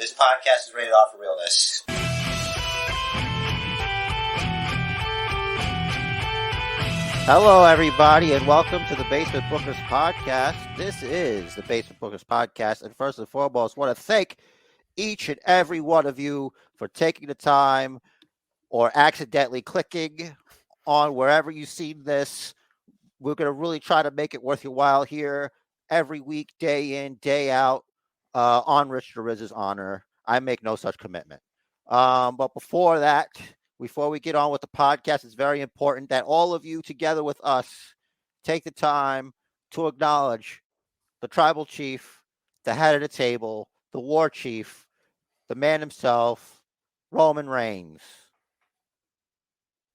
This podcast is rated R for realness. Hello, everybody, and welcome to the Basement Bookers Podcast. This is the Basement Bookers Podcast, and first and foremost, I want to thank each and every one of you for taking the time or accidentally clicking on wherever you've seen this. We're going to really try to make it worth your while here every week, day in, day out, on Rich DeRiz's honor. I make no such commitment. But before that, before we get on with the podcast, it's very important that all of you together with us take the time to acknowledge the tribal chief, the head of the table, the war chief, the man himself, Roman Reigns.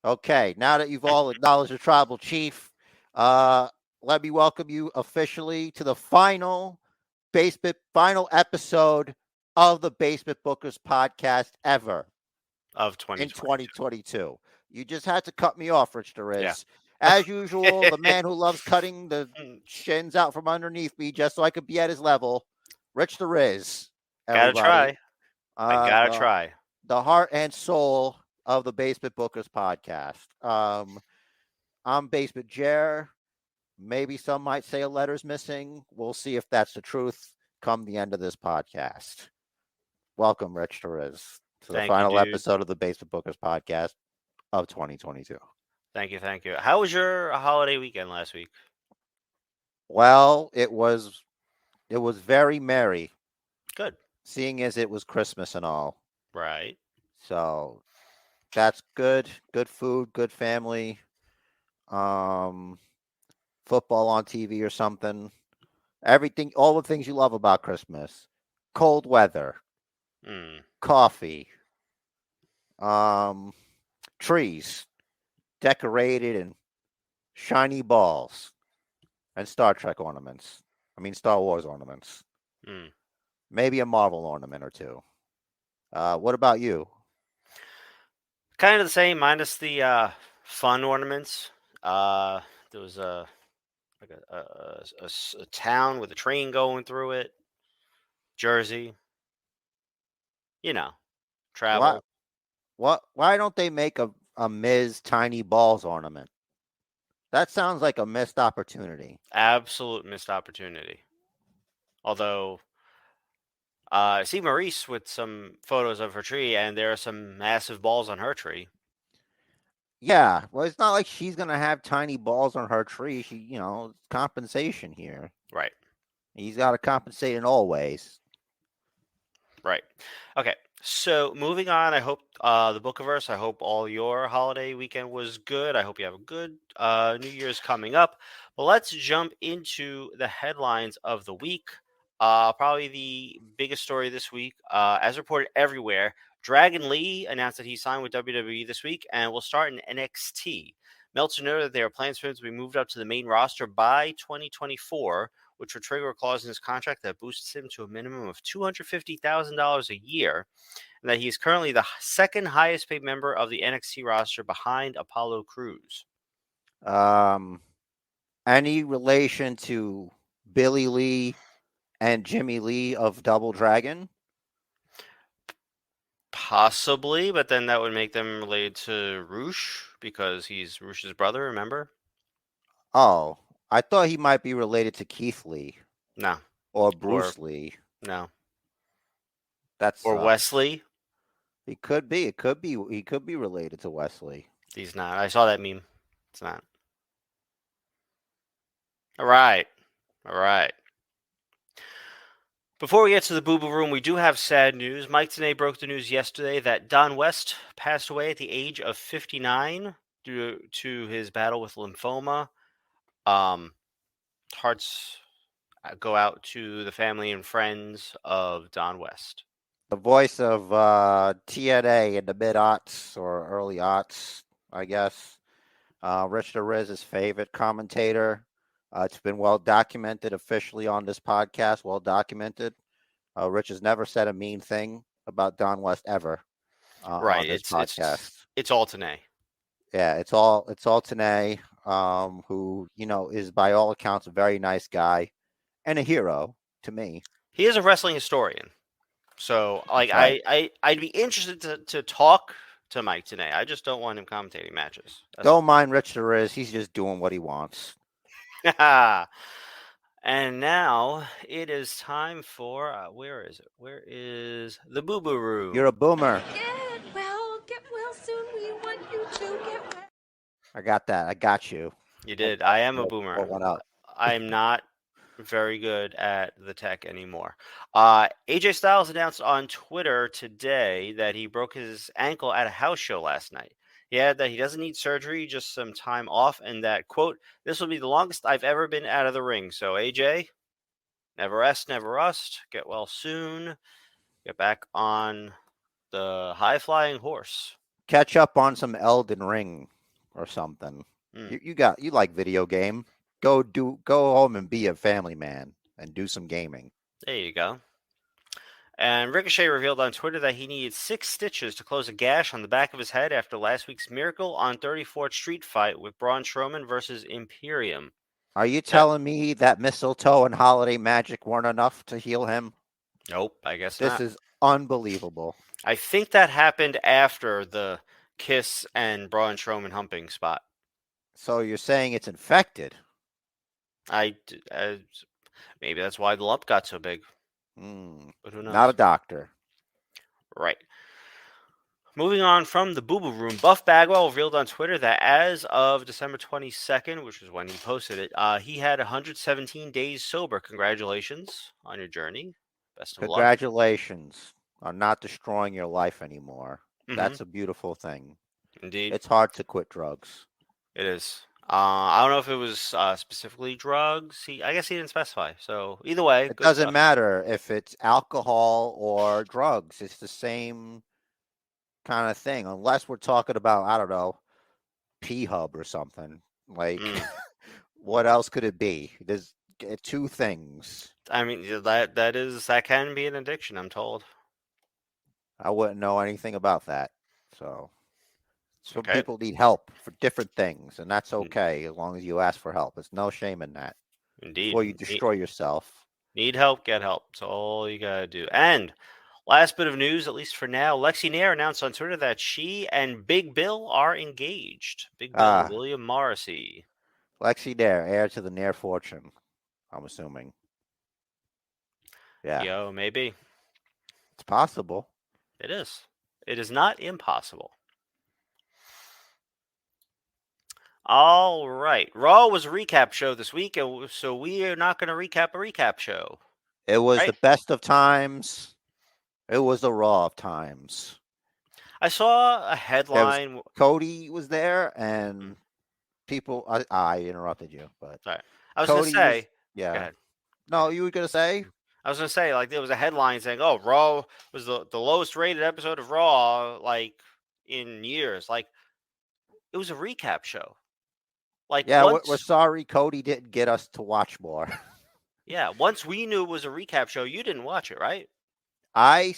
Okay, now that you've all acknowledged the tribal chief, let me welcome you officially to the final episode of the Basement Bookers Podcast ever. Of in 2022. 2022. You just had to cut me off, Rich DeRiz. Yeah. As usual, the man who loves cutting the shins out from underneath me just so I could be at his level, Rich DeRiz. Gotta try. I gotta the, try. The heart and soul of the Basement Bookers Podcast. I'm Basement Jer. Maybe some might say a letter's missing. We'll see if that's the truth come the end of this podcast. Welcome, Rich DeRiz, to the final episode of the Basement Bookers Podcast of 2022. Thank you. How was your holiday weekend last week? Well, it was very merry. Good. Seeing as it was Christmas and all. Right. So that's good. Good food, good family. Football on TV or something. Everything, all the things you love about Christmas. Cold weather. Coffee. Trees. Decorated and shiny balls. And Star Wars ornaments. Maybe a Marvel ornament or two. What about you? Kind of the same, minus the fun ornaments. There was a town with a train going through it. Jersey. You know, travel. Why don't they make a Ms. Tiny Balls ornament? That sounds like a missed opportunity. Absolute missed opportunity. Although, I see Maurice with some photos of her tree, and there are some massive balls on her tree. Yeah, well, it's not like she's going to have tiny balls on her tree. She, compensation here. Right. He's got to compensate in all ways. Right. Okay. So moving on, I hope the Bookiverse, I hope all your holiday weekend was good. I hope you have a good New Year's coming up. But let's jump into the headlines of the week. Probably the biggest story this week, as reported everywhere, Dragon Lee announced that he signed with WWE this week and will start in NXT. Meltzer noted that there are plans for him to be moved up to the main roster by 2024, which will trigger a clause in his contract that boosts him to a minimum of $250,000 a year, and that he is currently the second highest paid member of the NXT roster behind Apollo Crews. Any relation to Billy Lee and Jimmy Lee of Double Dragon? Possibly, but then that would make them related to Roosh because he's Roosh's brother, remember? Oh, I thought he might be related to Keith Lee. No. Or Bruce Lee. No. Or Wesley. He could be. He could be related to Wesley. He's not. I saw that meme. It's not. All right. Before we get to the Boo Boo Room, we do have sad news. Mike Tenay broke the news yesterday that Don West passed away at the age of 59 due to his battle with lymphoma. Hearts go out to the family and friends of Don West. The voice of TNA in the mid-aughts or early aughts, I guess. Rich DeRiz's favorite commentator. It's been well documented officially on this podcast. Well documented. Rich has never said a mean thing about Don West ever. Right. On this podcast. It's all Tenay. Yeah, it's all Tenay, who is by all accounts a very nice guy and a hero to me. He is a wrestling historian. So, like, That's right. I'd be interested to talk to Mike today. I just don't want him commentating matches. That's Don't mind Rich the Riz. He's just doing what he wants. all. And now it is time for where is it? Where is the Boo Boo Room? You're a boomer. Get well soon. We want you to get well. I got that. I got you. You did. I am a Pour boomer. one up. I'm not very good at the tech anymore. AJ Styles announced on Twitter today that he broke his ankle at a house show last night. He added that he doesn't need surgery, just some time off, and that, quote, this will be the longest I've ever been out of the ring. So, AJ, never rest, never rust. Get well soon. Get back on the high-flying horse. Catch up on some Elden Ring or something. You like video game. Go home and be a family man and do some gaming. There you go. And Ricochet revealed on Twitter that he needed 6 stitches to close a gash on the back of his head after last week's Miracle on 34th Street fight with Braun Strowman versus Imperium. Are you telling me that mistletoe and holiday magic weren't enough to heal him? Nope, I guess this not. This is unbelievable. I think that happened after the Kiss and Braun Strowman humping spot. So you're saying it's infected? Maybe that's why the lump got so big. But who knows? Not a doctor. Right. Moving on from the Boo Boo Room, Buff Bagwell revealed on Twitter that as of December 22nd, which was when he posted it, he had 117 days sober. Congratulations on your journey. Best of luck. Congratulations on not destroying your life anymore. That's a beautiful thing. Indeed. It's hard to quit drugs. It is. I don't know if it was specifically drugs. I guess he didn't specify. So either way, it doesn't matter if it's alcohol or drugs. It's the same kind of thing, unless we're talking about, I don't know, P-Hub or something. Like, what else could it be? There's 2 things. I mean, that can be an addiction, I'm told. I wouldn't know anything about that. So some people need help for different things, and that's okay as long as you ask for help. There's no shame in that. Indeed. Before you destroy yourself. Need help, get help. That's all you got to do. And last bit of news, at least for now, Lexi Nair announced on Twitter that she and Big Bill are engaged. Big Bill, William Morrissey. Lexi Nair, heir to the Nair fortune, I'm assuming. Yeah. Yo, maybe. It's possible. It is. It is not impossible. All right. Raw was a recap show this week, so we are not going to recap a recap show. It was the best of times. It was the Raw of times. I saw a headline. Cody was there, and people. I interrupted you, but sorry. I was going to say. Yeah. Go ahead. No, you were going to say. I was going to say, like, there was a headline saying, "Oh, Raw was the lowest rated episode of Raw, like, in years." Like, it was a recap show. Like, yeah, we're sorry Cody didn't get us to watch more. Yeah, once we knew it was a recap show, you didn't watch it, right? I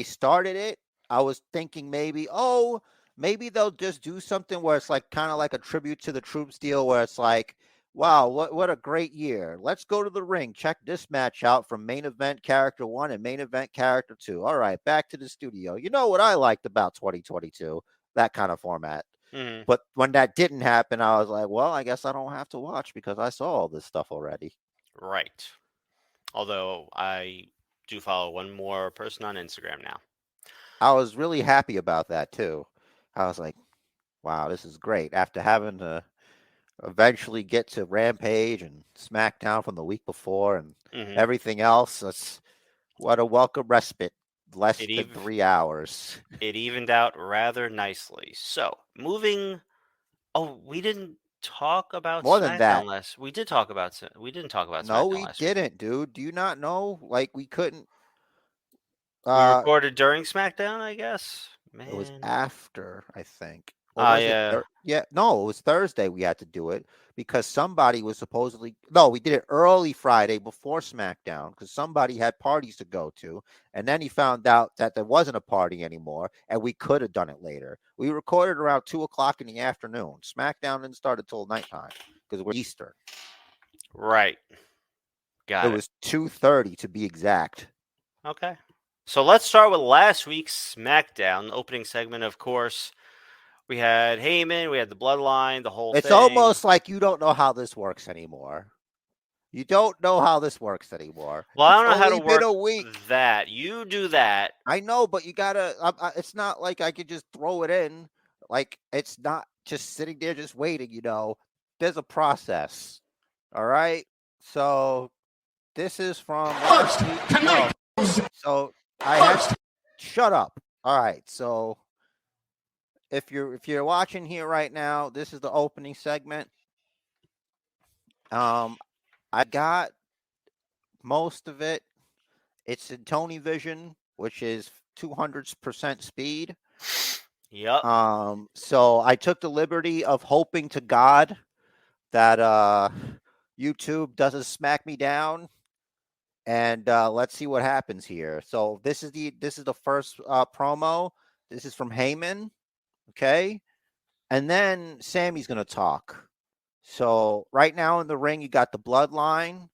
started it. I was thinking maybe they'll just do something where it's like kind of like a tribute to the Troops deal, where it's like, wow, what a great year. Let's go to the ring. Check this match out from main event character 1 and main event character 2. All right, back to the studio. You know what I liked about 2022? That kind of format. Mm-hmm. But when that didn't happen, I was like, well, I guess I don't have to watch because I saw all this stuff already. Right. Although I do follow one more person on Instagram now. I was really happy about that too. I was like, wow, this is great. After having to eventually get to Rampage and SmackDown from the week before and everything else, what a welcome respite. Less than 3 hours. It evened out rather nicely. So, moving. Oh, we didn't talk about more SmackDown than that. We didn't talk about SmackDown. No, we didn't, dude. Do you not know? Like, we couldn't. We recorded during SmackDown, I guess. Man. It was after, I think. No, it was Thursday we had to do it because somebody was supposedly. No, we did it early Friday before SmackDown because somebody had parties to go to, and then he found out that there wasn't a party anymore, and we could have done it later. We recorded around 2:00 in the afternoon. SmackDown didn't start until nighttime because we're Eastern. Right. Got it. It was 2:30 to be exact. Okay. So let's start with last week's SmackDown. The opening segment, of course. We had Heyman, we had the Bloodline, the whole It's thing. almost like you don't know how this works anymore. You don't know how this works anymore. Well, I don't know how to It's only been a work week. that. You do that. I know, but you gotta. It's not like I could just throw it in. Like it's not just sitting there just waiting. There's a process. All right. So this is from last week. Tonight. So I have. Shut up. All right. So if you're watching here right now, this is the opening segment. I got most of it. It's in Tony Vision, which is 200% speed. Yep. So I took the liberty of hoping to God that YouTube doesn't smack me down, and let's see what happens here. So this is the first promo. This is from Heyman, okay, and then Sammy's gonna talk. So right now in the ring, you got the Bloodline.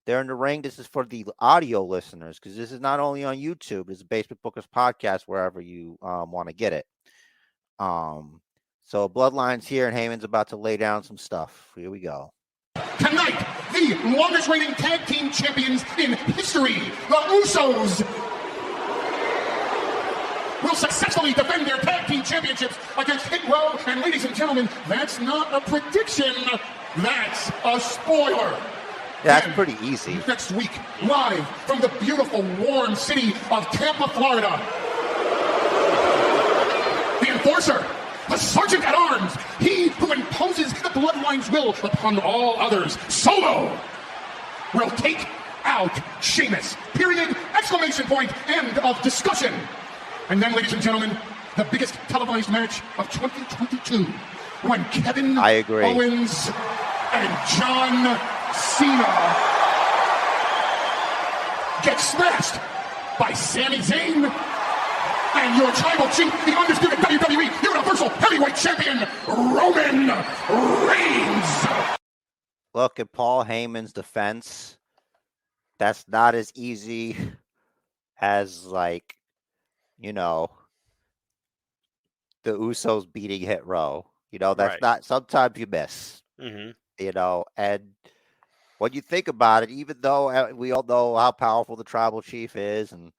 They're in the ring. This is for the audio listeners because this is not only on YouTube. It's a Basement Bookers podcast wherever you want to get it. So Bloodline's here, and Heyman's about to lay down some stuff. Here we go. Tonight, the longest reigning tag team champions in history, the Usos, will successfully defend their tag team championships against Hit Row. And ladies and gentlemen, that's not a prediction, that's a spoiler. That's pretty easy. Next week, live from the beautiful, warm city of Tampa, Florida, the Enforcer, the Sergeant at Arms, he who imposes the Bloodline's will upon all others, Solo, will take out Sheamus. Period, exclamation point, end of discussion. And then, ladies and gentlemen, the biggest televised match of 2022, when Kevin Owens and John Cena gets smashed by Sami Zayn and your tribal chief, the undisputed WWE Universal Heavyweight Champion, Roman Reigns. Look at Paul Heyman's defense. That's not as easy as the Usos beating Hit Row. That's Right. not. Sometimes you miss. Mm-hmm. And when you think about it, even though we all know how powerful the tribal chief is, and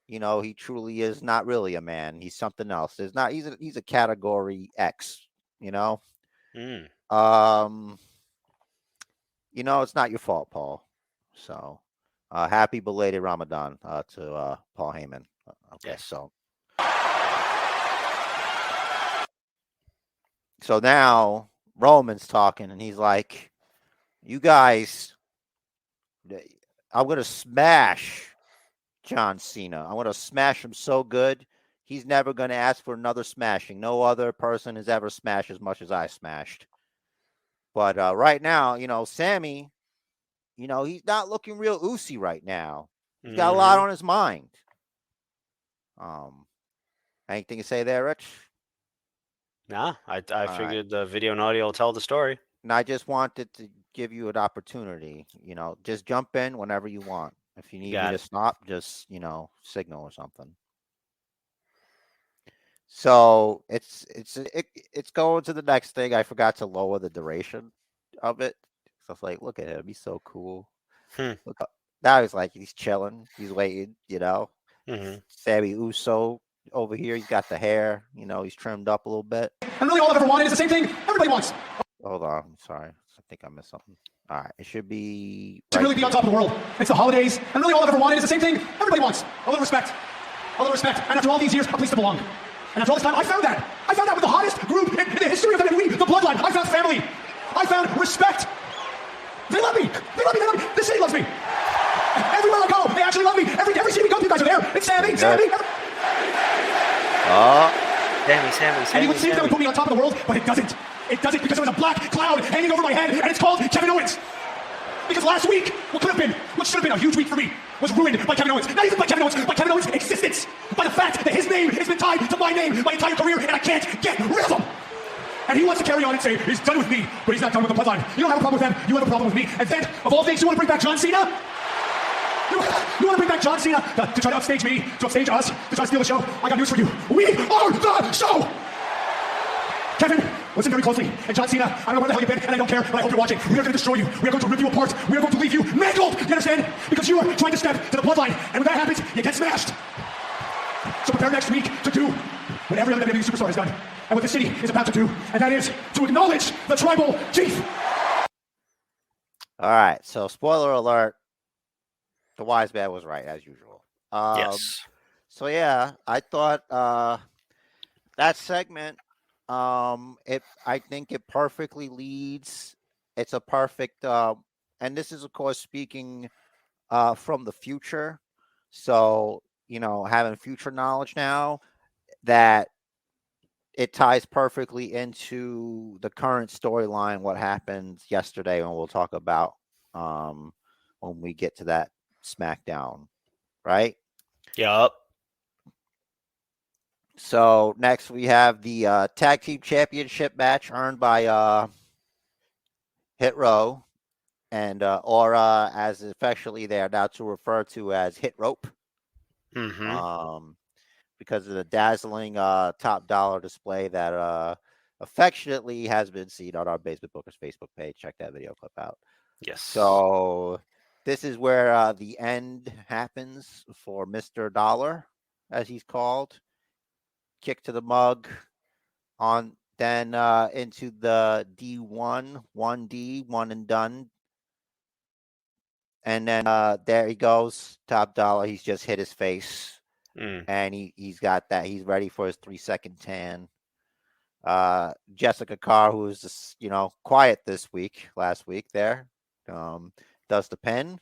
he truly is not really a man. He's something else. He's a category X. Mm. It's not your fault, Paul. So, happy belated Ramadan to Paul Heyman. Okay, Yes. So now Roman's talking, and he's like, "You guys, I'm gonna smash John Cena. I'm gonna smash him so good, he's never gonna ask for another smashing. No other person has ever smashed as much as I smashed." But right now, Sammy, he's not looking real oozy right now. He's got a lot on his mind. Anything to say there, Rich? Nah, I figured the video and audio will tell the story. And I just wanted to give you an opportunity. Just jump in whenever you want. If you need me to stop, just signal or something. So it's going to the next thing. I forgot to lower the duration of it. So it's like, look at him, he's so cool. Look up. Now he's chilling, he's waiting. Sammy Uso over here, he's got the hair. He's trimmed up a little bit. And really, all I've ever wanted is the same thing everybody wants. Hold on, I'm sorry. I think I missed something. All right, it should be to really be on top of the world. It's the holidays, and really all I've ever wanted is the same thing everybody wants. A little respect. And after all these years, a place to belong. And after all this time, I found that. I found that with the hottest group in the history of the WWE, the Bloodline. I found family. I found respect. They love me. They love me. They love me. This city loves me. Everywhere I go, they actually love me. Every city we go, you guys are there. It's Sammy. Sammy. And you would think that would put me on top of the world, but it doesn't. It doesn't, because there was a black cloud hanging over my head, and it's called Kevin Owens. Because last week, what should have been a huge week for me, was ruined by Kevin Owens. Not even by Kevin Owens, by Kevin Owens' existence. By the fact that his name has been tied to my name my entire career, and I can't get rid of him. And he wants to carry on and say, he's done with me, but he's not done with the Bloodline. You don't have a problem with him, you have a problem with me. And then, of all things, you want to bring back John Cena? You You want to bring back John Cena to try to upstage me, to upstage us, to try to steal the show? I got news for you. We are the show! Kevin, listen very closely. And John Cena, I don't know where the hell you've been, and I don't care, but I hope you're watching. We are going to destroy you. We are going to rip you apart. We are going to leave you mangled. You understand? Because you are trying to step to the bloodline, and when that happens, you get smashed. So prepare next week to do what every other WWE superstar has done, and what the city is about to do, and that is to acknowledge the tribal chief. All right. So, spoiler alert: the wise man was right as usual. Yes. So yeah, I thought that segment. I think it perfectly leads. It's a perfect. And this is, of course, speaking from the future. So, having future knowledge now, that it ties perfectly into the current storyline, what happened yesterday, and we'll talk about when we get to that SmackDown, right? Yup. So next we have the tag team championship match earned by Hit Row and Aura, as affectionately they are now to refer to as Hit Rope. Mm-hmm. Because of the dazzling top dollar display that affectionately has been seen on our Basement Bookers Facebook page. Check that video clip out. Yes. So this is where the end happens for Mr. Dollar, as he's called. Kick to the mug on, then into the D1, 1D, one and done. And then there he goes, top dollar. He's just hit his face. And he's got that. He's ready for his 3-second tan. Jessica Carr, who was just, quiet last week there, does the pin.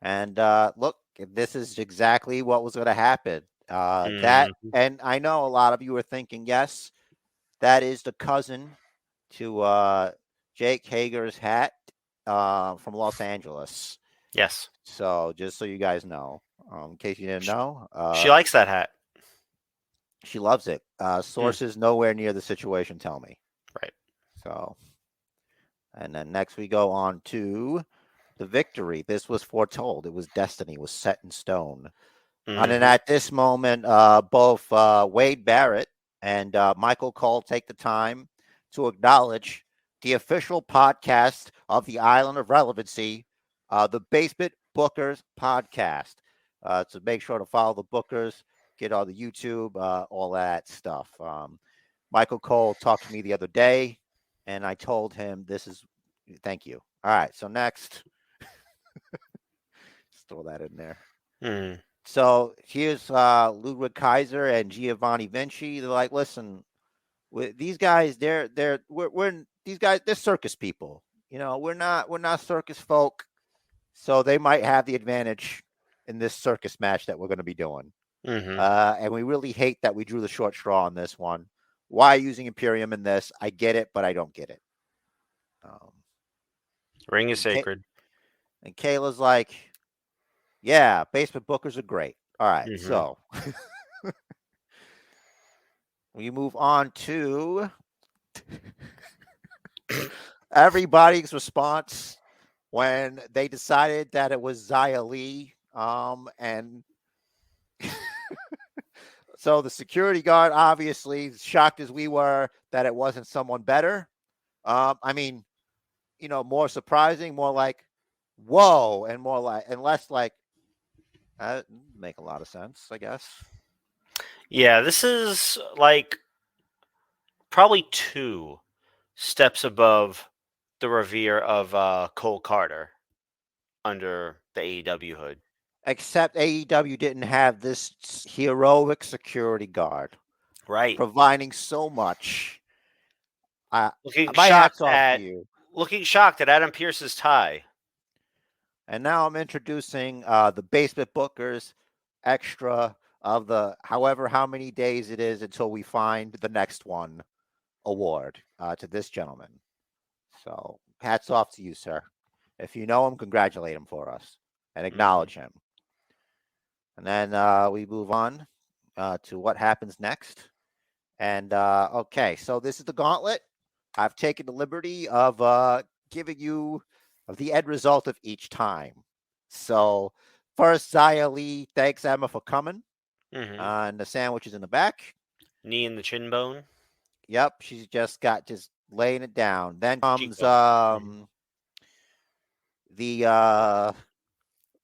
And look, this is exactly what was going to happen. That, and I know a lot of you are thinking, yes, that is the cousin to Jake Hager's hat from Los Angeles. Yes. So just so you guys know, in case you didn't know, she likes that hat. She loves it. Sources nowhere near the situation tell me. Right. So, and then next we go on to the victory. This was foretold. It was destiny. It was set in stone. And then at this moment, both Wade Barrett and Michael Cole take the time to acknowledge the official podcast of the Island of Relevancy, the Basement Bookers podcast. So make sure to follow the Bookers, get on the YouTube, all that stuff. Michael Cole talked to me the other day, and I told him thank you. All right, so next. Just throw that in there. So here's Ludwig Kaiser and Giovanni Vinci. They're like, listen, these guys, they're circus people. We're not circus folk, so they might have the advantage in this circus match that we're going to be doing. And we really hate that we drew the short straw on this one. Why using Imperium in this? I get it, but I don't get it. Ring is sacred. And Kayla's like, yeah, Basement Bookers are great. All right, so we move on to everybody's response when they decided that it was Xia Li. And so the security guard, obviously, shocked as we were that it wasn't someone better. I mean, more surprising, more like, whoa, and less like, make a lot of sense, I guess. Yeah, this is like probably 2 steps above the revere of Cole Carter under the AEW hood. Except AEW didn't have this heroic security guard. Right. Providing so much. Looking shocked at Adam Pearce's tie. And now I'm introducing the Basement Bookers extra of the how many days it is until we find the next one award to this gentleman. So hats off to you, sir. If you know him, congratulate him for us and acknowledge him. And then we move on to what happens next. And okay, so this is the gauntlet. I've taken the liberty of giving you the end result of each time. So First, Xia Li thanks Emma for coming. Mm-hmm. And the sandwich is in the back. Knee in the chin just She's just laying it down. Then comes Cheekbone. the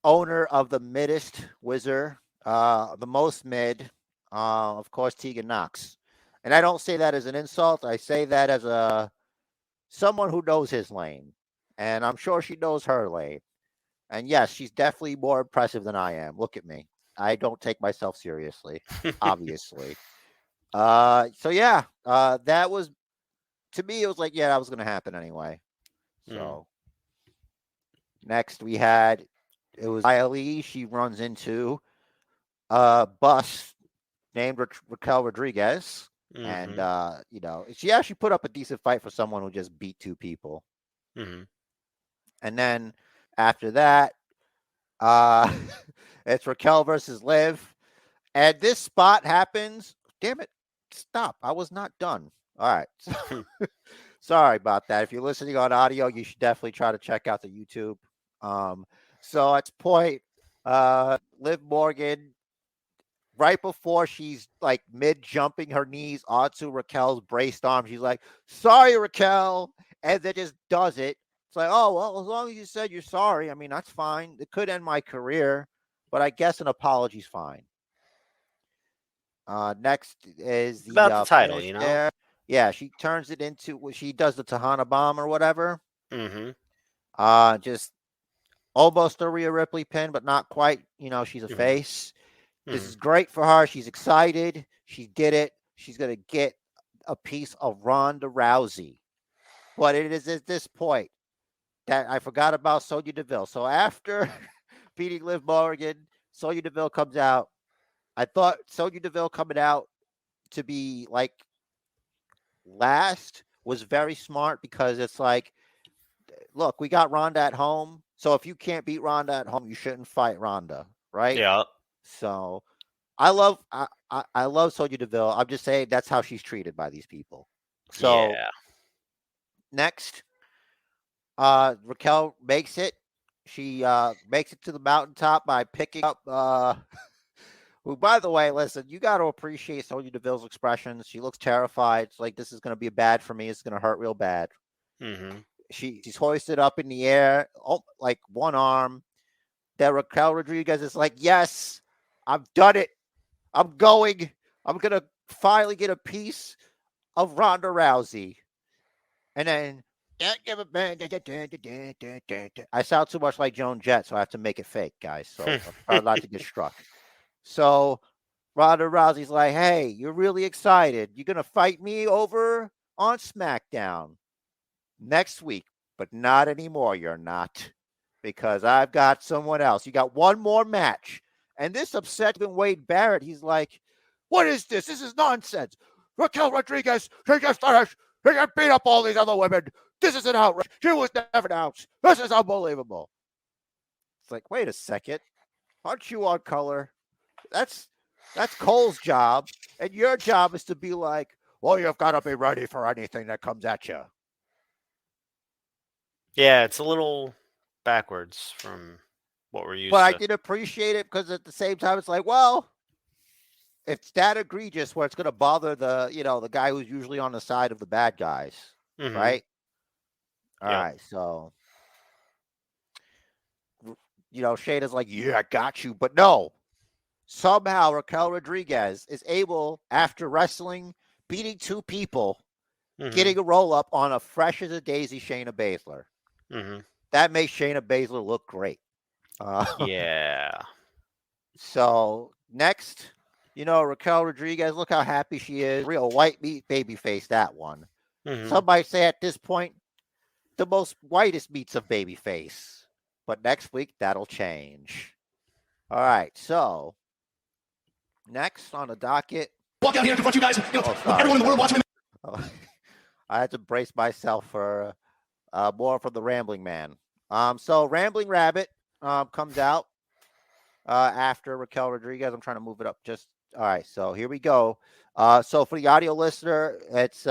owner of the middest wizard, the most mid, of course, Tegan Knox. And I don't say that as an insult. I say that as someone who knows his lane. And I'm sure she knows her lane. And yes, she's definitely more impressive than I am. Look at me. I don't take myself seriously, obviously. So yeah, that was, to me, it was like, yeah, that was going to happen anyway. So next we had, it was Lee. She runs into a bus named Raquel Rodriguez. And, she actually put up a decent fight for someone who just beat two people. Mm-hmm. And then after that, it's Raquel versus Liv. And this spot happens. Damn it. Stop. I was not done. All right. Sorry about that. If you're listening on audio, you should definitely try to check out the YouTube. So at this point, Liv Morgan, right before she's like mid jumping her knees onto Raquel's braced arm, she's like, sorry, Raquel. And then just does it. It's like, oh, well, as long as you said you're sorry, I mean, that's fine. It could end my career, but I guess an apology's fine. Next is the about the title, there. Yeah, she turns it into, she does the Tahana bomb or whatever. Mm-hmm. Just almost a Rhea Ripley pin, but not quite. She's a face. This is great for her. She's excited. She did it. She's going to get a piece of Ronda Rousey. But it is at this point that I forgot about Sonya Deville. So after beating Liv Morgan, Sonya Deville comes out. I thought Sonya Deville coming out to be like last was very smart, because it's like, look, we got Ronda at home. So if you can't beat Ronda at home, you shouldn't fight Ronda, right? Yeah. So I love Sonya Deville. I'm just saying that's how she's treated by these people. So next, Raquel makes it. She makes it to the mountaintop by picking up who, by the way, listen, you got to appreciate Sonya Deville's expressions. She looks terrified. It's like, this is going to be bad for me. It's going to hurt real bad. Mm-hmm. She's hoisted up in the air, like one arm. That Raquel Rodriguez is like, yes, I've done it. I'm going. I'm going to finally get a piece of Ronda Rousey. And then I sound too much like Joan Jett, so I have to make it fake, guys. So I'm trying not to get struck. So Ronda Rousey's like, hey, you're really excited. You're going to fight me over on SmackDown next week, but not anymore. You're not, because I've got someone else. You got one more match. And this upset Wade Barrett. He's like, what is this? This is nonsense. Raquel Rodriguez, she just finished. She can beat up all these other women. This is an outrage. She was never announced. This is unbelievable. It's like, wait a second. Aren't you on color? That's Cole's job. And your job is to be like, well, you've got to be ready for anything that comes at you. Yeah, it's a little backwards from what we're used to. But I did appreciate it, because at the same time, it's like, well, it's that egregious where it's going to bother the guy who's usually on the side of the bad guys, right? All right, so, Shayna's like, yeah, I got you. But no, somehow Raquel Rodriguez is able, after wrestling, beating two people, getting a roll-up on a fresh as a daisy Shayna Baszler. That makes Shayna Baszler look great. Yeah. So, next, Raquel Rodriguez, look how happy she is. Real white meat baby face, that one. Some might say at this point, the most whitest meats of baby face. But next week, that'll change. All right, so next on the docket. Walk out here to confront you guys. Everyone in the world watching. I had to brace myself for more from the Rambling Man. So Rambling Rabbit comes out after Raquel Rodriguez. I'm trying to move it up just. All right, so here we go. So for the audio listener, it's,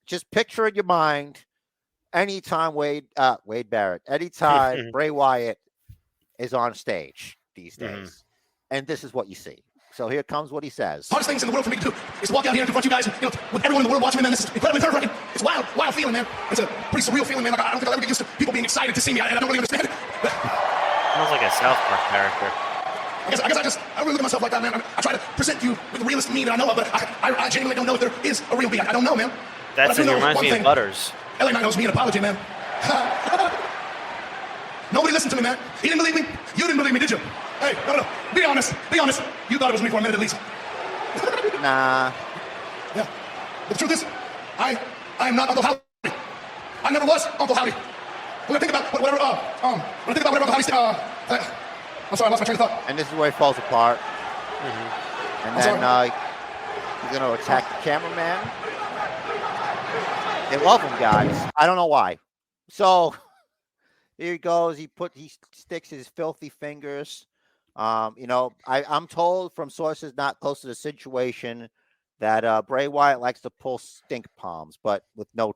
just picture in your mind anytime Wade Barrett, anytime Bray Wyatt is on stage these days. And this is what you see. So here comes what he says. Hardest things in the world for me to do is to walk out here and confront you guys, with everyone in the world watching me, man. This is incredibly nerve-wracking. It's a wild feeling, man. It's a pretty surreal feeling, man. Like, I don't think I'll ever get used to people being excited to see me. I don't really understand it. But Sounds like a South Park character. I really look at myself like that, man. I try to present you with the realest me that I know of, but I genuinely don't know if there is a real me. I don't know, man. That reminds me of Butters. LA Knight owes me an apology, man. Nobody listened to me, man. He didn't believe me. You didn't believe me, did you? Hey, no. Be honest. You thought it was me for a minute at least. Nah. Yeah. But the truth is, I am not Uncle Howdy. I never was Uncle Howdy. When I think about whatever Uncle Howdy said, I'm sorry, I lost my train of thought. And this is where he falls apart. And then he's going to attack the cameraman. They love him, guys. I don't know why. So here he goes. He sticks his filthy fingers. I'm told from sources not close to the situation that Bray Wyatt likes to pull stink palms, but with no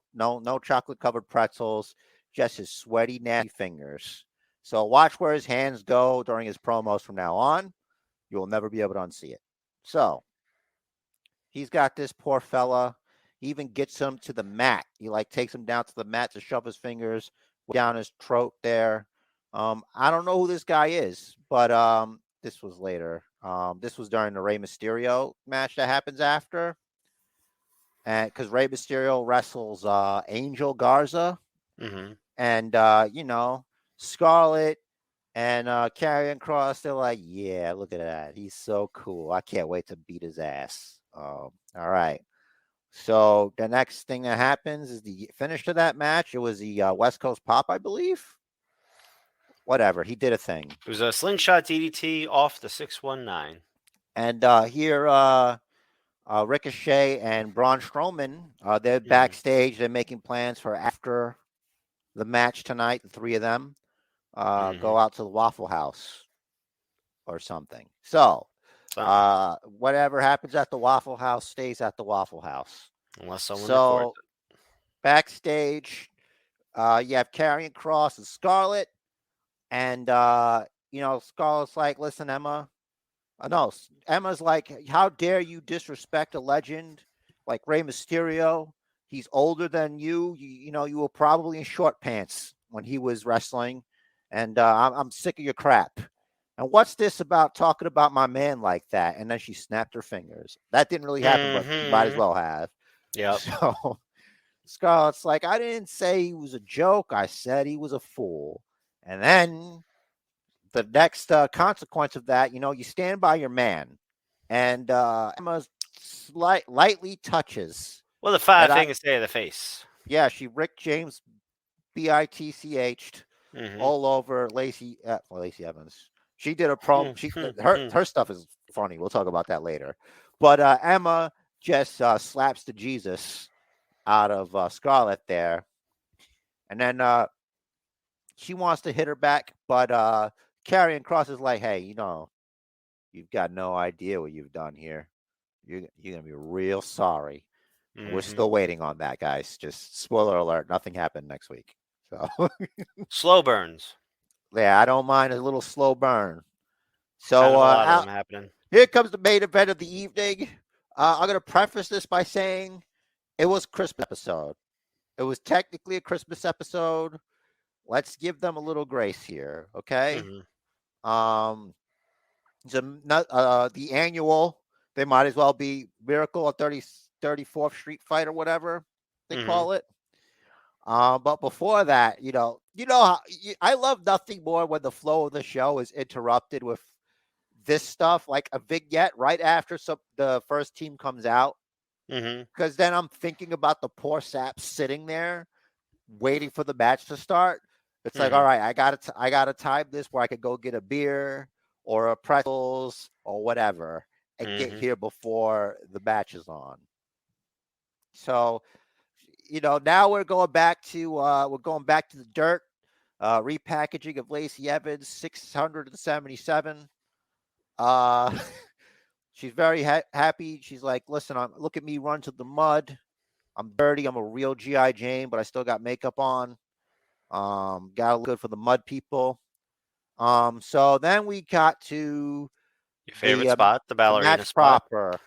chocolate covered pretzels, just his sweaty, nasty fingers. So watch where his hands go during his promos from now on. You will never be able to unsee it. So he's got this poor fella. He even gets him to the mat. He takes him down to the mat to shove his fingers down his throat there. I don't know who this guy is, but this was later. This was during the Rey Mysterio match that happens after. And because Rey Mysterio wrestles Angel Garza. And Scarlett and Karrion Kross, they're like, yeah, look at that. He's so cool. I can't wait to beat his ass. All right. So the next thing that happens is the finish to that match. It was the West Coast Pop, I believe. Whatever. He did a thing. It was a slingshot DDT off the 619. And here, Ricochet and Braun Strowman, they're backstage. They're making plans for after the match tonight. The three of them go out to the Waffle House or something. So whatever happens at the Waffle House stays at the Waffle House. Unless someone records it. Backstage, you have Karrion Kross and Scarlett. And, Scarlett's like, listen, Emma. No, Emma's like, how dare you disrespect a legend like Rey Mysterio? He's older than you. You were probably in short pants when he was wrestling. And I'm sick of your crap. And what's this about talking about my man like that? And then she snapped her fingers. That didn't really happen, but she might as well have. Yeah. So Scarlett's like, I didn't say he was a joke. I said he was a fool. And then the next consequence of that, you stand by your man. And Emma lightly touches. Well, the five thing is stay in the face. Yeah, she Rick James BITCH'd all over Lacey Evans. She did a promo. Her stuff is funny. We'll talk about that later. But Emma just slaps the Jesus out of Scarlett there. And then she wants to hit her back, but Karrion Kross is like, hey, you've got no idea what you've done here. You're going to be real sorry. We're still waiting on that, guys. Just spoiler alert, nothing happened next week. So slow burns. Yeah, I don't mind a little slow burn. So a lot of them happening. Here comes the main event of the evening. I'm going to preface this by saying it was a Christmas episode. It was technically a Christmas episode. Let's give them a little grace here, okay? The annual, they might as well be Miracle at 34th Street Fight or whatever they call it. But before that, how, I love nothing more when the flow of the show is interrupted with this stuff, like a vignette right after the first team comes out. Because then I'm thinking about the poor saps sitting there waiting for the match to start. It's like, all right, I gotta time this where I could go get a beer or a pretzels or whatever and get here before the match is on. So, now we're going back to the dirt. Repackaging of Lacey Evans, 677. She's very happy. She's like, listen, look at me run to the mud. I'm dirty. I'm a real G.I. Jane, but I still got makeup on. Got to look good for the mud people. So then we got to Your favorite the spot, the ballerina match spot. proper.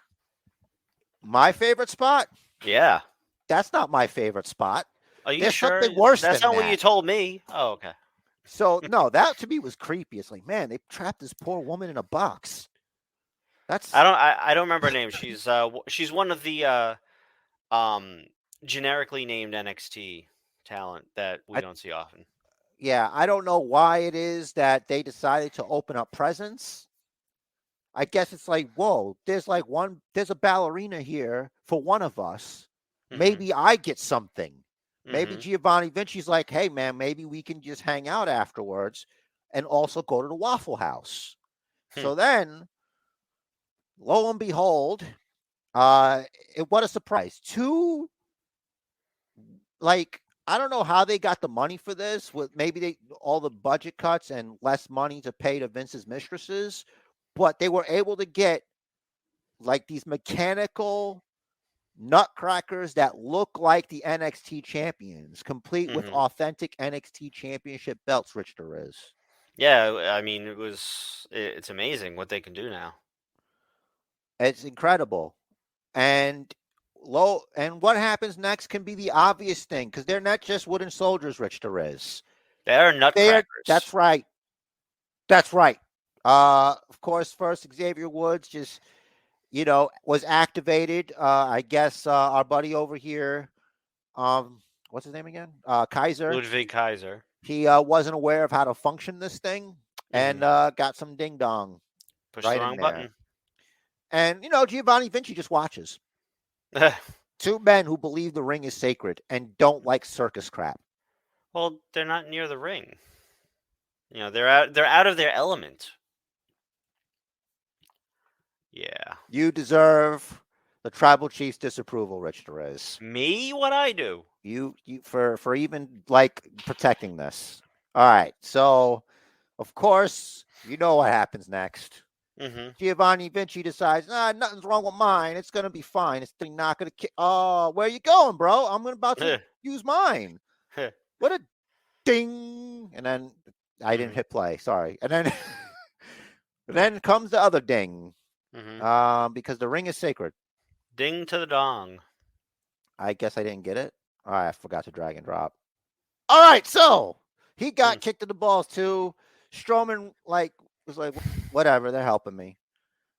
My favorite spot? Yeah. That's not my favorite spot. Are you There's sure? something worse That's than not what you that. told me. Oh, okay. So no, that to me was creepy. It's like, man, they trapped this poor woman in a box. That's I don't remember her name. She's one of the um generically named NXT talent that we I, don't see often. yeah, I don't know why it is that they decided to open up presents. I guess it's like, whoa, there's a ballerina here for one of us. Mhm. Maybe I get something. Maybe Mhm. Giovanni Vinci's like, hey man, maybe we can just hang out afterwards and also go to the Waffle House. Hmm. So then, lo and behold, what a surprise. Two, like, I don't know how they got the money for this, with maybe all the budget cuts and less money to pay to Vince's mistresses, but they were able to get like these mechanical nutcrackers that look like the NXT champions, complete with Mhm. authentic NXT championship belts, Rich Torres. Yeah, I mean, it's amazing what they can do now. It's incredible. And what happens next can be the obvious thing, because they're not just wooden soldiers, Rich Torres. They're nutcrackers. That's right. That's right. Of course, first Xavier Woods just, was activated. I guess our buddy over here, what's his name again? Kaiser. Ludwig Kaiser. He wasn't aware of how to function this thing and got some ding dong Push right the in wrong there. button. And Giovanni Vinci just watches. Two men who believe the ring is sacred and don't like circus crap. Well, they're not near the ring. They're out of their element. Yeah. You deserve the tribal chief's disapproval, Rich Torres. Me? What I do? You for even like protecting this. All right. So, of course, you know what happens next. Mm-hmm. Giovanni Vinci decides, nothing's wrong with mine. It's gonna be fine. It's not gonna. Oh, where you going, bro? I'm about to use mine. What a ding! And then I didn't hit play. Sorry. And then then comes the other ding. Because the ring is sacred. Ding to the dong. I guess I didn't get it. All right, I forgot to drag and drop. All right, so he got kicked in the balls too. Strowman was like, whatever, they're helping me.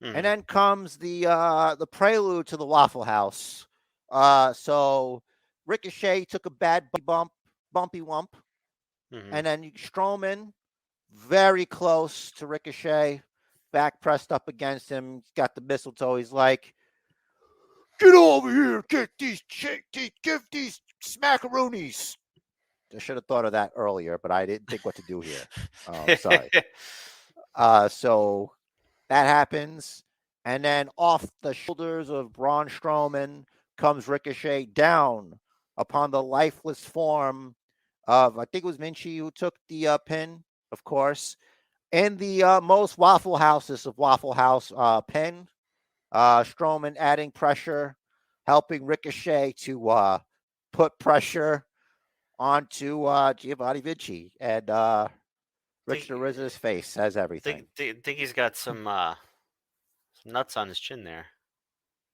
And then comes the prelude to the Waffle House. So Ricochet took a bad bumpy wump, and then Strowman, very close to Ricochet, back pressed up against him. He's got the mistletoe. He's like, "Get over here, give these smackaroonies." I should have thought of that earlier, but I didn't think what to do here. Sorry. So that happens. And then off the shoulders of Braun Strowman comes Ricochet down upon the lifeless form of, I think it was Vinci who took the pin, of course. In the most Waffle Houses of Waffle House pin, Strowman adding pressure, helping Ricochet to put pressure onto Giovanni Vinci. And Richard Riz's face says everything. Think he's got some nuts on his chin there.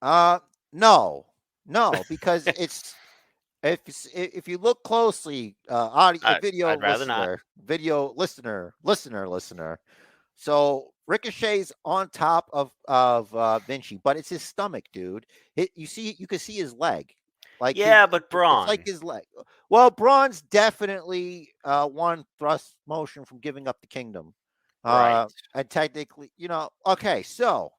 No, because it's if you look closely, video listener. So Ricochet's on top of Vinci, but it's his stomach, dude. You can see his leg. But Braun. It's like his leg. Well, Braun's definitely one thrust motion from giving up the kingdom. Right. And technically, okay, so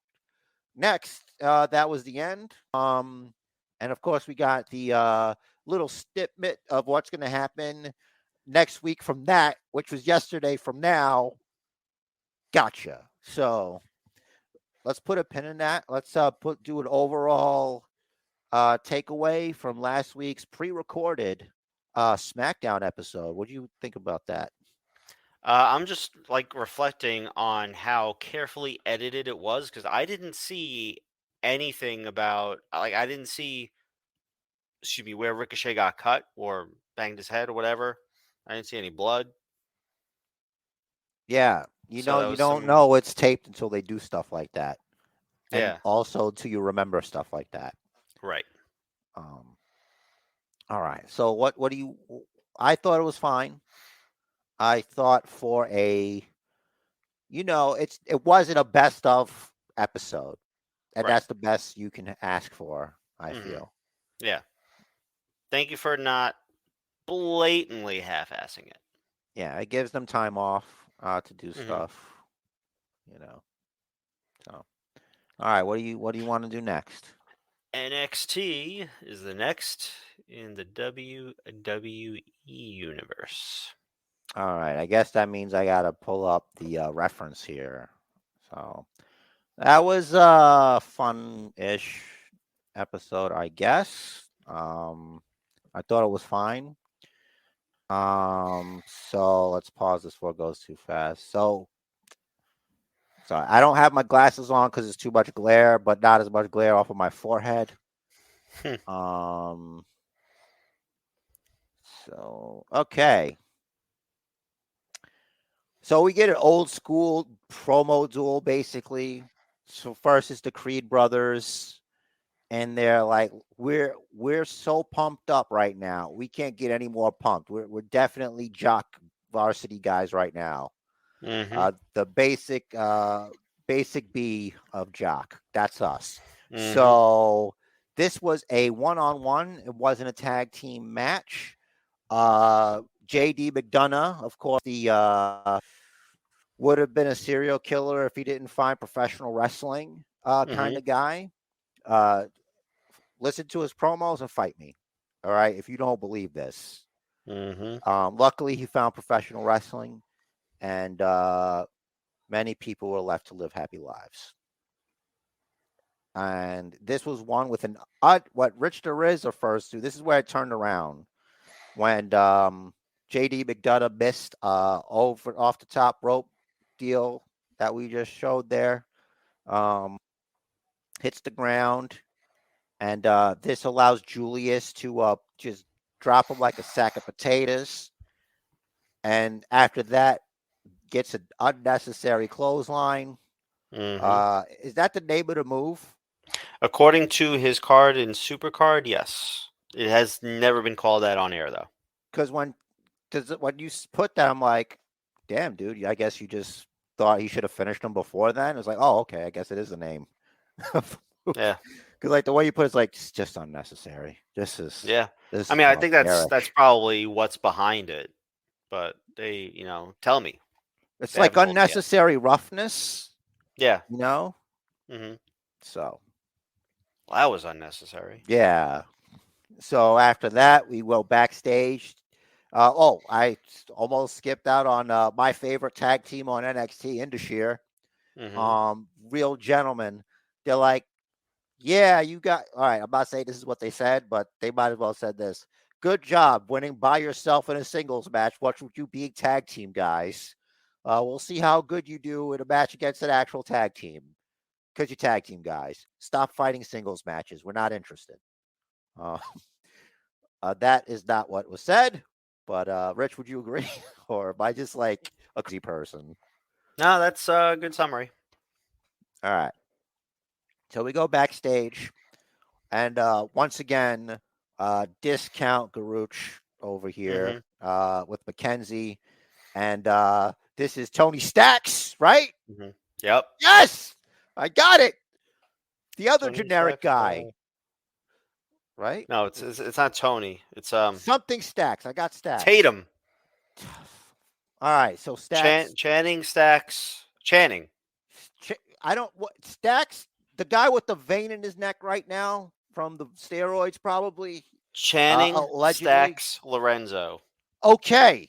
next, that was the end. And of course, we got the little snippet of what's going to happen next week from that, which was yesterday from now. Gotcha. So let's put a pin in that. Let's do an overall takeaway from last week's pre-recorded SmackDown episode. What do you think about that? I'm just reflecting on how carefully edited it was, because I didn't see anything about I didn't see where Ricochet got cut or banged his head or whatever. I didn't see any blood. Yeah. So that You was don't some. know it's taped until they do stuff like that. And Yeah. also till you remember stuff like that. Right. Um, all right. So what do you I thought it was fine. I thought for it wasn't a best of episode. And Right. that's the best you can ask for, I hmm feel. Yeah. Thank you for not blatantly half-assing it. Yeah, it gives them time off to do hmm stuff, you know. So, all right, what do you want to do next? NXT is the next in the WWE universe. All right, I guess that means I got to pull up the reference here. So, that was a fun-ish episode, I guess. I thought it was fine. So let's pause this before it goes too fast. So, sorry, I don't have my glasses on because it's too much glare, but not as much glare off of my forehead. Um, so okay. So we get an old school promo duel basically. So first is the Creed brothers, and they're like, we're so pumped up right now. We can't get any more pumped. We're definitely jock varsity guys right now. hmm The basic B of jock. That's us. hmm So this was a one-on-one. It wasn't a tag team match. JD McDonough, of course, the would have been a serial killer if he didn't find professional wrestling kind hmm of guy. Uh, listen to his promos and fight me. All right, if you don't believe this. hmm Luckily, he found professional wrestling, and many people were left to live happy lives. And this was one with what Rich DeRiz refers to. This is where it turned around when JD McDonough missed over off the top rope deal that we just showed there. Hits the ground, and this allows Julius to just drop him like a sack of potatoes. And after that, gets an unnecessary clothesline. hmm Is that the name of the move? According to his card in Supercard, yes. It has never been called that on air, though. Because when you put that, I'm like, damn, dude. I guess you just thought he should have finished him before then. It was like, oh, okay. I guess it is the name. Yeah. Because like the way you put it's like it's just unnecessary. Yeah. This I is mean, I think that's barbaric. probably what's behind it. But they, tell me. It's They like haven't told me yet. unnecessary roughness, Yeah. you know. hmm So Well, that was unnecessary. yeah. So after that, we go backstage. I almost skipped out on my favorite tag team on NXT, Indashir. hmm Real gentlemen. They're like, yeah, you got all right. I'm not saying this is what they said, but they might as well said this. Good job winning by yourself in a singles match. What would you being tag team guys? We'll see how good you do in a match against an actual tag team. Because you tag team guys. Stop fighting singles matches. We're not interested. Uh, that is not what was said. But Rich, would you agree? Or am I just like a crazy person? No, that's a good summary. All right. So we go backstage. And once again, discount Garuch over here hmm with Mackenzie. And this is Tony Stacks, right? hmm Yep. Yes, I got it. The other Tony generic Stacks. guy, right? No, it's not Tony. It's Something Stacks. I got Stacks. Tatum. All right, so Stacks. Channing Stacks. Channing. I don't what Stacks, the guy with the vein in his neck right now from the steroids, probably Channing allegedly. Stacks Lorenzo. Okay,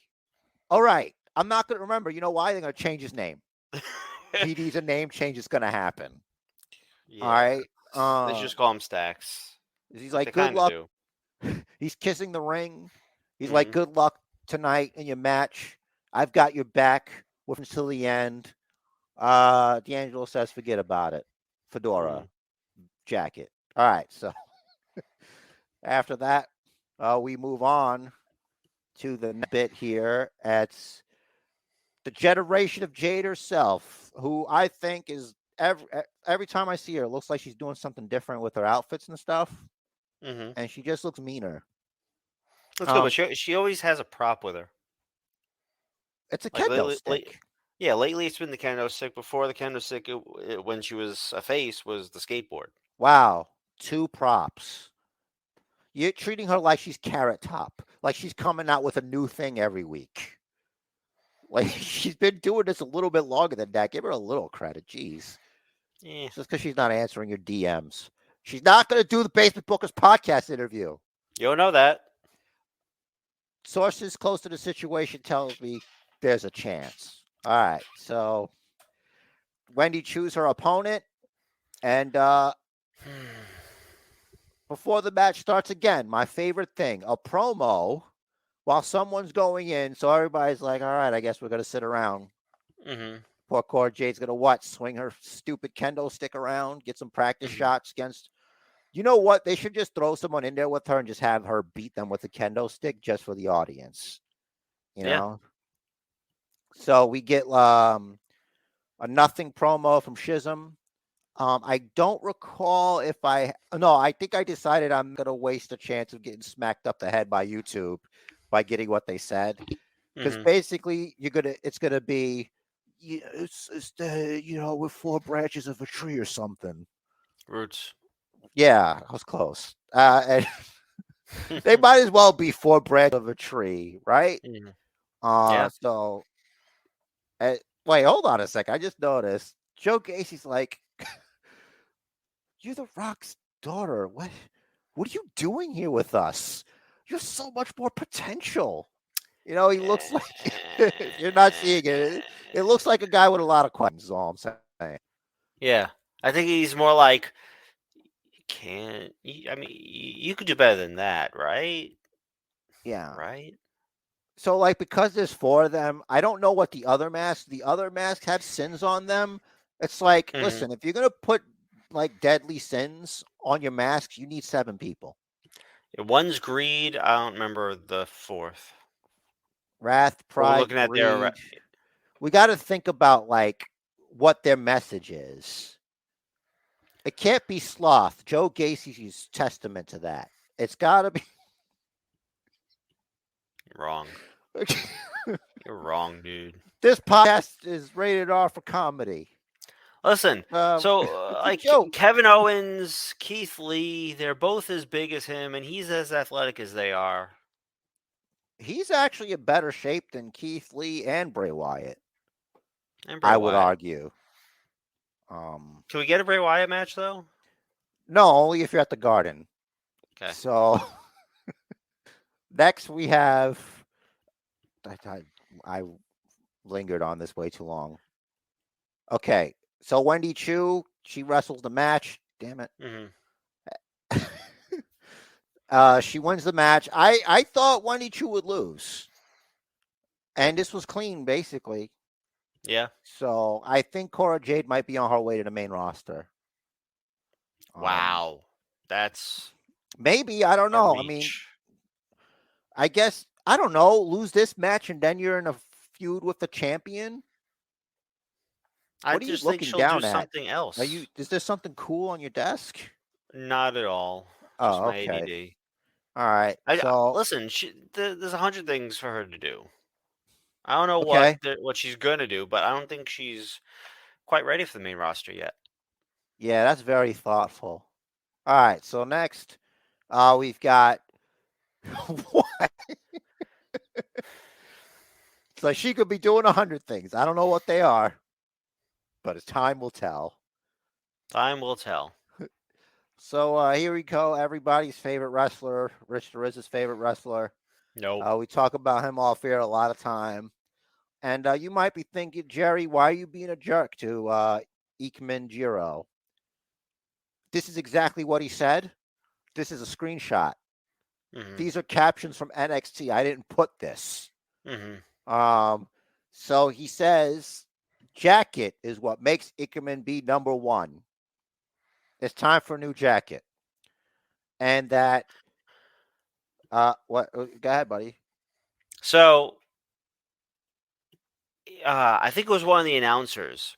all right. I'm not going to remember. You know why? They're going to change his name. He needs a name change. It's going to happen. Yeah. All right. They should just call him Stacks. He's Like like, they good kind of luck. do. He's kissing the ring. He's like, Mhm. good luck tonight in your match. I've got your back with until the end. D'Angelo says, forget about it. Fedora jacket. All right. So after that, we move on to the bit here. It's the generation of Jade herself, who I think is every time I see her, it looks like she's doing something different with her outfits and stuff, Mm-hmm. and she just looks meaner. That's good, but she always has a prop with her. It's a Like kendo lately, stick. yeah, lately it's been the kendo stick. Before the kendo stick, when she was a face, was the skateboard. Wow, 2 props. You're treating her like she's Carrot Top, like she's coming out with a new thing every week. Like she's been doing this a little bit longer than that. Give her a little credit, jeez. Yeah. Just because she's not answering your DMs, she's not going to do the Basement Bookers podcast interview. You don't know that. Sources close to the situation tells me there's a chance. All right, so Wendy choose her opponent, and before the match starts again, my favorite thing, a promo while someone's going in, so everybody's like, all right, I guess we're going to sit around. Mm-hmm. Poor Cora Jade's going to what? Swing her stupid kendo stick around, get some practice shots against. You know what? They should just throw someone in there with her and just have her beat them with a kendo stick just for the audience. You know? So we get a nothing promo from Shizm. I don't recall if I think I decided I'm going to waste a chance of getting smacked up the head by YouTube by getting what they said. Because basically it's going to be, it's the, with 4 branches of a tree or something. Roots. Yeah, I was close. And they might as well be 4 branches of a tree, right? Mhm. So, wait, hold on a sec. I just noticed Joe Gacy's like, you're the Rock's daughter. What are you doing here with us? You have so much more potential. He looks like, if you're not seeing it, it looks like a guy with a lot of questions, is all I'm saying. Yeah. I think he's more like, you could do better than that, right? Yeah. Right? So, like, because there's 4 of them, I don't know what the other masks have sins on them. It's like, listen, if you're going to put, like, deadly sins on your masks, you need 7 people. One's greed. I don't remember the 4th. Wrath, We're pride, looking at their greed. We got to think about, like, what their message is. It can't be sloth. Joe Gacy's testament to that. It's got to be. wrong. You're wrong, dude. This podcast is rated R for comedy. Listen, so like joke. Kevin Owens, Keith Lee, they're both as big as him, and he's as athletic as they are. He's actually in better shape than Keith Lee and Bray Wyatt. And Bray I Wyatt. would argue. Can we get a Bray Wyatt match though? No, only if you're at the Garden. Okay. So next we have. I lingered on this way too long. Okay, so Wendy Chu, she wrestles the match. Damn it. She wins the match. I thought Wendy Chu would lose. And this was clean, basically. Yeah. So I think Cora Jade might be on her way to the main roster. Wow. That's maybe. I don't know. I mean, I guess, I don't know. Lose this match and then you're in a feud with the champion? I What are you just think looking she'll down do at? something else. Is there something cool on your desk? Not at all. Oh, Just my okay. ADD. All right. Listen, there's 100 things for her to do. I don't know Okay. what she's gonna do, but I don't think she's quite ready for the main roster yet. Yeah, that's very thoughtful. All right. So next, we've got what? So she could be doing 100 things. I don't know what they are, but as time will tell. Time will tell. So here we go. Everybody's favorite wrestler, Rich Riz's favorite wrestler. Nope. We talk about him off air a lot of time. And you might be thinking, Jerry, why are you being a jerk to Ikemen Jiro? This is exactly what he said. This is a screenshot. These are captions from NXT. I didn't put this. So he says, jacket is what makes Ikemen be number 1. It's time for a new jacket. And that, what? Go ahead, buddy. So I think it was one of the announcers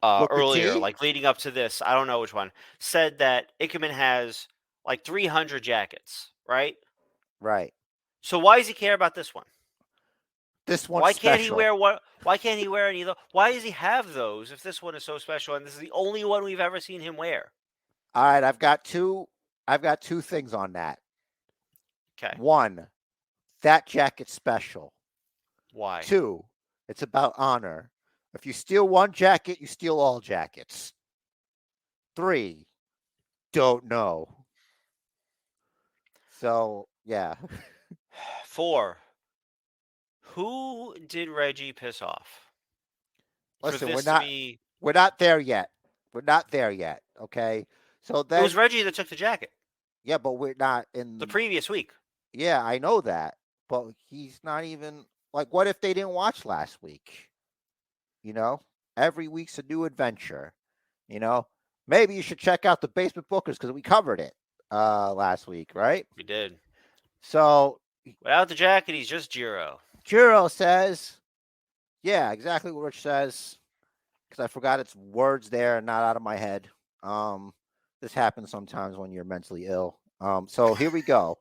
Booker earlier, T? like leading up to this. I don't know which one said that Ikemen has like 300 jackets, right? Right. So why does he care about this one? This one's Why can't he special. wear what? Why can't he wear any of those? Why does he have those if this one is so special and this is the only one we've ever seen him wear? All right, I've got two things on that. Okay, One, that jacket's special. why? Two, it's about honor. If you steal one jacket, you steal all jackets. Three, don't know. So, yeah. 4. Who did Reggie piss off for Listen, this to be? we're not there yet. We're not there yet, okay? So It was then Reggie that took the jacket yeah, but we're not the in previous week. yeah, I know that. But he's not even like what if they didn't watch last week? You know? Every week's a new adventure. You know? Maybe you should check out the Basement Bookers because we covered it last week, right? We did. So Without the jacket, he's just Jiro. Jiro says, yeah, exactly what Rich says. Because I forgot its words there and not out of my head. This happens sometimes when you're mentally ill. So here we go.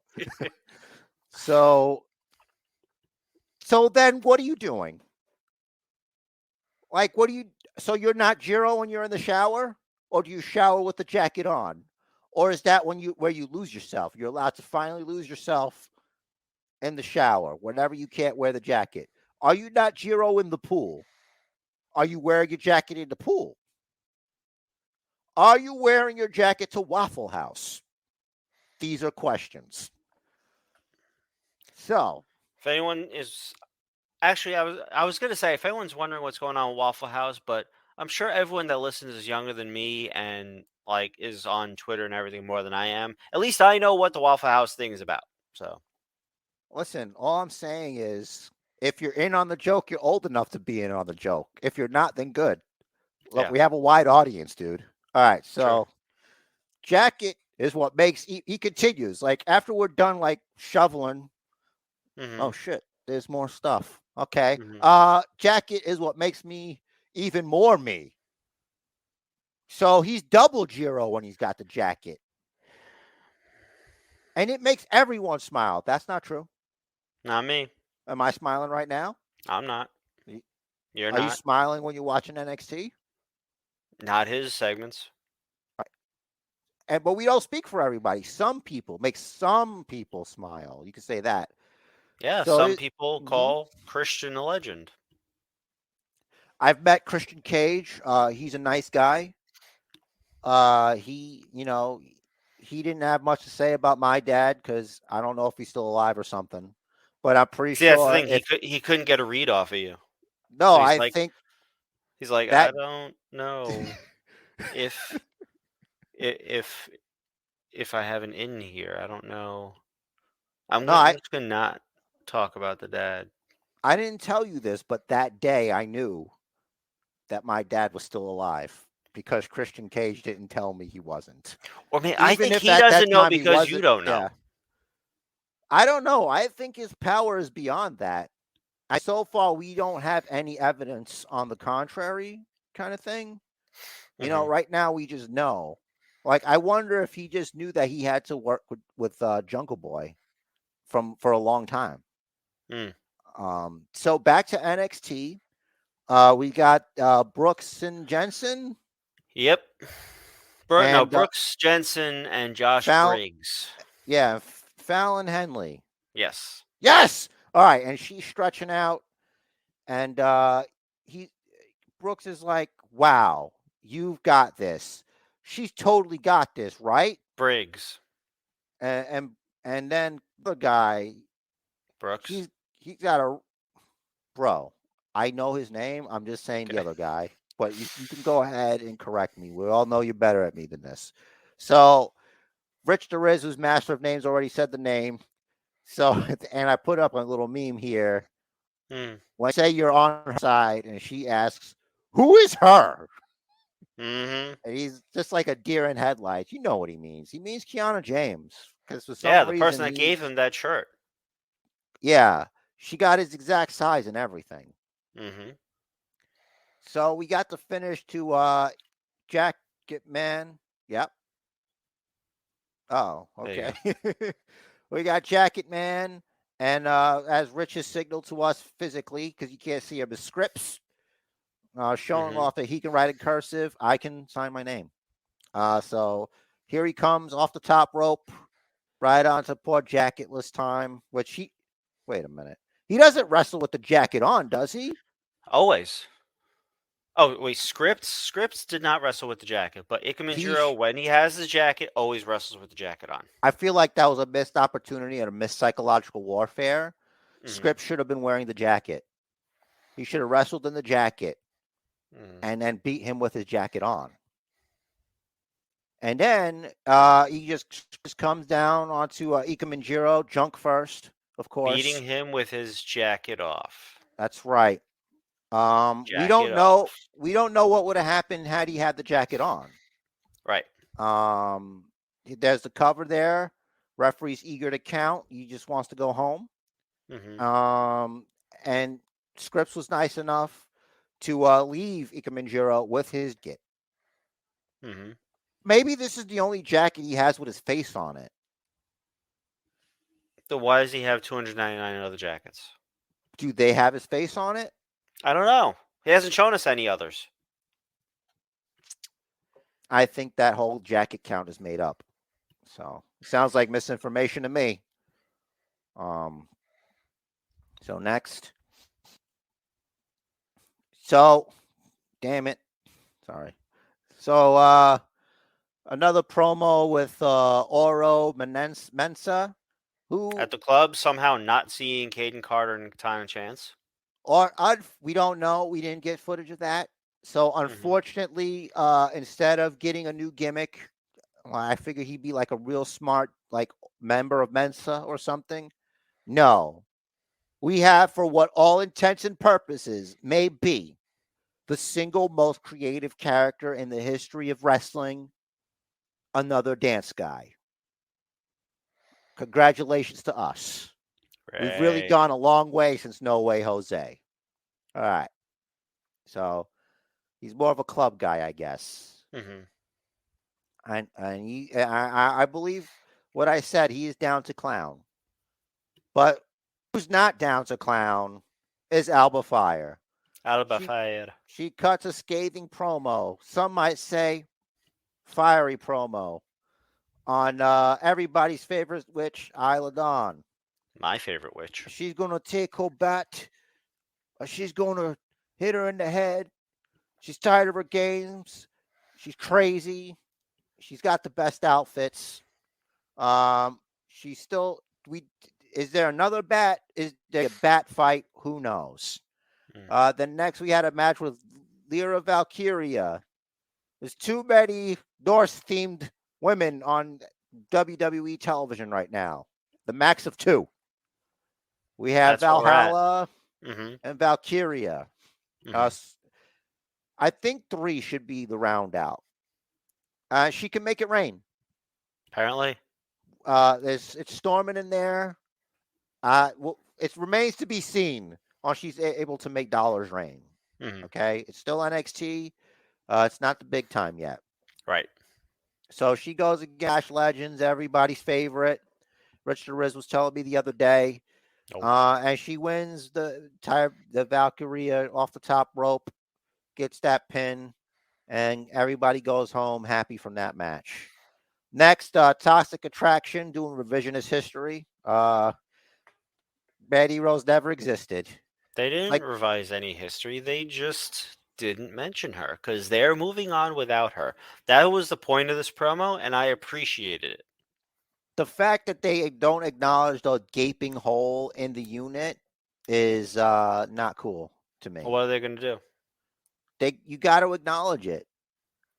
So then what are you doing? Like, so you're not Jiro when you're in the shower? Or do you shower with the jacket on? Or is that where you lose yourself? You're allowed to finally lose yourself in the shower whenever you can't wear the jacket. Are you not Jiro in the pool? Are you wearing your jacket in the pool? Are you wearing your jacket to Waffle House? These are questions. So, If anyone is actually, I was gonna say if anyone's wondering what's going on with Waffle House, but I'm sure everyone that listens is younger than me and like is on Twitter and everything more than I am. At least I know what the Waffle House thing is about. So listen, all I'm saying is if you're in on the joke, you're old enough to be in on the joke. If you're not, then good. Look, yeah, we have a wide audience, dude. All right, so true. jacket is what makes he continues. Like after we're done like shoveling, hmm oh shit, there's more stuff. Okay. hmm Jacket is what makes me even more me. So he's double Jiro when he's got the jacket. And it makes everyone smile. That's not true. Not me. Am I smiling right now? I'm not. Y- You're Are you not. smiling when you're watching NXT? Not his segments. But we don't speak for everybody. Some people make some people smile. You can say that. Yeah, So some people call Christian a legend. I've met Christian Cage. He's a nice guy. He didn't have much to say about my dad because I don't know if he's still alive or something. But I'm pretty See, that's the sure thing. He couldn't get a read off of you. no, So I think he's like I that don't know if if if I have an in here. I don't know. I'm no, gonna I'm just gonna not talk about the dad. I didn't tell you this, but that day I knew that my dad was still alive because Christian Cage didn't tell me he wasn't. Or maybe I Even think if he at that doesn't know time he because you wasn't, don't know. yeah. I don't know. I think his power is beyond that. So far, we don't have any evidence on the contrary kind of thing. Mhm. Right now we just know. Like, I wonder if he just knew that he had to work with Jungle Boy for a long time. Mm. So back to NXT. We got Brooks and Jensen. Yep. And Brooks Jensen and Josh Briggs. Yeah, Fallon Henley. Yes. Yes. All right, and she's stretching out, and Brooks is like, "Wow, you've got this. She's totally got this, right?" Briggs. And then the guy, Brooks. he's got a bro. I know his name. I'm just saying the Okay. other guy, but you can go ahead and correct me. We all know you're better at me than this. So Rich DeRiz, who's master of names, already said the name. So, and I put up a little meme here. Mm. When I say you're on her side, and she asks, "Who is her?" Mm-hmm. And he's just like a deer in headlights. You know what he means. He means Kiana James. Because for some Yeah, the reason, person that gave him that shirt. yeah, she got his exact size and everything. Mm-hmm. So we got the finish to Jacket Man. Yep. Oh, There you okay. We got Jacket Man, and as Rich has signaled to us physically, because you can't see him, the scripts showing Mhm. off that he can write in cursive. I can sign my name. So here he comes off the top rope, right onto poor Jacketless time, which he. Wait a minute. He doesn't wrestle with the jacket on, does he? Always. Oh wait, Scripts did not wrestle with the jacket, but He. Ikemenjiro, when he has his jacket, always wrestles with the jacket on. I feel like that was a missed opportunity and a missed psychological warfare. Mhm. Scripps should have been wearing the jacket. He should have wrestled in the jacket Mhm. and then beat him with his jacket on. And then he just comes down onto Ikemenjiro, junk first, of course. Beating him with his jacket off. That's right. We Jacket don't know. off. We don't know what would have happened had he had the jacket on. Right. There's the cover there. Referee's eager to count. He just wants to go home. Mhm. And Scripps was nice enough to leave Ikemenjiro with his jacket. Mhm. Maybe this is the only jacket he has with his face on it. Then why does he have 299 other jackets? Do they have his face on it? I don't know. He hasn't shown us any others. I think that whole jacket count is made up. So sounds like misinformation to me. So next. So, damn it. Sorry. So another promo with Oro Mensa, who At the club, somehow not seeing Caden Carter and Time and Chance. we don't know. We didn't get footage of that. So unfortunately, instead of getting a new gimmick, I figured he'd be like a real smart like member of Mensa or something. No. We have, for what all intents and purposes may be, the single most creative character in the history of wrestling, another dance guy. Congratulations to us. We've really Right. gone a long way since No Way Jose. All right. So he's more of a club guy, I guess. Mhm. And I believe what I said. He is down to clown. But who's not down to clown is Alba Fire. Alba She Fire. she cuts a scathing promo. Some might say fiery promo on everybody's favorite witch, Isla Dawn. My favorite witch. She's going to take her bat. She's going to hit her in the head. She's tired of her games. She's crazy. She's got the best outfits. She's still we. Is there another bat? Is there a bat fight? Who knows? Then next we had a match with Lyra Valkyria. There's too many Norse themed women on WWE television right now. The max of 2. We have That's where we're at. Valhalla Mhm. and Valkyria. Mhm. I think 3 should be the round out. She can make it rain. Apparently. It's storming in there. Well, it remains to be seen on she's able to make dollars rain. Mhm. Okay, it's still NXT. It's not the big time yet. Right. So she goes against Ash Legends, everybody's favorite. Rich the Riz was telling me the other day. Nope. And she wins the Valkyria off the top rope, gets that pin, and everybody goes home happy from that match. Next, Toxic Attraction doing revisionist history. Bad Heroes never existed. They didn't Like revise any history. They just didn't mention her because they're moving on without her. That was the point of this promo, and I appreciated it. the fact that they don't acknowledge the gaping hole in the unit is not cool to me. Well, what are they going to do? You got to acknowledge it.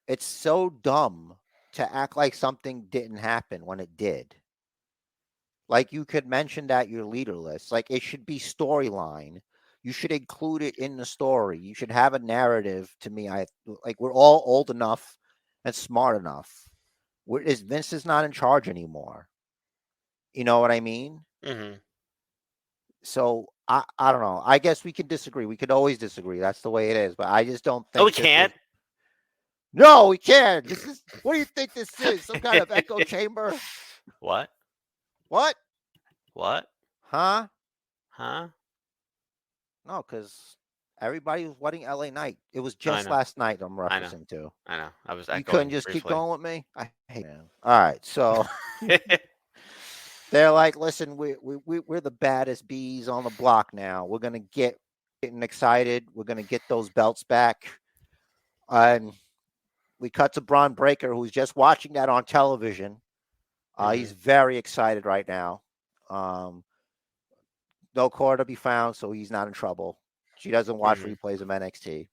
It's so dumb to act like something didn't happen when it did. Like you could mention that you're leaderless. Like it should be storyline. You should include it in the story. You should have a narrative. To me, we're all old enough and smart enough. Vince is not in charge anymore. You know what I mean? Mm-hmm. So I don't know. I guess we can disagree. We could always disagree. That's the way it is. But I just don't Oh, we think this can't. was. No, we can't. This is. What do you think this is? Some kind of echo chamber? What? What? What? Huh? Huh? No, because everybody was wedding LA Knight. It was No, I just know. last night I'm I know. referencing to. I know. I was You echoing couldn't just keep briefly. going with me? I hate it. All right. So they're like, listen, we're the baddest bees on the block now. We're going to getting excited. We're going to get those belts back. And we cut to Braun Breaker, who's just watching that on television. He's very excited right now. No core to be found, so he's not in trouble. She doesn't watch replays of NXT.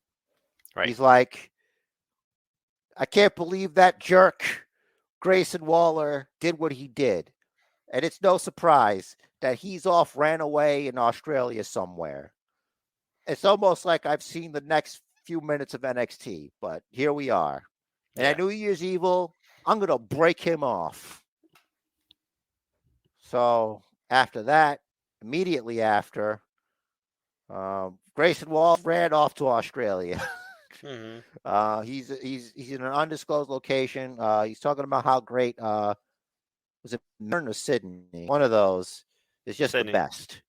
Right. He's like, I can't believe that jerk Grayson Waller did what he did. And it's no surprise that he's ran away in Australia somewhere. It's almost like I've seen the next few minutes of NXT, but here we are. And at New Year's Evil, I'm going to break him off. So after that, immediately after, Grayson Wall ran off to Australia. He's in an undisclosed location. He's talking about how great was it Melbourne or Sydney? One of those is just Sydney. the best.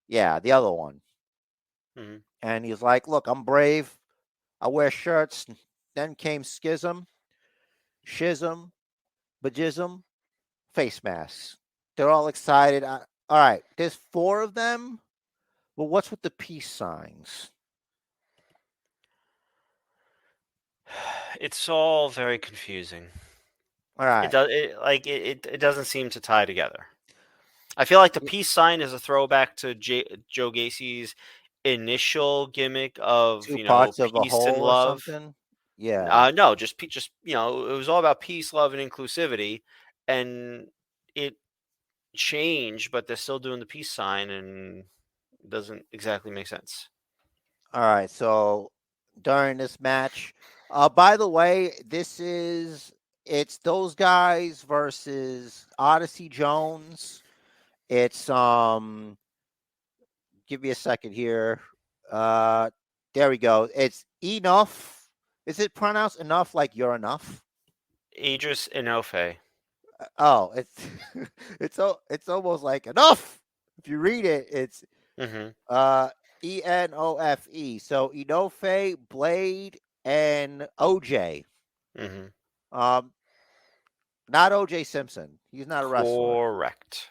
Yeah, the other one. And he's like, look, I'm brave. I wear shirts. Then came schism, schism, bajism, face masks. They're all excited. All right, there's 4 of them. Well, what's with the peace signs? It's all very confusing. All right. It doesn't seem to tie together. I feel like the peace sign is a throwback to Joe Gacy's initial gimmick of 2 parts of a peace and whole or love. something. Yeah. No, just it was all about peace, love, and inclusivity, and it changed, but they're still doing the peace sign, and it doesn't exactly make sense. All right. So during this match, by the way, it's those guys versus Odyssey Jones. It's give me a second here. There we go. It's Enough. Is it pronounced enough like you're enough? Idris Enofe. Oh, it's it's almost like enough. If you read it, it's Enofe. So Enofe, Blade, and OJ. Not OJ Simpson. He's not a wrestler. Correct.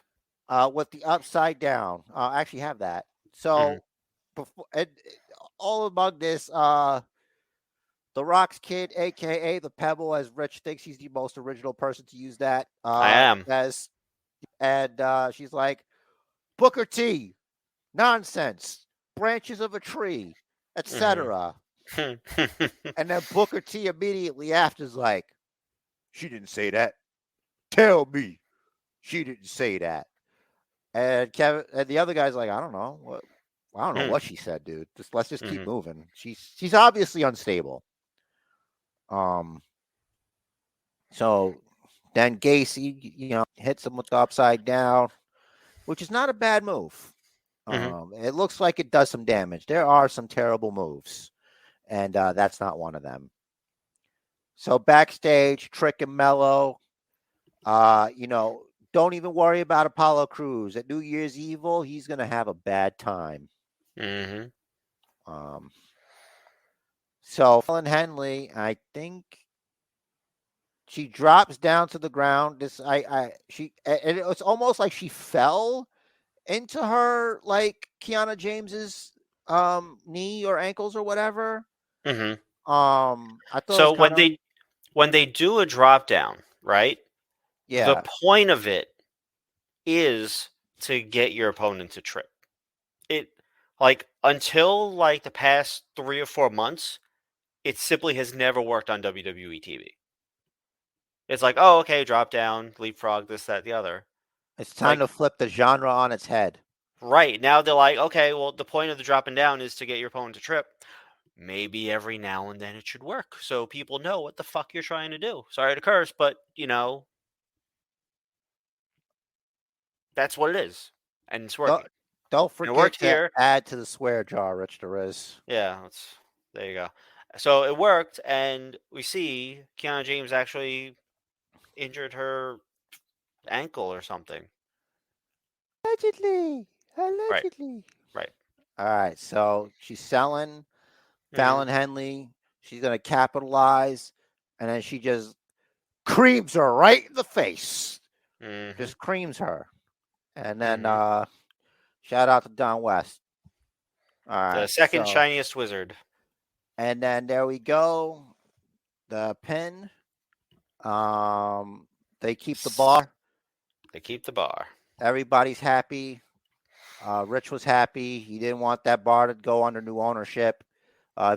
With the upside down. I actually have that. So before all among this, the Rock's kid, aka the Pebble, as Rich thinks he's the most original person to use that. I am. And she's like, Booker T, nonsense, branches of a tree, etc. And then Booker T immediately after is like, she didn't say that. Tell me she didn't say that. And Kevin and the other guy's like, I don't know. I don't know what she said, dude. Let's just keep moving. She's obviously unstable. So then Gacy, hits him with the upside down, which is not a bad move. It looks like it does some damage. There are some terrible moves, and that's not one of them. So backstage, Trick and Mello, don't even worry about Apollo Crews. At New Year's Evil, he's going to have a bad time. So Helen Henley, I think she drops down to the ground. It's almost like she fell into her, like Kiana James's knee or ankles or whatever. I thought so when they do a drop down, right? Yeah. The point of it is to get your opponent to trip. It until the past 3 or 4 months, it simply has never worked on WWE TV. It's like, oh, okay, drop down, leapfrog, this, that, the other. It's time to flip the genre on its head. Right. Now they're like, okay, well, the point of the dropping down is to get your opponent to trip. Maybe every now and then it should work, so people know what the fuck you're trying to do. Sorry to curse, but, that's what it is. And it's working. Don't It forget worked to here. add to the swear jar, Rich Derez. Yeah, there you go. So it worked, and we see Kiana James actually injured her ankle or something. Allegedly. Right, Allegedly. right. All right. So she's selling Mhm, Fallon Henley. She's going to capitalize. And then she just creams her right in the face. mhm, Just creams her. And then mhm. shout out to Don West. All The right. second So, shiniest wizard. and then there we go. The pin. They keep the bar. They keep the bar. Everybody's happy. Rich was happy. He didn't want that bar to go under new ownership.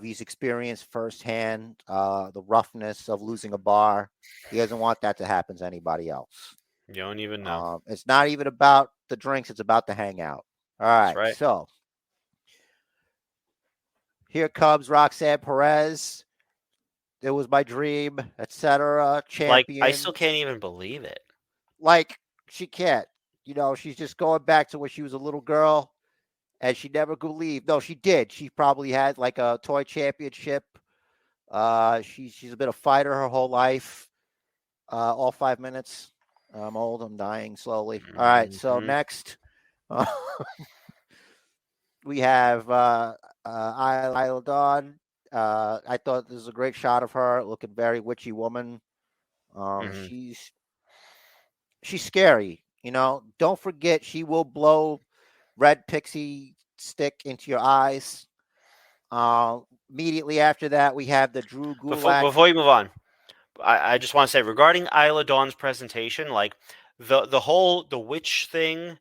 He's experienced firsthand the roughness of losing a bar. He doesn't want that to happen to anybody else. You don't even know. It's not even about the drinks. It's about the hangout. All That's right. right. So here comes Roxanne Perez. It was my dream, etc. Like, I Champion. still can't even believe it. Like, she can't. She's just going back to when she was a little girl and she never could leave. No, she did. She probably had like a toy championship. She's been a fighter her whole life. All 5 minutes. I'm old. I'm dying slowly. All right. So Mhm, next, we have Isla Dawn. I thought this was a great shot of her looking very witchy woman. mhm. She's scary. Don't forget she will blow red pixie stick into your eyes. Immediately after that, we have the Drew Gulak. Before you move on, I just want to say regarding Isla Dawn's presentation, like the witch thing,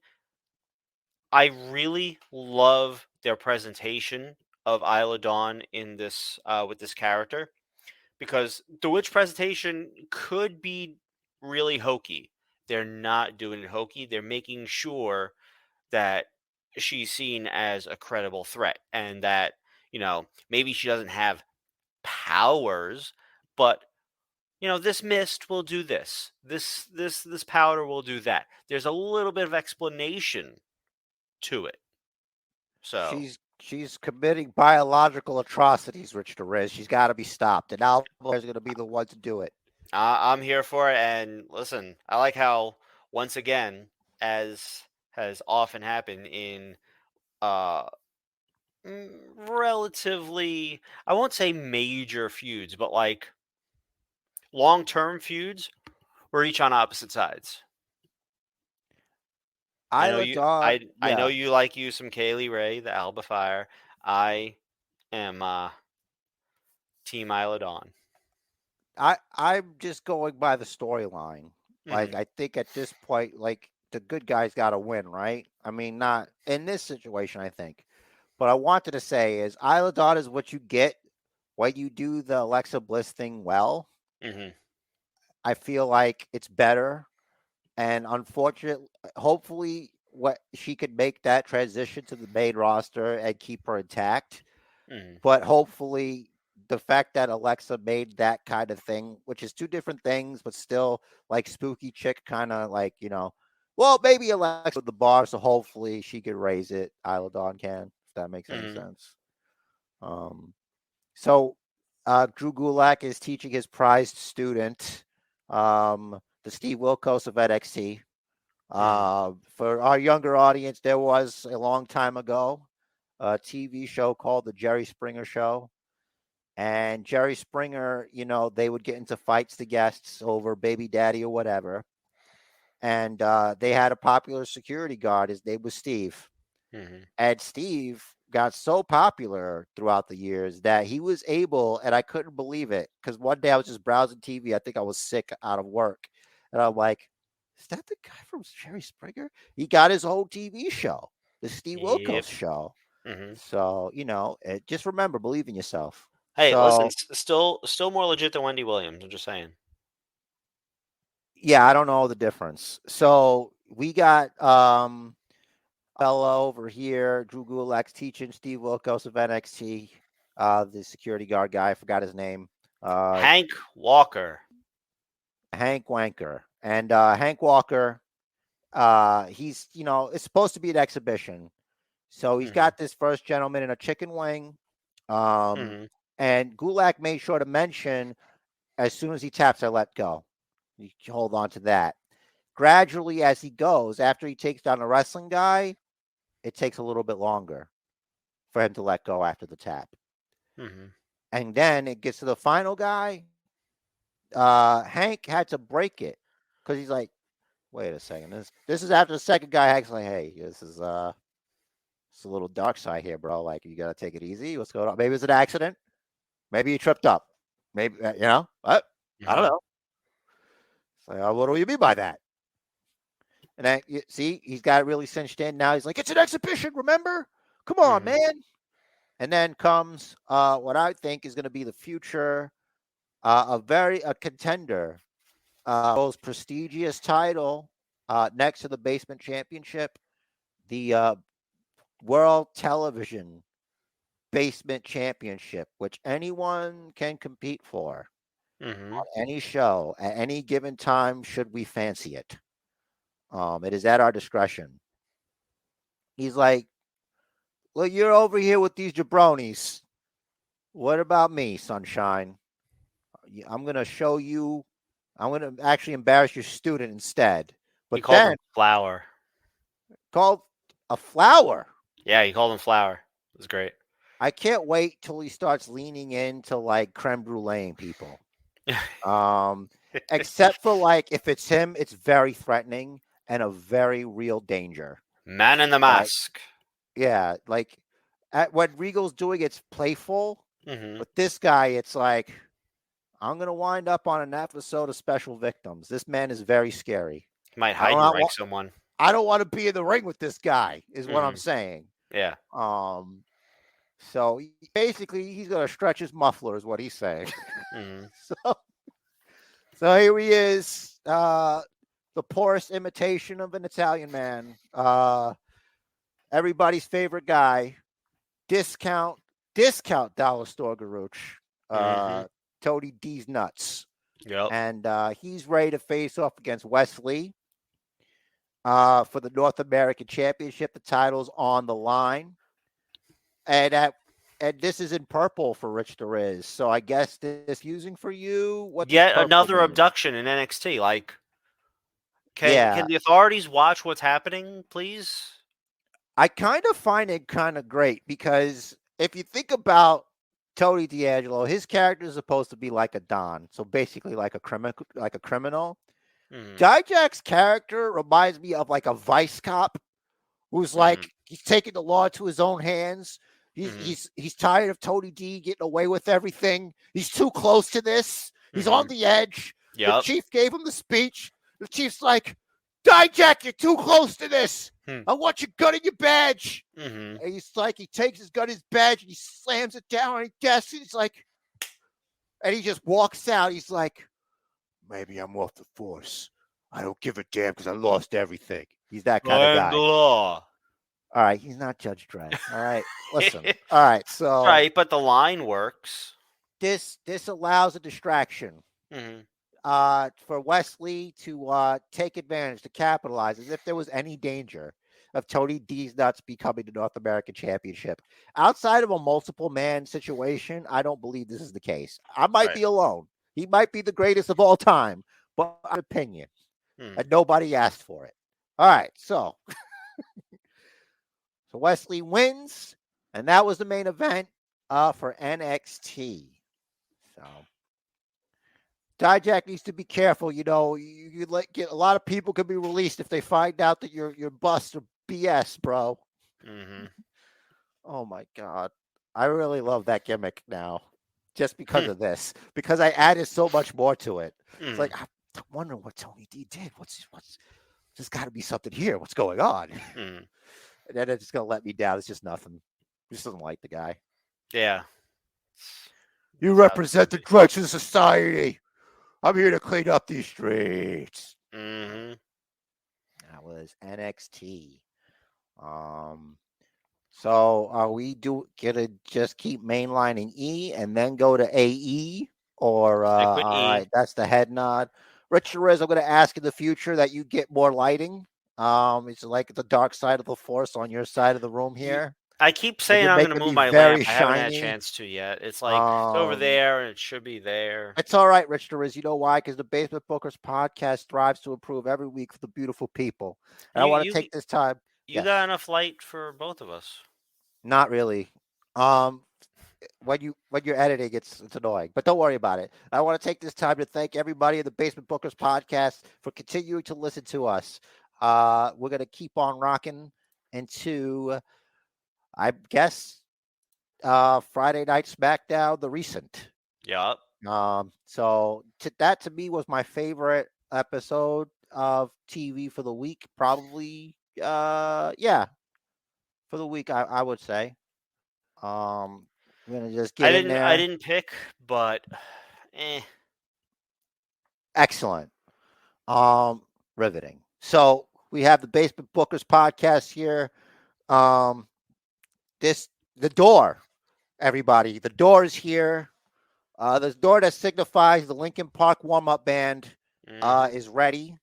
I really love their presentation of Isla Dawn in this with this character because the witch presentation could be really hokey. They're not doing it hokey. They're making sure that she's seen as a credible threat and that, maybe she doesn't have powers, but this mist will do this. This powder will do that. There's a little bit of explanation to it. So She's committing biological atrocities, Rich Derez. She's got to be stopped, and Alba is going to be the one to do it. I'm here for it. And listen, I like how once again, as has often happened in uh relatively, I won't say major feuds, but like long-term feuds, we're each on opposite sides. I know Isla you. Dawn, I know yeah. you like you some Kaylee Ray, the Alba Fire. I am Team Isla Dawn. I'm just going by the storyline. Like, Hmm. I think at this point, like, the good guys got to win, right? I mean, not in this situation, I think. But I wanted to say is Isla Dawn is what you get when you do the Alexa Bliss thing well. Hmm. I feel like it's better. And unfortunately, hopefully, what she could make that transition to the main roster and keep her intact. Hmm. But hopefully, the fact that Alexa made that kind of thing, which is two different things, but still like spooky chick, kind of like well, maybe Alexa with the bar, so hopefully she could raise it. Isla Dawn can, if that makes any Hmm. sense. Um, so Drew Gulak is teaching his prized student, the Steve Wilkos of NXT. Hmm. For our younger audience, there was a long time ago a TV show called The Jerry Springer Show. And Jerry Springer, they would get into fights, the guests, over baby daddy or whatever. And they had a popular security guard. His name was Steve. Hmm. And Steve got so popular throughout the years that he was able, and I couldn't believe it, because one day I was just browsing TV. I think I was sick out of work. And I'm like, is that the guy from Jerry Springer? He got his own TV show, the Steve Wilkos Yep. show. Hmm. So, just remember, believe in yourself. Hey, listen, So, still more legit than Wendy Williams. I'm just saying. yeah, I don't know the difference. So we got fellow over here, Drew Gulak's teaching Steve Wilkos of NXT, the security guard guy, I forgot his name. Hank Walker. Hank Wanker. And Hank Walker, he's, it's supposed to be an exhibition. So he's got this first gentleman in a chicken wing. And Gulak made sure to mention as soon as he taps, I let go. You hold on to that. Gradually, as he goes, after he takes down a wrestling guy, it takes a little bit longer for him to let go after the tap. And then it gets to the final guy. Hank had to break it because he's like, wait a second. This is after the second guy. Hank's like, hey, this is it's a little dark side here, bro. Like, you got to take it easy. What's going on? Maybe it's an accident. Maybe you tripped up. Maybe, what? I don't know. It's like, what do you mean by that? And then, you see, he's got it really cinched in. Now he's like, it's an exhibition, remember? Come on, man. And then comes what I think is going to be the future, a contender, most prestigious title next to the Basement Championship, the World Television Basement Championship, which anyone can compete for on any show at any given time, should we fancy it. It is at our discretion. He's like, look, you're over here with these jabronis. What about me, sunshine? I'm going to show you. I'm going to actually embarrass your student instead. But he called him Flower. Called a flower? Yeah, he called him Flower. It was great. I can't wait till he starts leaning into like creme brulee people. Except for like if it's him, it's very threatening and a very real danger. Man in the mask. Yeah, like what Regal's doing, it's playful. But this guy, it's like, I'm gonna wind up on an episode of Special Victims. This man is very scary. He might hide and rank someone. I don't want to be in the ring with this guy, is what I'm saying. Yeah. So basically, he's gonna stretch his muffler, is what he's saying. So here he is, the poorest imitation of an Italian man. Everybody's favorite guy, discount dollar store Garuch, Tony D's nuts. Yep. And he's ready to face off against Wesley for the North American Championship. The title's on the line. And this is in purple for Rich Derez. So I guess this using for you. What's yet another abduction in NXT. Like, can the authorities watch what's happening, please? I kind of find it kind of great because if you think about Tony D'Angelo, his character is supposed to be like a Don, so basically like a criminal. Dijak's character reminds me of like a vice cop who's like he's taking the law to his own hands. He's tired of Tony D getting away with everything. He's too close to this. He's on the edge. The chief gave him the speech. The chief's like, Dijak, you're too close to this. I want your gun and your badge. And he's like, he takes his gun, his badge, and he slams it down on his desk. And he's like, and he just walks out. He's like, maybe I'm off the force. I don't give a damn because I lost everything. He's that kind of guy. The law. All right, he's not Judge Dredd. All right, listen. All right, so right, but the line works. This allows a distraction for Wesley to take advantage, to capitalize, as if there was any danger of Tony D's nuts becoming the North American Championship. Outside of a multiple man situation, I don't believe this is the case. I might be alone. He might be the greatest of all time, but my opinion, and nobody asked for it. All right, so. So Wesley wins, and that was the main event for NXT. So Dijak needs to be careful. You know, you get a lot of people could be released if they find out that you're bust or BS, bro. Oh my God, I really love that gimmick now, just because of this. Because I added so much more to it. It's like I'm wondering what Tony D did. What's there's got to be something here. What's going on? And then it's just going to let me down. It's just nothing. He just doesn't like the guy. Yeah. You represent the dregs of society. I'm here to clean up these streets. That was NXT. So are we gonna just keep mainlining E and then go to AE? Or all right, that's the head nod. Rich Perez, I'm going to ask in the future that you get more lighting It's like the dark side of the force on your side of the room here. I keep And saying you're I'm going to making move me my very lamp. I haven't had a shiny. chance to yet. It's like it's over there and it should be there. It's all right, Rich Deriz. You know why? Because the Basement Bookers podcast strives to improve every week for the beautiful people. And I You want to you take this time. you Yes, got enough light for both of us. not really. Um, when you're editing, it's annoying, but don't worry about it. I want to take this time to thank everybody in the Basement Bookers podcast for continuing to listen to us. We're gonna keep on rocking into, I guess, Friday Night SmackDown, the recent. Yup. So that to me was my favorite episode of TV for the week. Probably, yeah, for the week, I would say. I'm gonna just I get in didn't I there. didn't pick, but eh. Excellent. Riveting. So we have the Basement Bookers podcast here. Um, the door, everybody. The door is here. The door that signifies the Lincoln Park warm up band Mhm. is ready.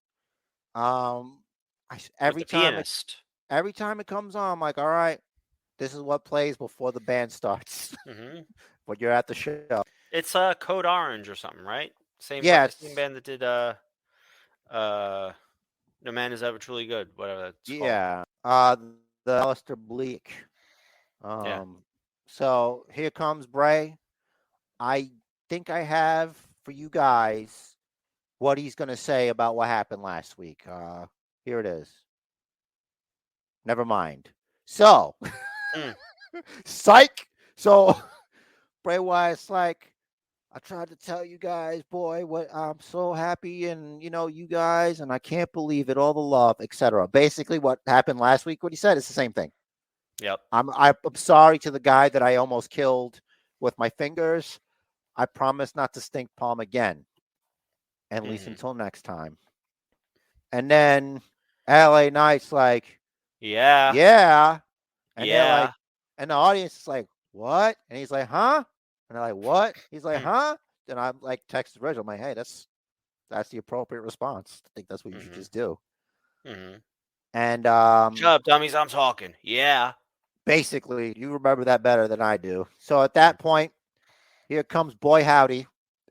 Um, With the pianist. every time it comes on, I'm like, all right, this is what plays before the band starts. Mhm. When you're at the show. It's Code Orange or something, right? Same Yes. band that did uh No Man Is Ever Truly Good, whatever that's called. Yeah. The Alistair Bleak. Yeah. Um, so here comes Bray. I think I have for you guys what he's going to say about what happened last week. Here it is. Never mind. So, Mm. psych. So, Bray Wyatt's like, I tried to tell you guys, boy, what I'm so happy, and you guys, and I can't believe it, all the love, etc. Basically, what happened last week, what he said, is the same thing. Yep. I'm sorry to the guy that I almost killed with my fingers. I promise not to stink palm again, at least Mhm. until next time. And then LA Knight's like, Yeah. yeah. And they're like, Yeah. and the audience is like, what? And he's like, huh? And they're like, what? He's like, huh? Then I'm like, texted Rich. I'm like, hey, that's the appropriate response. I think that's what you should Mhm. just do. Mhm. And Shut up, dummies, I'm talking. Yeah. basically, you remember that better than I do. So at Mm. that point, here comes Boy Howdy,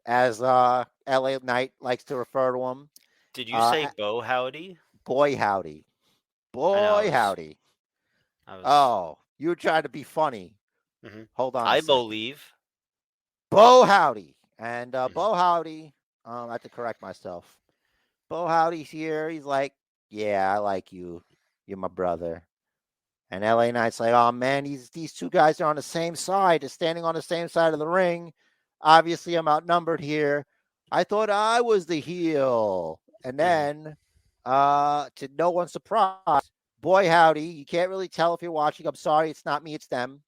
as LA Knight likes to refer to him. Did you say Uh, Bo Howdy? Boy Howdy. I know Boy Howdy. I was Oh, you were trying to be funny. Mhm. Hold on a I second. believe. Bo Howdy. And Mhm. Bo Howdy, I have to correct myself. Bo Howdy's here. He's like, yeah, I like you. You're my brother. And LA Knight's like, oh man, these two guys are on the same side. They're standing on the same side of the ring. Obviously, I'm outnumbered here. I thought I was the heel. And Mhm. then, to no one's surprise, Boy Howdy, you can't really tell if you're watching. I'm sorry, it's not me, it's them.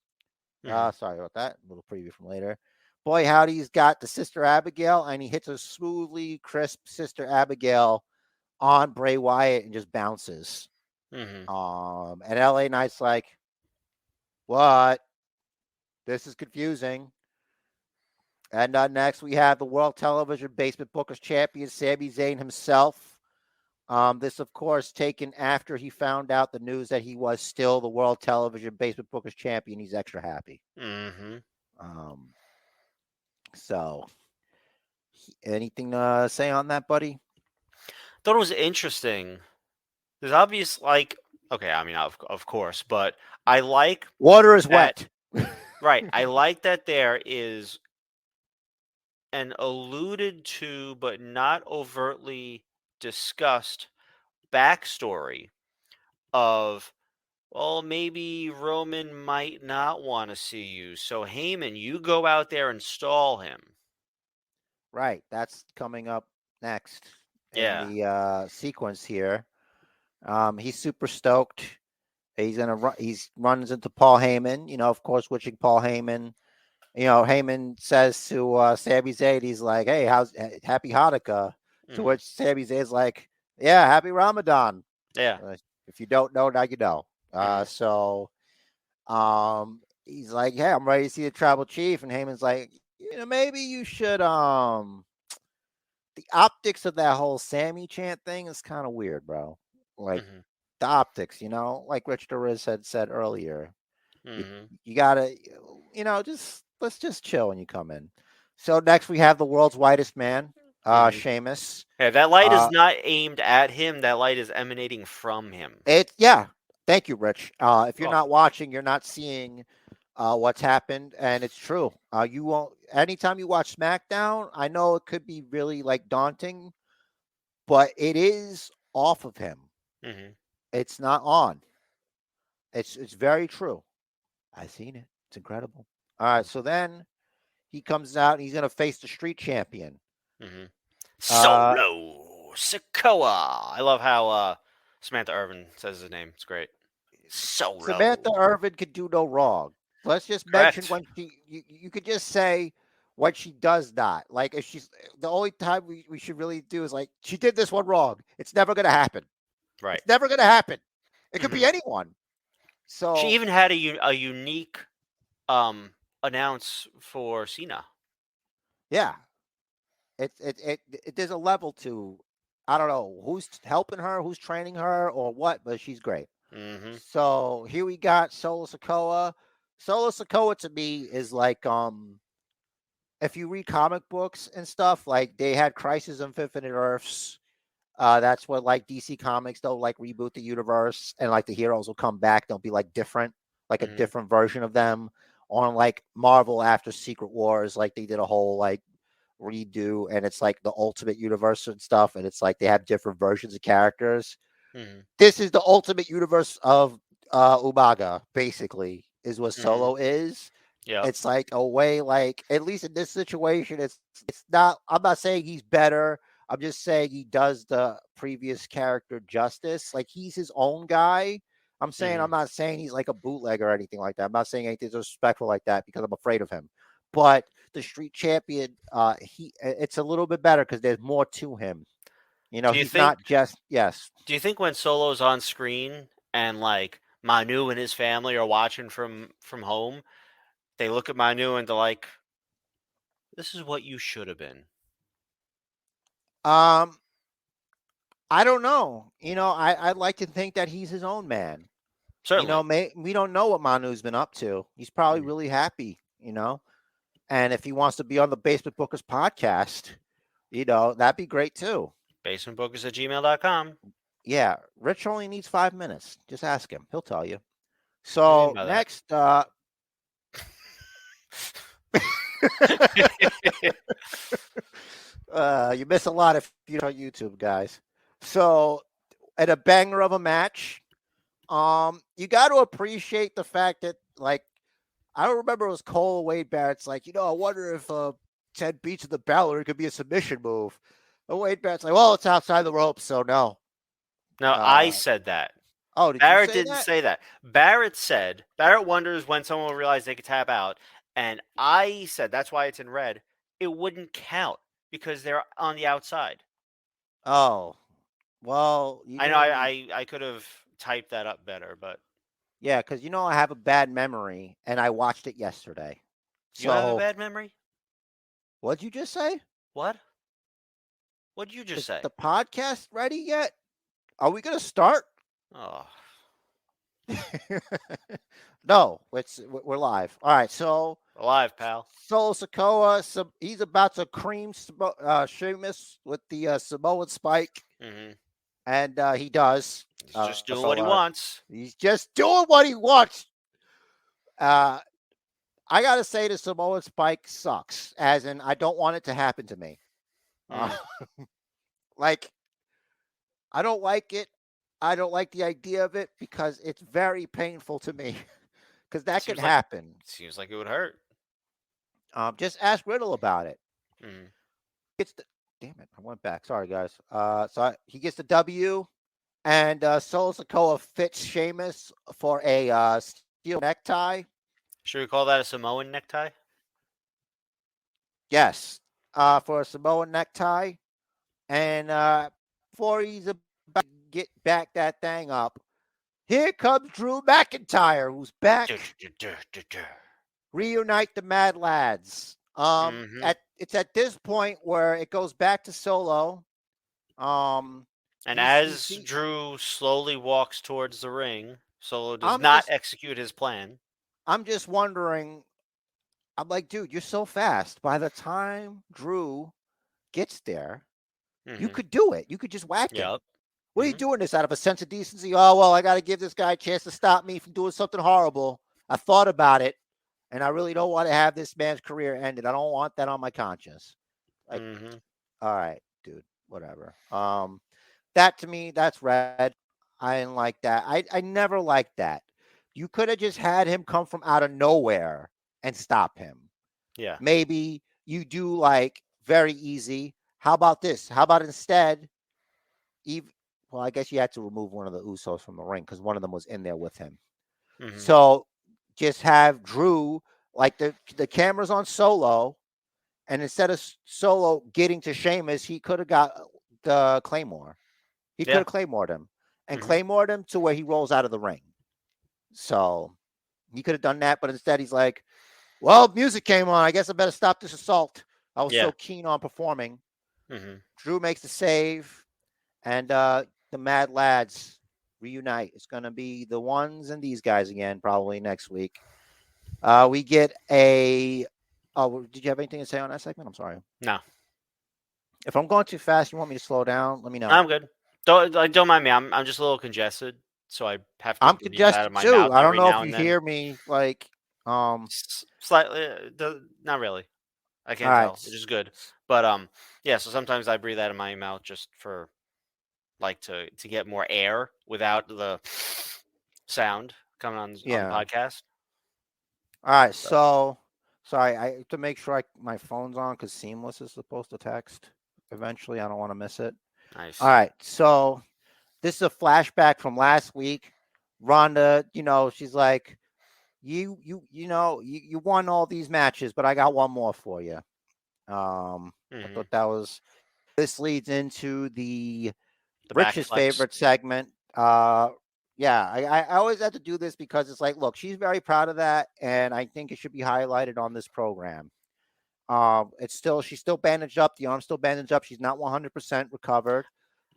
Mhm. Sorry about that. A little preview from later. Boy Howdy's got the Sister Abigail, and he hits a smoothly crisp Sister Abigail on Bray Wyatt and just bounces. Mhm. And LA Knight's like, what? This is confusing. And next we have the World Television Basement Bookers champion, Sami Zayn himself. This, of course, taken after he found out the news that he was still the World Television Basement Bookers champion. He's extra happy. Mhm. Um, so, anything to say on that, buddy? Thought it was interesting. There's obvious okay, I mean of course, but I like Water is that wet. right. I like that there is an alluded to but not overtly discussed backstory of, well, maybe Roman might not want to see you. So Heyman, you go out there and stall him. Right. That's coming up next in Yeah. the sequence here. He's super stoked. He's gonna run. He's runs into Paul Heyman. Of course, wishing Paul Heyman. Heyman says to Sami Zayn, he's like, "Hey, happy Hanukkah?" To Mhm. which Sami Zayn's like, "Yeah, happy Ramadan." Yeah. If you don't know, now you know. Mhm. So he's like, "Hey, I'm ready to see the tribal chief," and Heyman's like, maybe you should the optics of that whole Sammy chant thing is kind of weird, bro. Like, Mhm. the optics, like Rich Torres had said earlier. Mhm. You gotta, let's just chill when you come in. So next we have the world's whitest man, Mhm. Sheamus. Yeah, that light is Uh, not aimed at him. That light is emanating from him. yeah. Thank you, Rich. If you're not Welcome. watching, you're not seeing what's happened, and it's true. You won't. Anytime you watch SmackDown, I know it could be really like daunting, but it is off of him. Mhm. It's not on. It's very true. I've seen it. It's incredible. All right, so then he comes out and he's gonna face the street champion. Mhm. Uh, Solo Sikoa. I love how Samantha Irvin says his name. It's great. Samantha Solo. Irvin could do no wrong. Let's just mention Correct. when you could just say what she does not. Like if she's the only time we should really do is like she did this one wrong. It's never gonna happen. Right. It's never gonna happen. It could Mhm. be anyone. She So even had a unique um announce for Cena. yeah, there's a level to I don't know who's helping her, who's training her, or what, but she's great. Mhm. So here we got Solo Sikoa. Solo Sikoa to me is like if you read comic books and stuff, like they had Crisis on Infinite Earths. That's what like DC Comics, they'll like reboot the universe and like the heroes will come back. They'll be like different, like a Mhm. different version of them. On like Marvel after Secret Wars, like they did a whole like redo and it's like the ultimate universe and stuff. And it's like they have different versions of characters. Mhm. This is the ultimate universe of Umaga, basically, is what Mhm. Solo is. Yep. It's like a way, like at least in this situation, it's not. I'm not saying he's better. I'm just saying he does the previous character justice. Like he's his own guy. I'm Mhm. not saying he's like a bootleg or anything like that. I'm not saying anything disrespectful like that because I'm afraid of him. But the street champion, it's a little bit better because there's more to him. Do you He's think not just yes. do you think when Solo's on screen and like Manu and his family are watching from home, they look at Manu and they're like, "This is what you should have been." Um, I don't know. I'd like to think that he's his own man. Certainly. We don't know what Manu's been up to. He's probably Mhm. really happy. And if he wants to be on the Basement Bookers podcast, that'd be great too. Basementbookers@gmail.com. Yeah, Rich only needs 5 minutes. Just ask him; he'll tell you. What do you mean So by that? next, you miss a lot if you're on YouTube, guys. So at a banger of a match, you got to appreciate the fact that like I don't remember it was Cole or Wade Barrett's like, I wonder if Ted beats the Balor, it could be a submission move. But Wade Barrett's like, well, it's outside the ropes, so no. No, I Uh, said that. oh, did you Barrett say didn't that? say that. Barrett wonders when someone will realize they could tap out. And I said, that's why it's in red. It wouldn't count because they're on the outside. Oh, well, you I know didn't. I could have typed that up better, but Yeah, because I have a bad memory, and I watched it yesterday. you have a So, bad memory? what'd you just say? What? What did you just Is say? the podcast ready yet? Are we gonna start? Oh, No, we're live. All right, so alive, pal. Solo Sikoa, he's about to cream Sheamus with the Samoan spike, Hmm. and he does. He's just doing So what he wants. he's just doing what he wants. Uh, I gotta say the Samoan spike sucks, as in I don't want it to happen to me. Uh, Mm. like I don't like it. I don't like the idea of it because it's very painful to me. Because that can Seems like happen. seems like it would hurt. Just ask Riddle about it. Mm. Gets the damn it. I went back. Sorry, guys. He gets the W, and Solo Sikoa fits Sheamus for a steel necktie. Should we call that a Samoan necktie? Yes, for a Samoan necktie. And before he's about to get back that thing up, here comes Drew McIntyre, who's back. Reunite the Mad Lads. Mm-hmm. It's at this point where it goes back to Solo. And He as see, Drew slowly walks towards the ring, Solo does I'm not just execute his plan. I'm just wondering. I'm like, dude, you're so fast. By the time Drew gets there, you Hmm. could do it. You could just whack him. Yep. What are you Hmm. doing this out of a sense of decency? Oh, well, I got to give this guy a chance to stop me from doing something horrible. I thought about it, and I really don't want to have this man's career ended. I don't want that on my conscience. Like, Hmm. all right, dude, whatever. That to me, that's red. I didn't like that. I never liked that. You could have just had him come from out of nowhere and stop him. Yeah. Maybe you do like very easy. How about this? How about instead, even well, I guess you had to remove one of the Usos from the ring because one of them was in there with him. Hmm. So just have Drew like the camera's on Solo, and instead of Solo getting to Sheamus, he could have got the Claymore. He could Yeah. have Claymored him and Hmm. Claymored him to where he rolls out of the ring. So he could have done that, but instead he's like, "Well, music came on. I guess I better stop this assault. I was Yeah. so keen on performing." Hmm. Drew makes the save, and the Mad Lads reunite. It's going to be the ones and these guys again, probably next week. We get a. Oh, did you have anything to say on that segment? I'm sorry. No, If I'm going too fast, you want me to slow down? Let me know. I'm good. Don't mind me. I'm just a little congested, so I have to I'm breathe out of congested my too. mouth I don't every know if now you and then. hear me. Like, all Slightly, not really. I can't right, tell, which is good. But yeah. So sometimes I breathe out of my mouth just for like to get more air without the sound coming on the yeah. podcast. All right. So So, sorry, I to make sure my phone's on because Seamless is supposed to text eventually. I don't want to miss it. All nice. right. So this is a flashback from last week. Rhonda, she's like, you won all these matches, but I got one more for you. I Hmm. thought that was. This leads into the The Rich's backflex. favorite segment. Yeah, I always have to do this because it's like, look, she's very proud of that, and I think it should be highlighted on this program. She's still bandaged up. The arm's still bandaged up. She's not 100% recovered.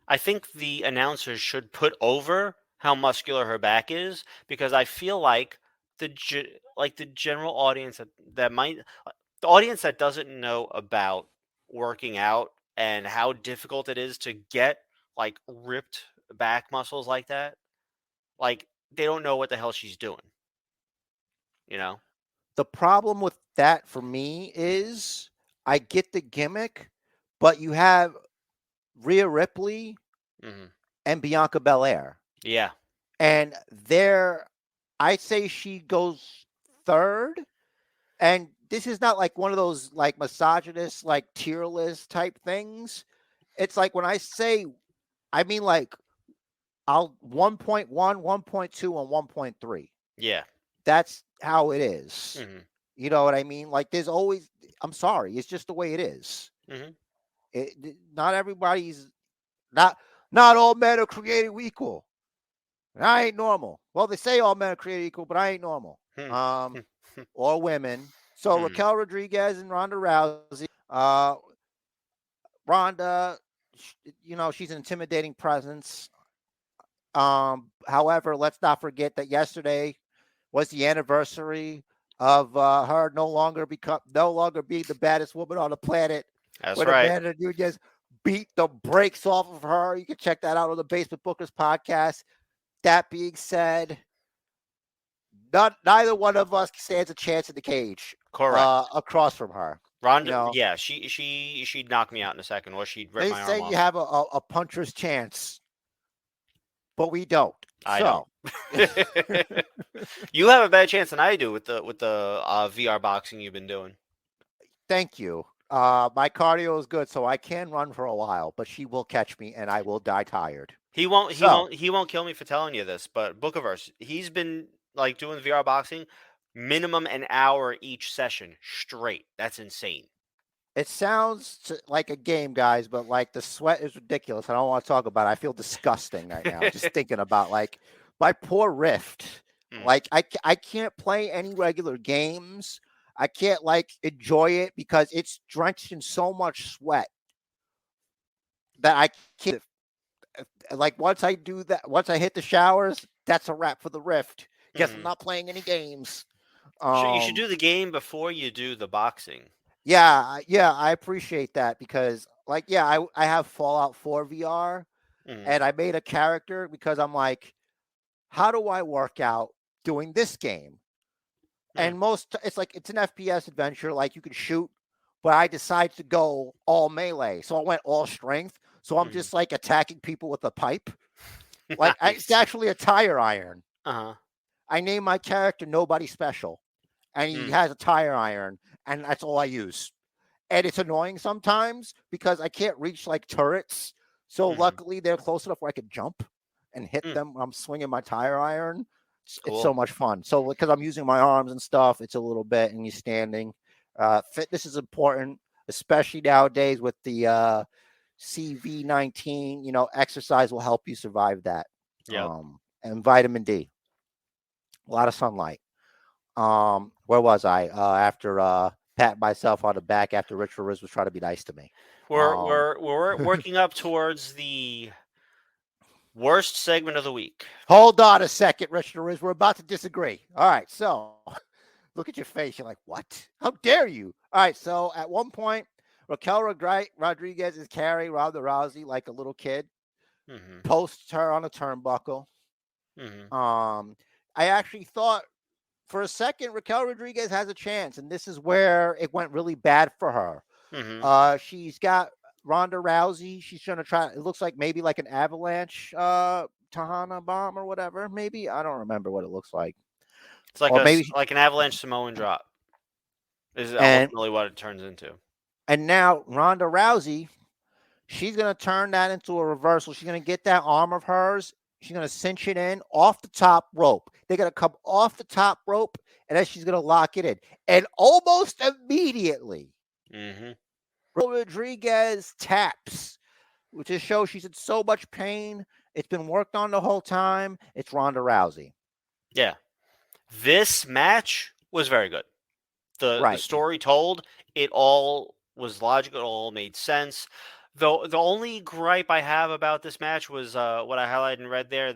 I think the announcers should put over how muscular her back is because I feel like the general audience that might the audience that doesn't know about working out and how difficult it is to get like ripped back muscles like that, like they don't know what the hell she's doing, you know? The problem with that for me is I get the gimmick, but you have Rhea Ripley Hmm. and Bianca Belair. Yeah. And I say she goes third. And this is not like one of those like misogynist, like tier list type things. It's like when I say, I mean like I'll 1.1, 1.2, and 1.3. Yeah. That's how it is. Hmm. You know what I mean? Like there's always, I'm sorry, it's just the way it is. Hmm. Not everybody's, not all men are created equal. And I ain't normal. Well, they say all men are created equal, but I ain't normal. Or women. So Hmm. Raquel Rodriguez and Ronda Rousey. Ronda, she's an intimidating presence. However, let's not forget that yesterday was the anniversary of her no longer being the baddest woman on the planet. That's When right. Amanda Nunes beat the brakes off of her. You can check that out on the Basement Bookers podcast. That being said, neither one of us stands a chance in the cage. Correct. Across from her. Ronda, yeah, she'd knock me out in a second, or she'd rip They my arm say you off. have a puncher's chance, but we don't. I So, don't. You have a better chance than I do with the VR boxing you've been doing. thank you. My cardio is good, so I can run for a while, but she will catch me and I will die tired. He won't. He So, won't. He won't kill me for telling you this. But Bookiverse, he's been like doing VR boxing, minimum an hour each session straight. That's insane. it sounds like a game, guys, but like the sweat is ridiculous. I don't want to talk about it. I feel disgusting right now just thinking about like my poor Rift. Mm. Like I can't play any regular games. I can't like enjoy it because it's drenched in so much sweat that I can't. like once I do that, once I hit the showers, that's a wrap for the Rift. Guess I'm Mhm. not playing any games. You should do the game before you do the boxing. Yeah, I appreciate that because, like, yeah, I have Fallout 4 VR, Mhm. and I made a character because I'm like, how do I work out doing this game? And it's like it's an FPS adventure, like you can shoot, but I decided to go all melee, so I went all strength. So I'm Mhm. just like attacking people with a pipe. Like it's Nice. actually a tire iron. Uh-huh. I named my character Nobody Special, and he has a tire iron, and that's all I use. And it's annoying sometimes because I can't reach like turrets. So Mhm. luckily they're close enough where I can jump and hit Mm. them when I'm swinging my tire iron. It's so Cool. much fun. So because I'm using my arms and stuff, it's a little bit and you're standing. Fitness is important, especially nowadays with the CV-19. You know, exercise will help you survive that. Yep. And vitamin D, a lot of sunlight. Where was I? After pat myself on the back after Rich Riz was trying to be nice to me. We're working up towards the worst segment of the week. Hold on a second, Rich Riz. We're about to disagree. All right, so look at your face. You're like, what? How dare you? All right, so at one point, Raquel Rodriguez is carrying Ronda Rousey like a little kid, Mhm. posts her on a turnbuckle. Mhm. I actually thought for a second Raquel Rodriguez has a chance, and this is where it went really bad for her. Mhm. She's got Ronda Rousey. She's trying to try. It looks like maybe like an avalanche Tahana bomb or whatever. Maybe I don't remember what it looks like. It's like Or maybe like an avalanche Samoan drop. Is and ultimately what it turns into. now Ronda Rousey, she's gonna turn that into a reversal. She's gonna get that arm of hers. She's gonna cinch it in off the top rope. They're gonna come off the top rope, and then she's gonna lock it in. And almost immediately, Mhm. Rodriguez taps, which just shows she's in so much pain. It's been worked on the whole time. It's Ronda Rousey. Yeah. This match was very good. The Right. story told, it all was logical, it all made sense. The only gripe I have about this match was what I highlighted and read there.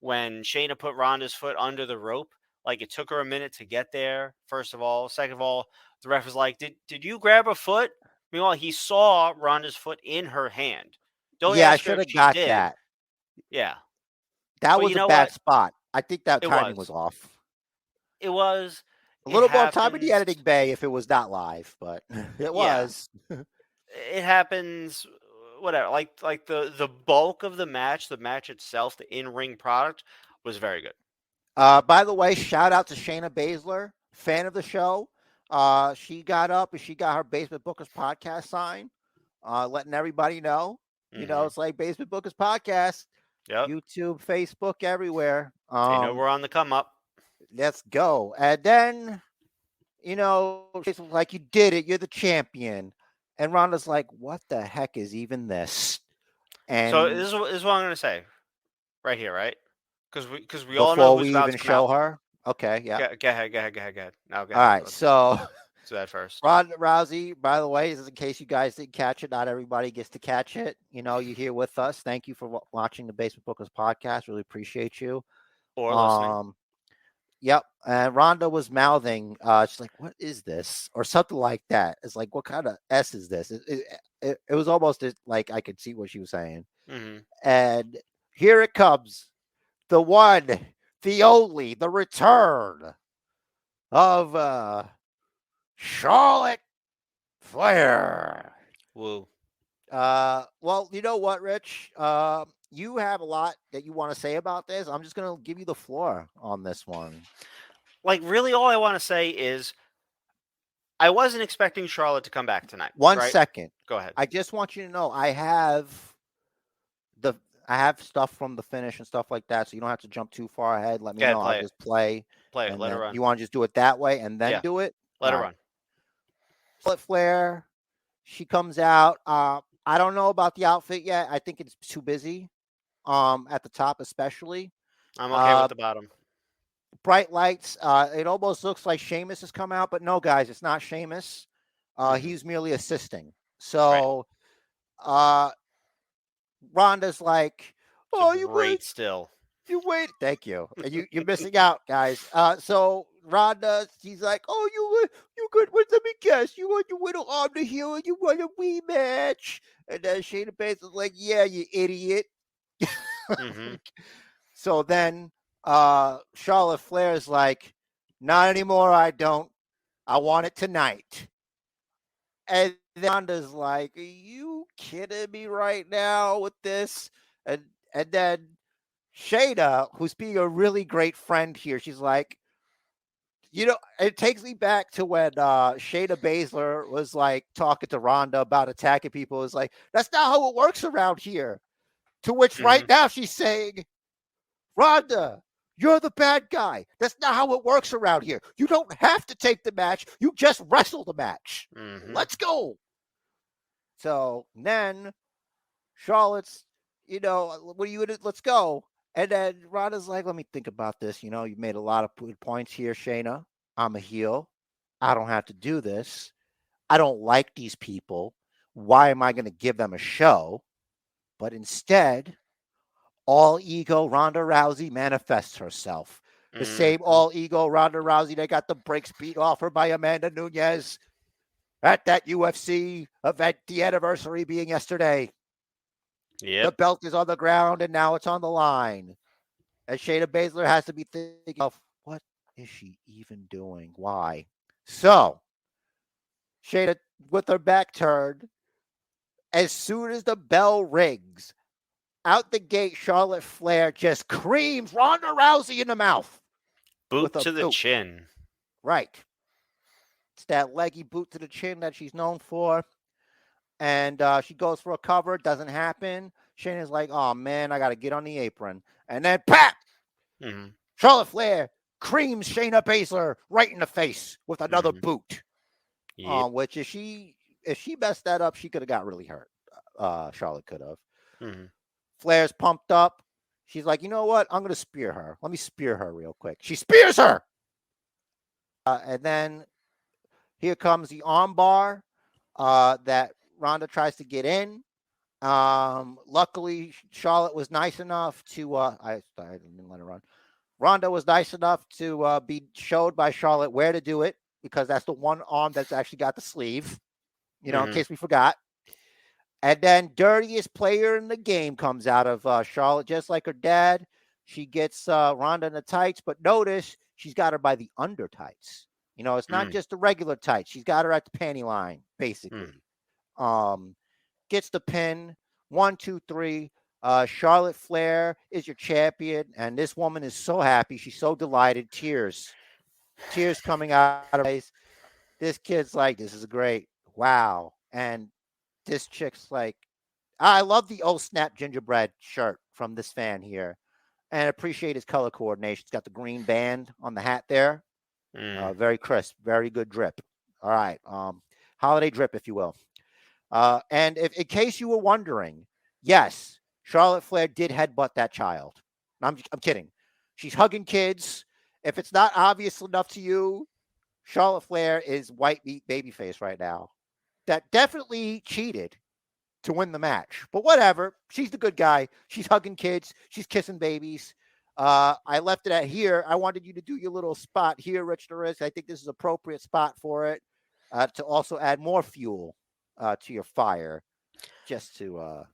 When Shayna put Ronda's foot under the rope, like it took her a minute to get there. First of all, second of all, the ref was like, "Did you grab a foot?" Meanwhile, he saw Ronda's foot in her hand. Don't Yeah, I ask her should if have she got did. that. Yeah, That but you was a know bad what? spot. I think that It timing was was. off. It was. A It little more time in the happens. editing bay if it was not live, but it Yeah. was. It happens, whatever. Like the bulk of the match itself, the in-ring product was very good. By the way, shout out to Shayna Baszler, fan of the show. She got up and she got her Basement Bookers podcast sign, letting everybody know. You know, Mhm. it's like Basement Bookers podcast, Yep. YouTube, Facebook, everywhere. They know we're on the come up. Let's go. And then, you know, she's like, you did it. You're the champion. And Ronda's like, what the heck is even this? So And this is what I'm gonna say right here, right? Because we all know before who's we about even to come out. show her, okay, yeah. Go ahead. Go ahead. No, go All ahead. right. Let's So do that first. Ronda Rousey, by the way, is in case you guys didn't catch it, not everybody gets to catch it. You know, you're here with us. Thank you for watching the Basement Bookers podcast. Really appreciate you. Or listening. Yep. And Rhonda was mouthing, she's like, what is this? Or something like that. It's like, what kind of S is this? It was almost like I could see what she was saying. Mm-hmm. And here it comes. The one, the only, the return of Charlotte Flair. Woo. Well, you know what, Rich? You have a lot that you want to say about this. I'm just gonna give you the floor on this one. Like, really, all I want to say is I wasn't expecting Charlotte to come back tonight. One right? second. Go ahead. I just want you to know I have stuff from the finish and stuff like that, so you don't have to jump too far ahead. Let me Go ahead, know. play I'll it. just play. Play it. And Let it then run. you want to just do it that way and then Yeah. do it? Let it All run. Charlotte Flair. She comes out. I don't know about the outfit yet. I think it's too busy. At the top especially. I'm okay with the bottom. Bright lights. It almost looks like Sheamus has come out, but no, guys, it's not Sheamus. He's merely assisting. So, Ronda's like, It's "Oh, a great still. you wait." Thank you. And you're missing out, guys. So Ronda, she's like, "Oh, you good? Wait, let me guess. You want your Widow arm to heal, and you want a rematch?" And then Shayna Baszler's like, "Yeah, you idiot." Mm-hmm. So then Charlotte Flair's like, "Not anymore. I don't. I want it tonight." And then Ronda's like, "Are you kidding me right now with this?" And then Shayna, who's being a really great friend here, she's like, it takes me back to when Shayna Baszler was like talking to Ronda about attacking people. It's like, that's not how it works around here. To which right Mm-hmm. now she's saying, Ronda, you're the bad guy. That's not how it works around here. You don't have to take the match. You just wrestle the match. Mm-hmm. Let's go. So then Charlotte's, what are you gonna? Let's go. And then Ronda's like, let me think about this. You made a lot of good points here, Shayna. I'm a heel. I don't have to do this. I don't like these people. Why am I going to give them a show? But instead, all ego Ronda Rousey manifests herself. The same Mm-hmm. all ego Ronda Rousey that got the brakes beat off her by Amanda Nunes at that UFC event, the anniversary being yesterday. Yep. The belt is on the ground and now it's on the line. And Shayna Baszler has to be thinking of, what is she even doing? Why? So Shayna, with her back turned, as soon as the bell rings, out the gate, Charlotte Flair just creams Ronda Rousey in the mouth Boot with a to the boot. chin. Right. It's that leggy boot to the chin that she's known for. And she goes for a cover. Doesn't happen. Shayna's like, oh, man, I got to get on the apron. And then, pap! Mm-hmm. Charlotte Flair creams Shayna Baszler right in the face with another Mm-hmm. boot. Yep. Which if she messed that up, she could have got really hurt. Charlotte could have. Mm-hmm. Flair's pumped up. She's like, you know what? I'm going to spear her. Let me spear her real quick. She spears her. And then here comes the armbar that Ronda tries to get in. Luckily, Charlotte was nice enough to. I didn't let her run. Ronda was nice enough to be showed by Charlotte where to do it, because that's the one arm that's actually got the sleeve. In Mm-hmm. case we forgot. And then dirtiest player in the game comes out of Charlotte, just like her dad. She gets Ronda in the tights, but notice she's got her by the under tights. It's not just the regular tights. She's got her at the panty line, basically. Gets the pin. 1, 2, 3. Charlotte Flair is your champion, and this woman is so happy. She's so delighted. Tears coming out of her face. This kid's like, this is great. Wow. And this chick's like, I love the old snap gingerbread shirt from this fan here, and appreciate his color coordination. It's got the green band on the hat there. Very crisp, very good drip. All right. Holiday drip, if you will. And if in case you were wondering, yes, Charlotte Flair did headbutt that child. I'm kidding. She's hugging kids. If it's not obvious enough to you, Charlotte Flair is white meat babyface right now. That definitely cheated to win the match. But whatever. She's the good guy. She's hugging kids. She's kissing babies. I left it at here. I wanted you to do your little spot here, Rich Doris. I think this is appropriate spot for it to also add more fuel to your fire. Just to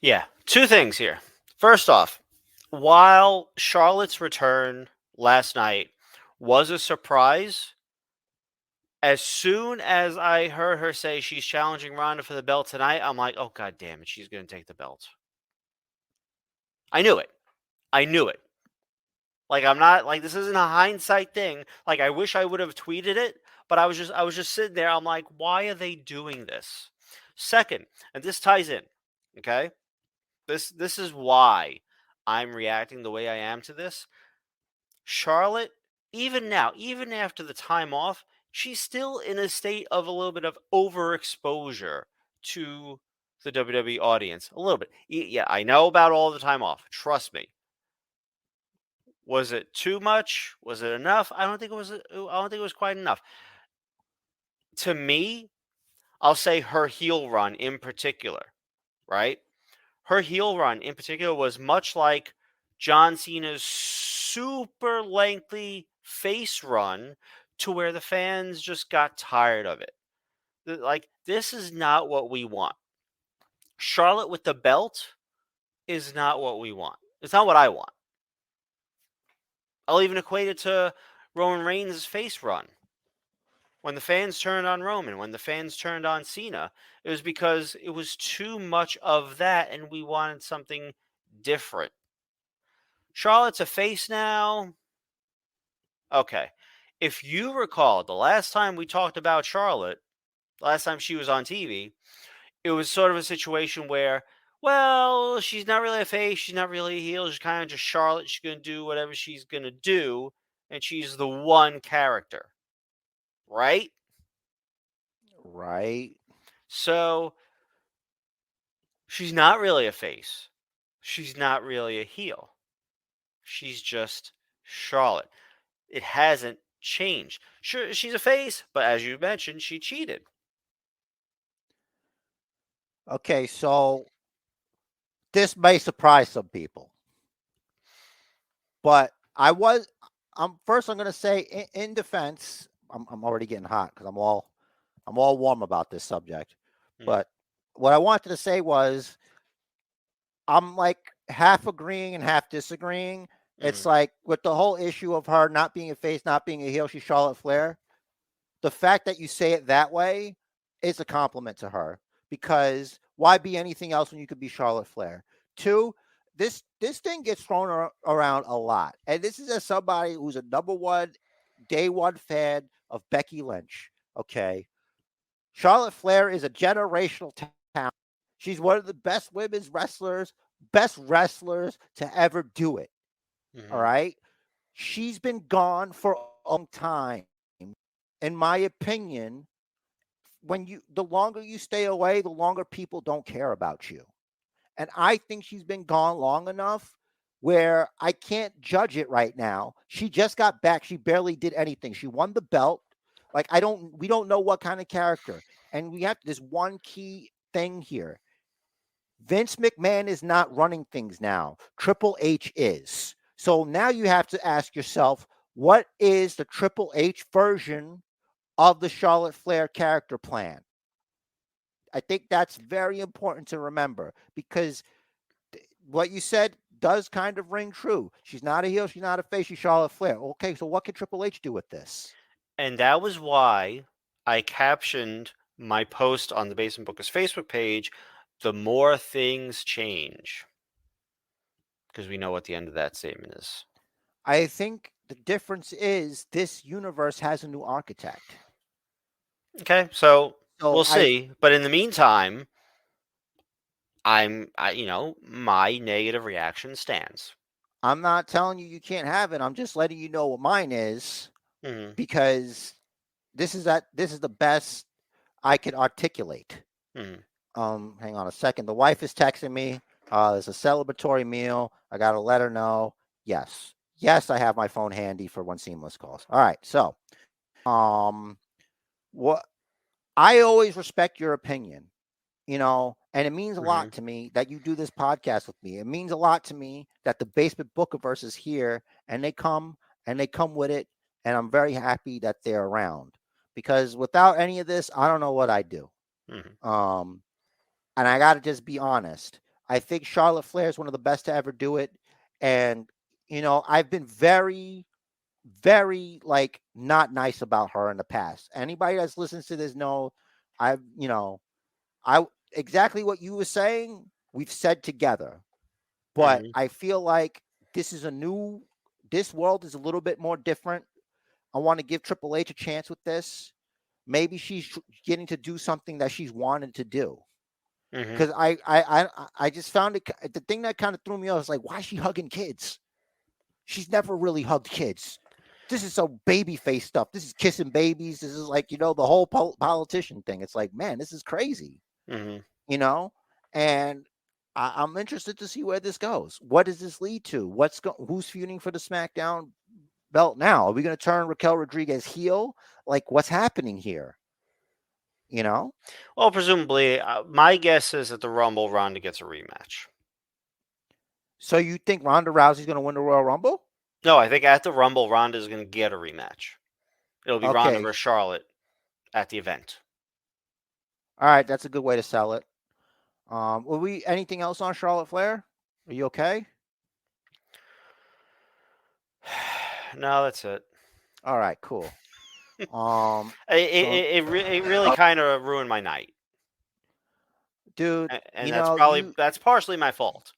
Yeah. Two things here. First off, while Charlotte's return last night was a surprise, as soon as I heard her say she's challenging Ronda for the belt tonight, I'm like, oh, God damn it, she's going to take the belt. I knew it. Like, I'm not, like, this isn't a hindsight thing. Like, I wish I would have tweeted it, but I was just sitting there. I'm like, why are they doing this? Second, and this ties in, okay? This is why I'm reacting the way I am to this. Charlotte, even now, even after the time off, she's still in a state of a little bit of overexposure to the WWE audience. A little bit. Yeah, I know about all the time off. Trust me. Was it too much? Was it enough? I don't think it was quite enough. To me, I'll say her heel run in particular, right? her heel run in particular was much like John Cena's super lengthy face run to where the fans just got tired of it. Like, this is not what we want. Charlotte with the belt is not what we want. It's not what I want. I'll even equate it to Roman Reigns' face run. When the fans turned on Roman, when the fans turned on Cena, it was because it was too much of that and we wanted something different. Charlotte's a face now. Okay. If you recall, the last time we talked about Charlotte, the last time she was on TV, it was sort of a situation where, well, she's not really a face, she's not really a heel, she's kind of just Charlotte. She's going to do whatever she's going to do, and she's the one character. Right? Right. So, she's not really a face. She's not really a heel. She's just Charlotte. It hasn't changed. Sure, she's a face, but as you mentioned, she cheated. Okay, so this may surprise some people, but I'm first. I'm going to say in defense. I'm already getting hot because I'm all warm about this subject. But what I wanted to say was, I'm like half agreeing and half disagreeing. It's like with the whole issue of her not being a face, not being a heel, she's Charlotte Flair. The fact that you say it that way is a compliment to her, because why be anything else when you could be Charlotte Flair? Two, this thing gets thrown around a lot. And this is as somebody who's a number one, day one fan of Becky Lynch. Okay. Charlotte Flair is a generational talent. She's one of the best women's wrestlers, best wrestlers to ever do it. All right. She's been gone for a long time. In my opinion, the longer you stay away, the longer people don't care about you. And I think she's been gone long enough where I can't judge it right now. She just got back. She barely did anything. She won the belt. Like, we don't know what kind of character. And we have this one key thing here. Vince McMahon is not running things now. Triple H is. So now you have to ask yourself, what is the Triple H version of the Charlotte Flair character plan? I think that's very important to remember, because what you said does kind of ring true. She's not a heel, she's not a face, she's Charlotte Flair. Okay, so what can Triple H do with this? And that was why I captioned my post on the Basement Bookers Facebook page, "The more things change." Because we know what the end of that statement is. I think the difference is this universe has a new architect. Okay, so we'll see. But in the meantime, my negative reaction stands. I'm not telling you can't have it. I'm just letting you know what mine is, because this is the best I can articulate. Hang on a second. The wife is texting me. There's a celebratory meal. I got to let her know. Yes, I have my phone handy for when Seamless calls. All right. So, what I always respect your opinion, and it means a lot to me that you do this podcast with me. It means a lot to me that the Basement Bookiverse is here, and they come with it, and I'm very happy that they're around, because without any of this, I don't know what I'd do. And I got to just be honest. I think Charlotte Flair is one of the best to ever do it. And, I've been very, very, not nice about her in the past. Anybody that's listens to this know exactly what you were saying, we've said together. But I feel like this world is a little bit more different. I want to give Triple H a chance with this. Maybe she's getting to do something that she's wanted to do. Because I just found it, the thing that kind of threw me off was like, why is she hugging kids? She's never really hugged kids. This is so baby face stuff. This is kissing babies. This is like, the whole politician thing. It's like, man, this is crazy. And I'm interested to see where this goes. What does this lead to? Who's feuding for the SmackDown belt now? Are we going to turn Raquel Rodriguez heel? Like, what's happening here? Well, presumably, my guess is that the Rumble Ronda gets a rematch. So you think Ronda Rousey's going to win the Royal Rumble? No, I think at the Rumble, Ronda's going to get a rematch. It'll be Ronda Okay. versus Charlotte at the event. All right, that's a good way to sell it. Will we anything else on Charlotte Flair? Are you okay? No, that's it. All right, cool. So- It really kind of ruined my night, dude, and that's partially my fault.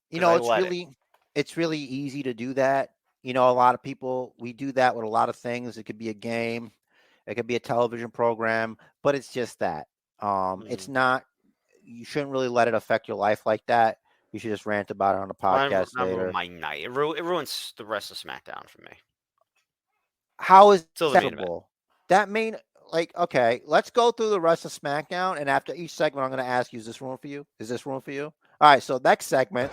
It's really easy to do that. A lot of people, we do that with a lot of things. It could be a game, it could be a television program, but it's just that. It's not. You shouldn't really let it affect your life like that. You should just rant about it on the podcast later. Ruined my night. It ruins the rest of SmackDown for me. How is Still the main event. That okay, let's go through the rest of SmackDown, and after each segment, I'm going to ask you, is this room for you? Is this room for you? All right, so next segment.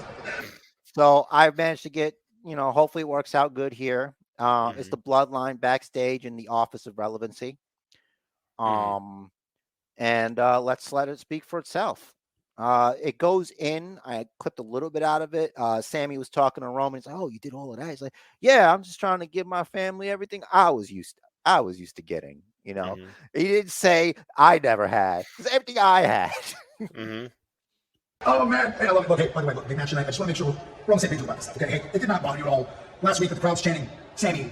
So I've managed to get, hopefully it works out good here. It's the Bloodline backstage in the Office of Relevancy. And let's let it speak for itself. It goes in. I clipped a little bit out of it. Sammy was talking to Roman. He's like, "Oh, you did all of that?" He's like, "Yeah, I'm just trying to give my family everything I was used to getting." He didn't say I never had. It's everything I had. Oh man, hey, look, by the way, big match tonight. I just want to make sure we're on the same page about this stuff. Okay, hey, it did not bother you at all last week with the crowds chanting, "Sammy,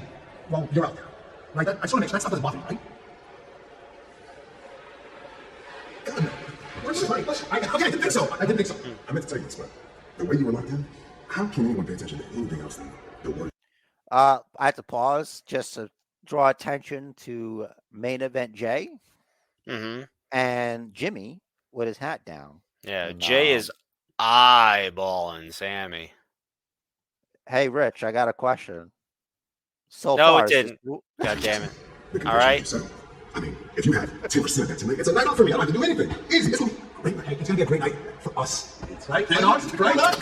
well, you're out there," right? I just want to make sure that stuff doesn't bother you, right? God, no. I didn't think so. I meant to tell you this, but the way you were locked in, how can anyone pay attention to anything else than the word? I had to pause just to draw attention to main event Jay and Jimmy with his hat down. Yeah, and, Jay is eyeballing Sammy. Hey, Rich, I got a question. So no, far, it didn't. God damn it! All right. I mean, if you had 10% of that tonight, it's a night out for me. I don't have to do anything. Easy. It's gonna be a great night. It's gonna be a great night for us. Right? Great night.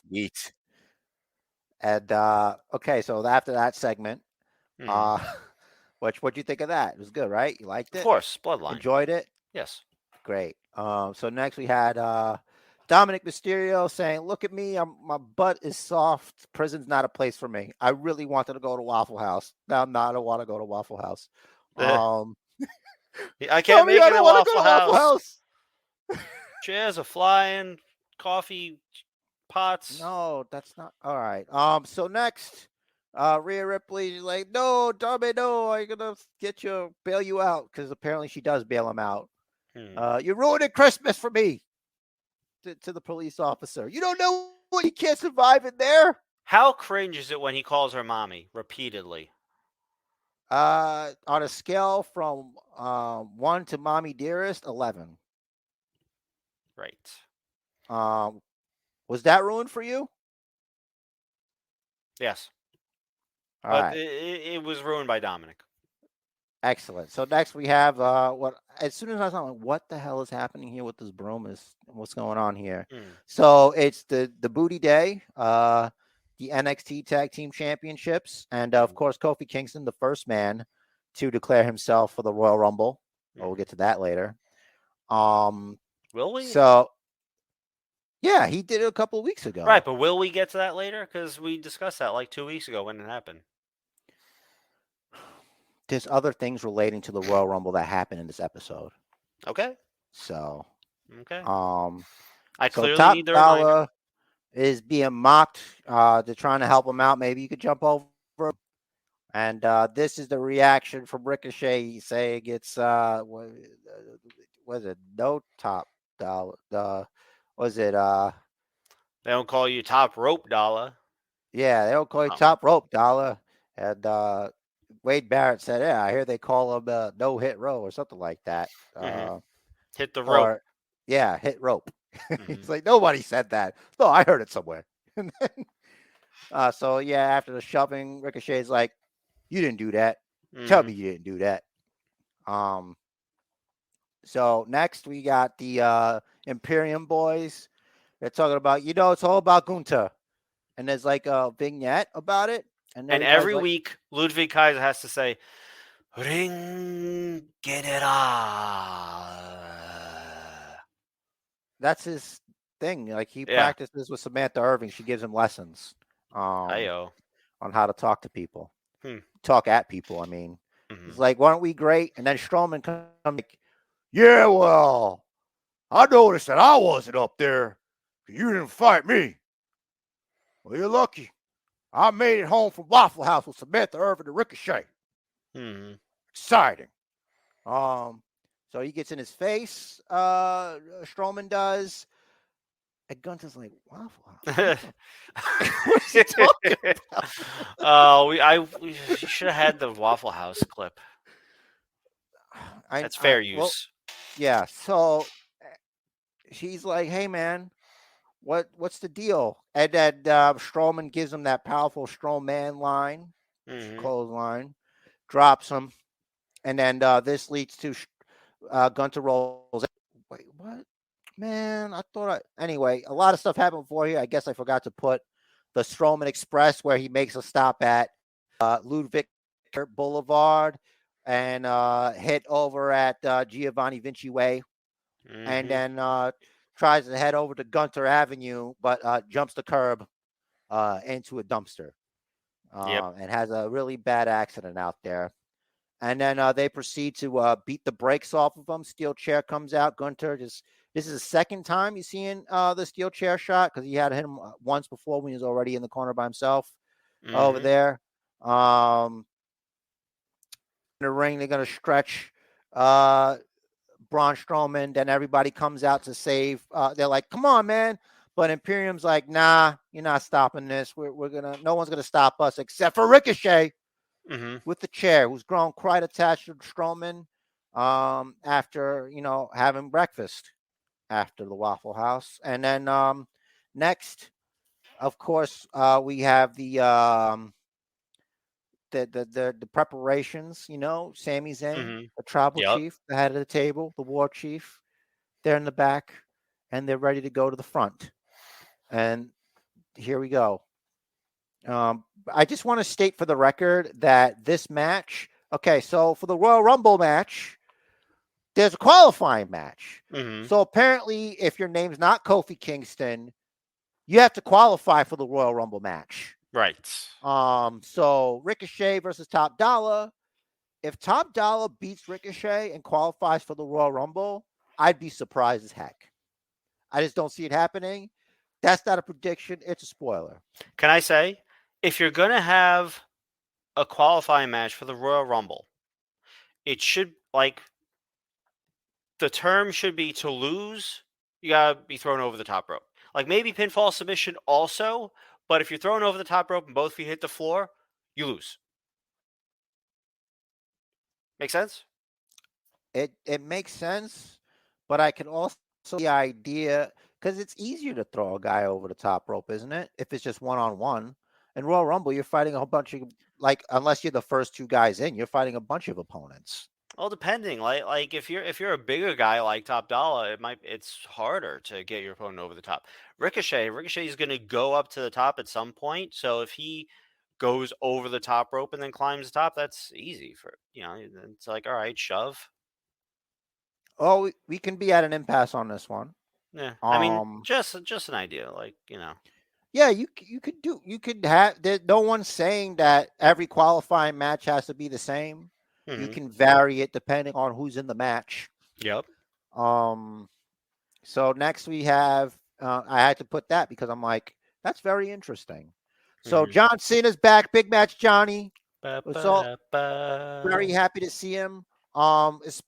Yeet. And okay, so after that segment, what'd you think of that? It was good, right? You liked it? Of course, Bloodline. Enjoyed it? Yes. Great. So next we had Dominic Mysterio saying, "Look at me, my butt is soft. Prison's not a place for me. I really wanted to go to Waffle House. Now I don't want to go to Waffle House. I can't make it a Waffle House. Chairs are flying, coffee pots. No, that's not all right. So next, Rhea Ripley's like, "No, Darby, no, I'm gonna bail you out," because apparently she does bail him out. You're ruining Christmas for me. To the police officer, you don't know what you can't survive in there. How cringe is it when he calls her mommy repeatedly? On a scale from 1 to mommy dearest, 11. Right. Was that ruined for you? Yes. All but right. It was ruined by Dominic. Excellent. So next we have as soon as I saw, what the hell is happening here with this broom? What's going on here? So it's the Booty Day, the NXT Tag Team Championships, and of course Kofi Kingston, the first man to declare himself for the Royal Rumble. We'll get to that later. Will we? So yeah, he did it a couple of weeks ago. Right, but will we get to that later? Because we discussed that like 2 weeks ago when it happened. There's other things relating to the Royal Rumble that happened in this episode. Okay. So. Okay. I clearly Top need the Dollar reminder. is being mocked. They're trying to help him out. Maybe you could jump over. And this is the reaction from Ricochet saying it's was it no Top Dollar? Was it They don't call you Top Rope Dollar. Yeah, they don't call you Top Rope Dollar. And Wade Barrett said, "Yeah, I hear they call him No Hit Row or something like that." Hit the rope. Yeah, hit rope. It's like nobody said that. No, I heard it somewhere. And then, so yeah, after the shoving, Ricochet's like, "You didn't do that. Tell me you didn't do that." So next we got the Imperium boys. They're talking about, it's all about Gunther, and there's like a vignette about it. And every week, Ludwig Kaiser has to say, "Ring general." That's his thing. Like he Yeah. practices with Samantha Irving. She gives him lessons Ayo. on how to talk to people, Hmm. talk at people. I mean, it's Mhm. like, weren't we great? And then Strowman comes like, yeah, well, I noticed that I wasn't up there. You didn't fight me. Well, you're lucky. I made it home from Waffle House with Samantha Irving and Ricochet. Mhm. Exciting. So he gets in his face. Strowman does. And Gunther's like, Waffle House? What is he talking about? We should have had the Waffle House clip. That's fair use. Well, yeah. So he's like, hey, man, what's the deal? And then Strowman gives him that powerful Strowman line, clothesline, drops him. And then this leads to Gunther rolls. Wait, what? Man, I thought anyway, a lot of stuff happened before here. I guess I forgot to put the Strowman Express where he makes a stop at Ludwig Boulevard and hit over at Giovanni Vinci Way, and then tries to head over to Gunter Avenue, but jumps the curb into a dumpster and has a really bad accident out there. And then they proceed to beat the brakes off of him. Steel chair comes out. Gunter this is the second time he's seeing the steel chair shot because he had him once before when he was already in the corner by himself over there. In the ring, they're going to stretch Braun Strowman. Then everybody comes out to save. They're like, come on, man. But Imperium's like, nah, you're not stopping this. No one's going to stop us except for Ricochet. With the chair, who's grown quite attached to Strowman after, having breakfast after the Waffle House. And then next, of course, we have the preparations, Sami Zayn, the tribal chief, the head of the table, the war chief. They're in the back, and they're ready to go to the front. And here we go. I just want to state for the record that this match, okay, so for the Royal Rumble match, there's a qualifying match. So apparently, if your name's not Kofi Kingston, you have to qualify for the Royal Rumble match. Right. So Ricochet versus Top Dollar. If Top Dollar beats Ricochet and qualifies for the Royal Rumble, I'd be surprised as heck. I just don't see it happening. That's not a prediction. It's a spoiler. Can I say, if you're going to have a qualifying match for the Royal Rumble, it should, the term should be to lose, you got to be thrown over the top rope. Like maybe pinfall submission also, but if you're thrown over the top rope and both feet hit the floor, you lose. Make sense? It makes sense, but I can also the idea because it's easier to throw a guy over the top rope, isn't it? If it's just one-on-one. In Royal Rumble, you're fighting a whole bunch of unless you're the first two guys in, you're fighting a bunch of opponents. Well, depending, like if you're a bigger guy like Top Dollar, it's harder to get your opponent over the top. Ricochet is going to go up to the top at some point, so if he goes over the top rope and then climbs the top, that's easy for it's like, all right, shove. Oh, we can be at an impasse on this one. Yeah, I mean, just an idea, Yeah, you could have. No one's saying that every qualifying match has to be the same. You can vary it depending on who's in the match. Yep. So next we have. I had to put that because I'm like, that's very interesting. So John Cena's back, big match, Johnny. So very happy to see him. It's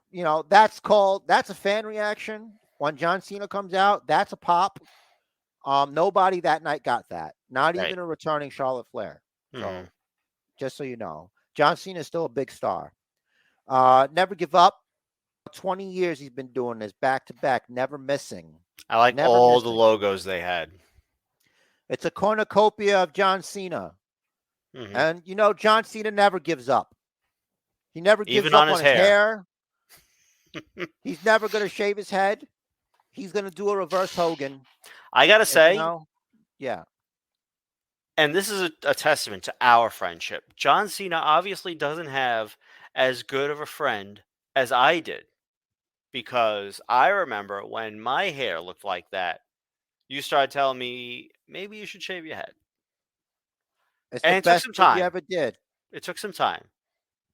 that's a fan reaction when John Cena comes out. That's a pop. Nobody that night got that. Not even a returning Charlotte Flair. So just so you know, John Cena is still a big star. Never give up. 20 years he's been doing this back to back, never missing. I like all the logos they had. It's a cornucopia of John Cena. And John Cena never gives up. He never gives even up on his hair. He's never going to shave his head. He's going to do a reverse Hogan. I got to say, yeah. And this is a testament to our friendship. John Cena obviously doesn't have as good of a friend as I did, because I remember when my hair looked like that, you started telling me maybe you should shave your head. It's And the it took best some thing you time. ever did. It took some time,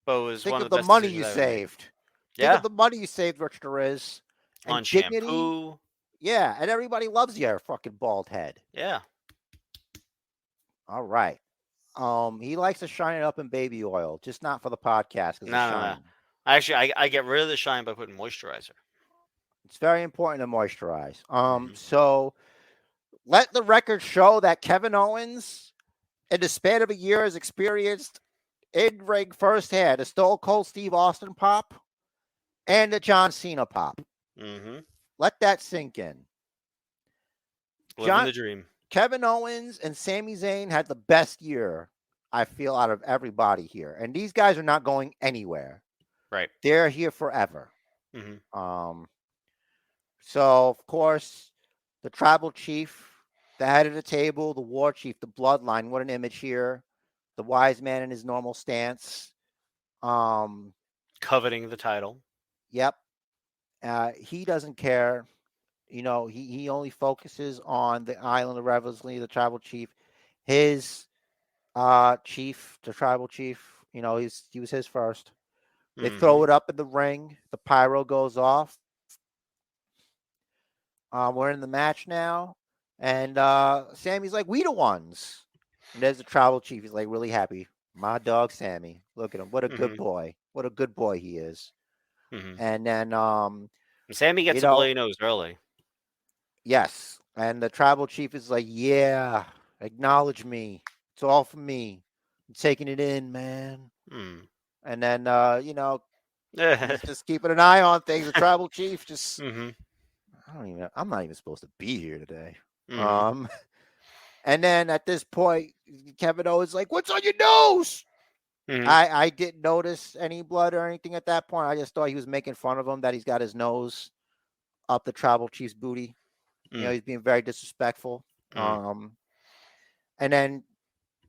but it was Think one of of the the best money decisions you I ever made. saved. Think Yeah, of the money you saved, Rich Derez. And on dignity. shampoo. Yeah, and everybody loves your fucking bald head. Yeah, All right. He likes to shine it up in baby oil, just not for the podcast because no, it's no, no. shiny. Actually, I get rid of the shine by putting moisturizer. It's very important to moisturize. Mhm. So let the record show that Kevin Owens, in the span of a year, has experienced in-ring firsthand a Stone Cold Steve Austin pop and a John Cena pop. Mm-hmm. Let that sink in. Living the dream. Kevin Owens and Sami Zayn had the best year, I feel, out of everybody here. And these guys are not going anywhere. Right. They're here forever. Mm-hmm. So, of course, the tribal chief, the head of the table, the war chief, the bloodline. What an image here. The wise man in his normal stance. Coveting the title. Yep. He doesn't care. You know, he only focuses on the island of Revelsley, the tribal chief. His chief, the tribal chief, you know, he was his first. They throw it up in the ring. The pyro goes off. We're in the match now. And Sammy's like, we the ones. And there's the tribal chief. He's like really happy. My dog Sammy. Look at him. What a good boy. What a good boy he is. Mm-hmm. And then And Sammy gets a bloody nose early. Yes. And the tribal chief is like, yeah, acknowledge me. It's all for me. I'm taking it in, man. Mm. And then you know, he's just keeping an eye on things. The tribal chief just Mm-hmm. I'm not even supposed to be here today. Mm-hmm. And then at this point, Kevin Owens is like, what's on your nose? Mm-hmm. I didn't notice any blood or anything at that point. I just thought he was making fun of him that he's got his nose up the tribal chief's booty. You know, he's being very disrespectful. And then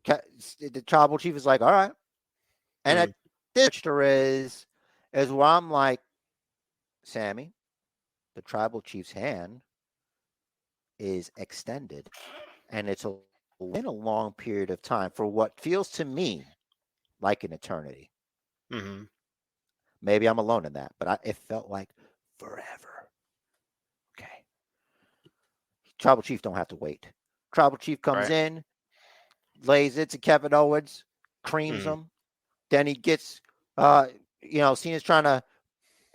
the tribal chief is like, all right. And at this is where I'm like, Sammy, the tribal chief's hand is extended. And it's in a long period of time for what feels to me like an eternity. Mm-hmm. Maybe I'm alone in that, but it felt like forever. Okay. Tribal chief don't have to wait. Tribal chief comes in, lays it to Kevin Owens, creams him. Then he gets, you know, Cena's trying to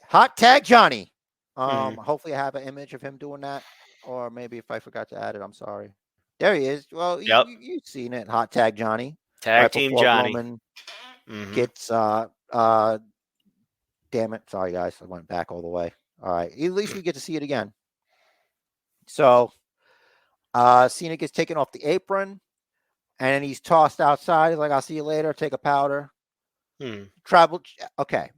hot tag Johnny. Hopefully I have an image of him doing that. Or maybe if I forgot to add it, I'm sorry. There he is. Well, you've seen it. Hot tag Johnny. Tag team Johnny. Roman gets, damn it. Sorry, guys. I went back all the way. All right. At least we get to see it again. So, Cena gets taken off the apron. And he's tossed outside. He's like, I'll see you later. Take a powder. Tribal. Okay.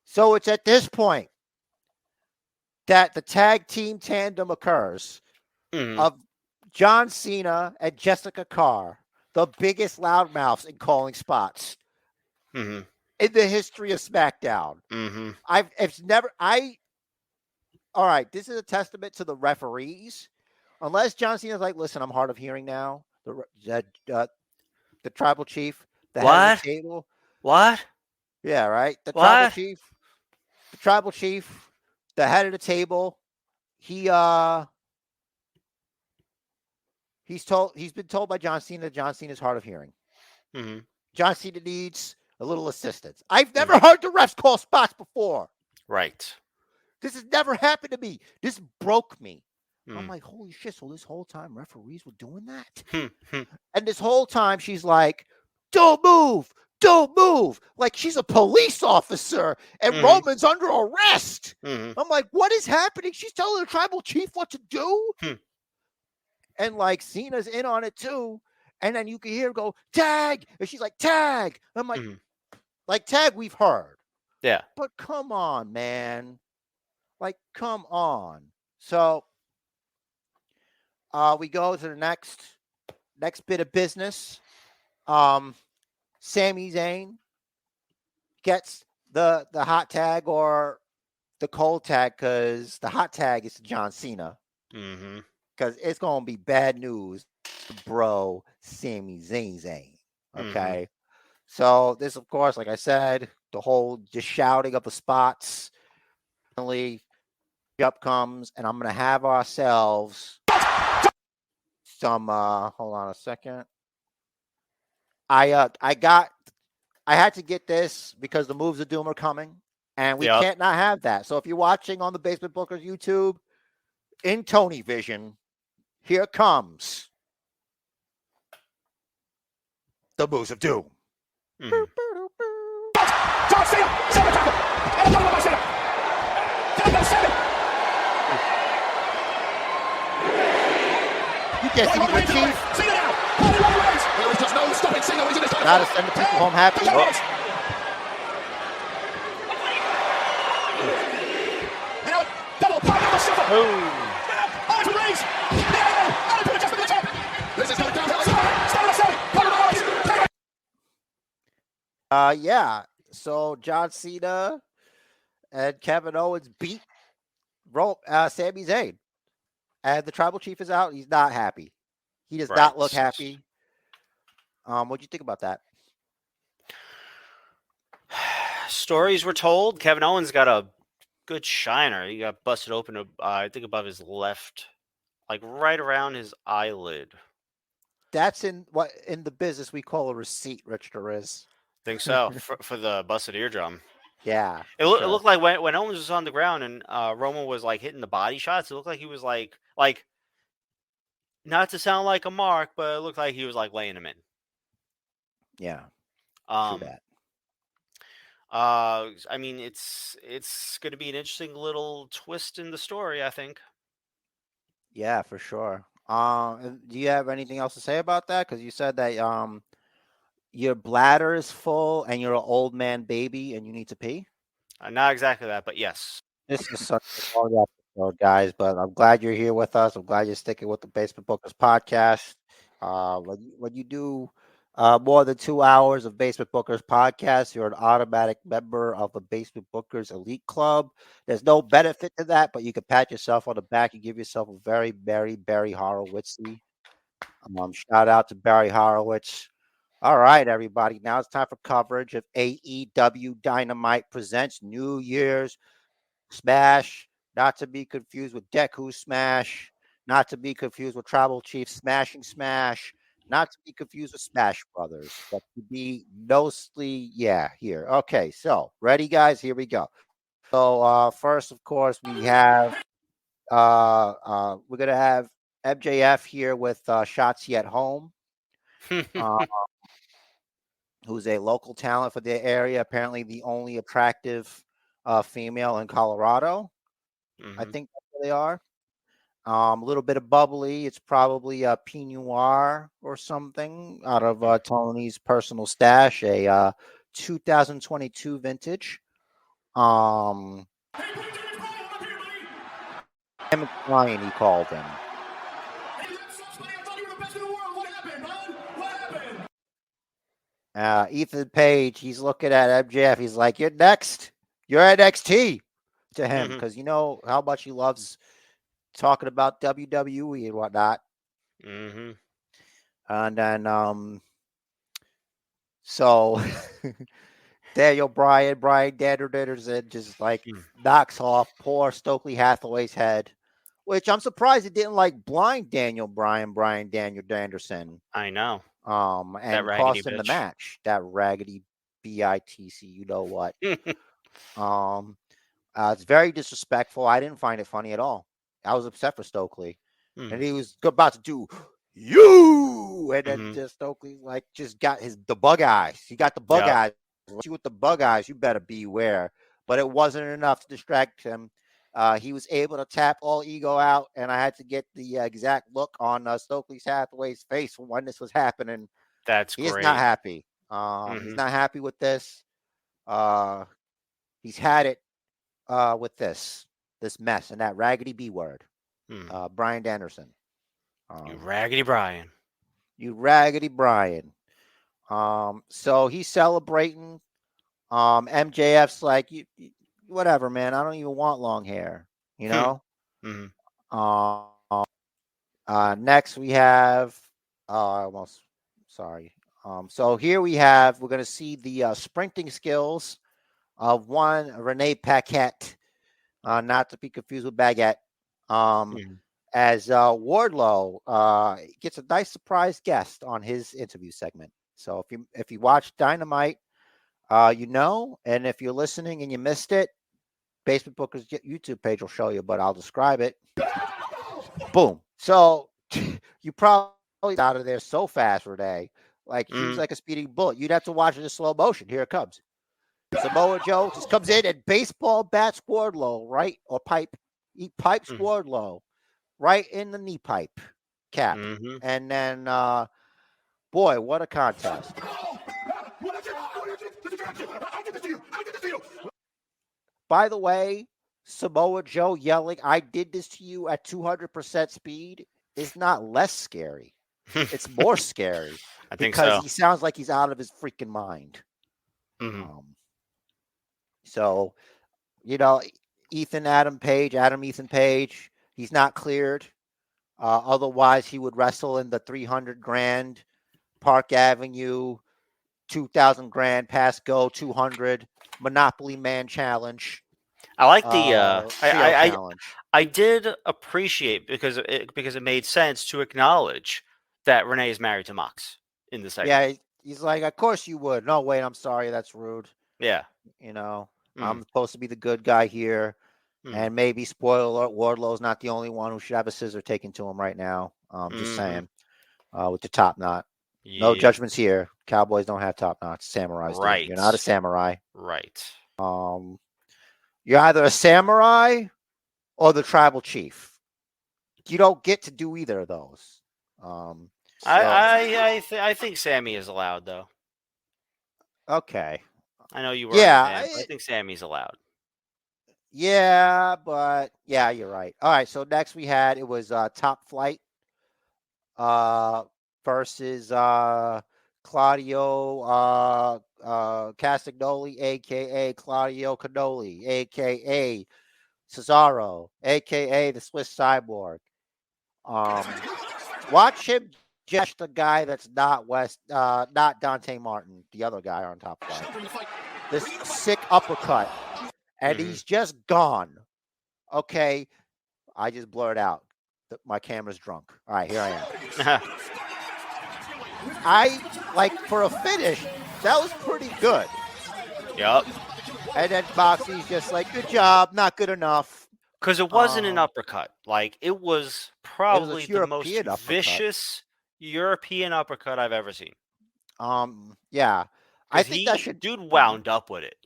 So it's at this point that the tag team tandem occurs of John Cena and Jessica Carr, the biggest loudmouths in calling spots in the history of SmackDown. All right, this is a testament to the referees. Unless John Cena's like, listen, I'm hard of hearing now. The tribal chief, the head of the table. What? Yeah, right. The tribal chief, the head of the table. He's been told by John Cena that John Cena's hard of hearing. John Cena needs a little assistance. I've never heard the refs call spots before. Right. This has never happened to me. This broke me. I'm like, holy shit. So this whole time referees were doing that? And this whole time she's like, don't move. Don't move. Like she's a police officer and Roman's under arrest. I'm like, what is happening? She's telling the tribal chief what to do. And like Cena's in on it too. And then you can hear her go, tag. And she's like, tag. I'm like, tag we've heard. Yeah. But come on, man. Like, come on. So we go to the next bit of business. Sami Zayn gets the hot tag or the cold tag because the hot tag is John Cena. because it's gonna be bad news, bro. Sami Zayn. Okay, so this, of course, like I said, the whole just shouting of the spots. Finally, up comes, and I'm gonna have ourselves some. Hold on a second. I had to get this because the moves of doom are coming, and we can't not have that. So if you're watching on the Basement Bookers YouTube in Tony Vision, here comes the moves of doom. John Cena, Cena tackle, and another one by Cena. You can't see the Chief. Cena now. There is just no stopping Cena when he's in this Gotta send the people home happy. Double pop of the shuffle. On to Reigns. On to adjustment of the champ. This is going downhill. Start of seven. Yeah. So John Cena and Kevin Owens beat Sami Zayn. And the tribal chief is out. He's not happy. He does not look happy. What'd you think about that? Stories were told. Kevin Owens got a good shiner. He got busted open, I think, above his left, like right around his eyelid. That's in the business we call a receipt, Rich Derez. Think so for the busted eardrum. Yeah, it looked like when Owens was on the ground and Roman was like hitting the body shots. It looked like he was like not to sound like a mark, but it looked like he was like laying him in. Yeah. True that. I mean, it's going to be an interesting little twist in the story, I think. Yeah, for sure. Do you have anything else to say about that? Because you said that your bladder is full and you're an old man baby and you need to pee. Not exactly that, but yes. This is such a long episode, guys, but I'm glad you're here with us. I'm glad you're sticking with the Basement Bookers podcast. When you do more than 2 hours of Basement Bookers podcast, you're an automatic member of the Basement Bookers Elite Club. There's no benefit to that, but you can pat yourself on the back and give yourself a very, very Barry Horowitz-y. Shout out to Barry Horowitz. All right, everybody. Now it's time for coverage of AEW Dynamite presents New Year's Smash, not to be confused with Deku Smash, not to be confused with Tribal Chief Smashing Smash, not to be confused with Smash Brothers, but to be mostly, here. Okay, so ready, guys? Here we go. So first, of course, we have we're gonna have MJF here with Shotzi at Home. Who's a local talent for the area, apparently the only attractive female in Colorado. I think that's where they are. A little bit of bubbly. It's probably a Pinot Noir or something out of Tony's personal stash, a 2022 vintage. Ryan, he called him. Ethan Page, he's looking at MJF. He's like, "You're next. You're NXT," to him, because you know how much he loves talking about WWE and whatnot. And then, so Daniel Bryan Danielson just like knocks off poor Stokely Hathaway's head, which I'm surprised it didn't like blind Daniel Bryan Anderson. I know. And cost him the match. That raggedy BITC, you know what? It's very disrespectful. I didn't find it funny at all. I was upset for Stokely, and he was about to do you, and then just Stokely just got the bug eyes. He got the bug eyes. You with the bug eyes, you better beware. But it wasn't enough to distract him. He was able to tap all ego out, and I had to get the exact look on Stokely Hathaway's face when this was happening. That's great. He's not happy. He's not happy with this. He's had it with this mess and that raggedy B word. Brian Anderson. You raggedy Brian. You raggedy Brian. So he's celebrating. MJF's like, you whatever, man. I don't even want long hair, you know? Next we have almost sorry. So here we're going to see the sprinting skills of one Renee Paquette, not to be confused with Baguette. Mhm. As Wardlow gets a nice surprise guest on his interview segment. So if you watch Dynamite, and if you're listening and you missed it, Basement Booker's YouTube page will show you, but I'll describe it. Boom. So you probably out of there so fast, Renee. Like she was Mhm. like a speeding bullet. You'd have to watch it in slow motion. Here it comes. Samoa Joe just comes in and baseball bats Wardlow, right? Or he pipes Mhm. Wardlow right in the knee pipe cap. Mhm. And then, boy, what a contest. By the way, Samoa Joe yelling, I did this to you at 200% speed is not less scary. It's more scary I think because so. he sounds like he's out of his freaking mind. Mhm. So, Ethan Page, he's not cleared. Otherwise, he would wrestle in the 300 grand Park Avenue, 2,000 grand pass go 200 Monopoly Man Challenge, I like the Trio Challenge. I did appreciate because it made sense to acknowledge that Renee is married to Mox in the segment. Yeah, he's like, of course you would. No, wait, I'm sorry, that's rude. Yeah. I'm supposed to be the good guy here. Mm. And maybe, spoiler alert, Wardlow's not the only one who should have a scissor taken to him right now. Just saying, with the top knot. No Yeah. judgments here. Cowboys don't have top knots. Samurais do. Right. You're not a samurai. Right. You're either a samurai or the tribal chief. You don't get to do either of those. I think Sammy is allowed though. Okay. I know you were Yeah, a fan, but I think Sammy's allowed. Yeah, but yeah, you're right. All right, so next it was Top Flight versus Claudio Castagnoli, aka Claudio Canoli, aka Cesaro, aka the Swiss Cyborg. Watch him jash the guy that's not Dante Martin, the other guy on Top Flight. This sick uppercut, and he's just gone. Okay, I just blurred out. My camera's drunk. All right, here I am. I like for a finish. That was pretty good. Yep. And then Moxie's just like, good job, not good enough. Because it wasn't an uppercut. Like, it was probably the most uppercut. vicious European uppercut I've ever seen. Yeah. I think that should... Dude wound up with it.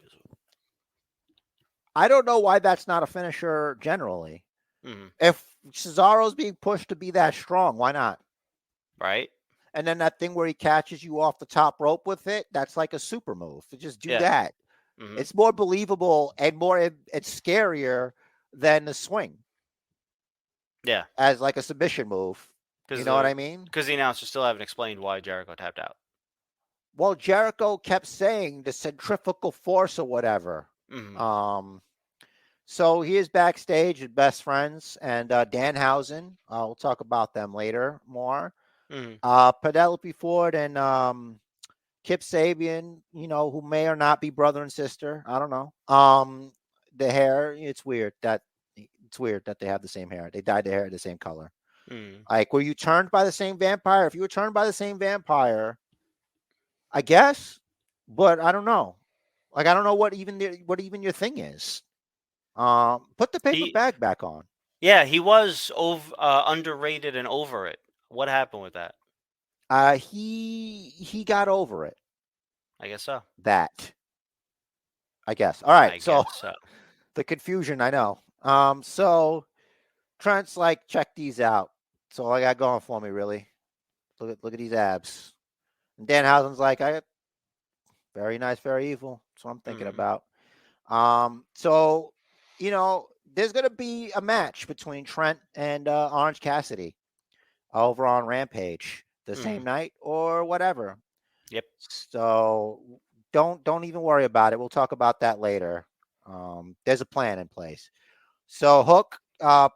I don't know why that's not a finisher generally. Mm-hmm. If Cesaro's being pushed to be that strong, why not? Right. And then that thing where he catches you off the top rope with it, that's like a super move. So just do that. Mm-hmm. It's more believable and it's scarier than the swing. Yeah. As like a submission move. You know what I mean? Because the announcers still haven't explained why Jericho tapped out. Well, Jericho kept saying the centrifugal force or whatever. Mm-hmm. So he is backstage with Best Friends and Danhausen. We'll talk about them later more. Mm-hmm. Penelope Ford and Kip Sabian, who may or not be brother and sister. I don't know. The hair, it's weird that they have the same hair. They dyed their hair the same color. Mm. Like, were you turned by the same vampire? If you were turned by the same vampire, I guess, but I don't know. Like, I don't know what even your thing is. Put the paper bag back on. Yeah, he was underrated and over it. What happened with that? He got over it. I guess so. I guess. All right. So the confusion, I know. So Trent's like, check these out. That's all I got going for me, really. Look at these abs. And Danhausen's like, very nice, very evil. That's what I'm thinking about. So, there's going to be a match between Trent and Orange Cassidy over on Rampage the same night or whatever. Yep. So don't even worry about it. We'll talk about that later. There's a plan in place. So Hook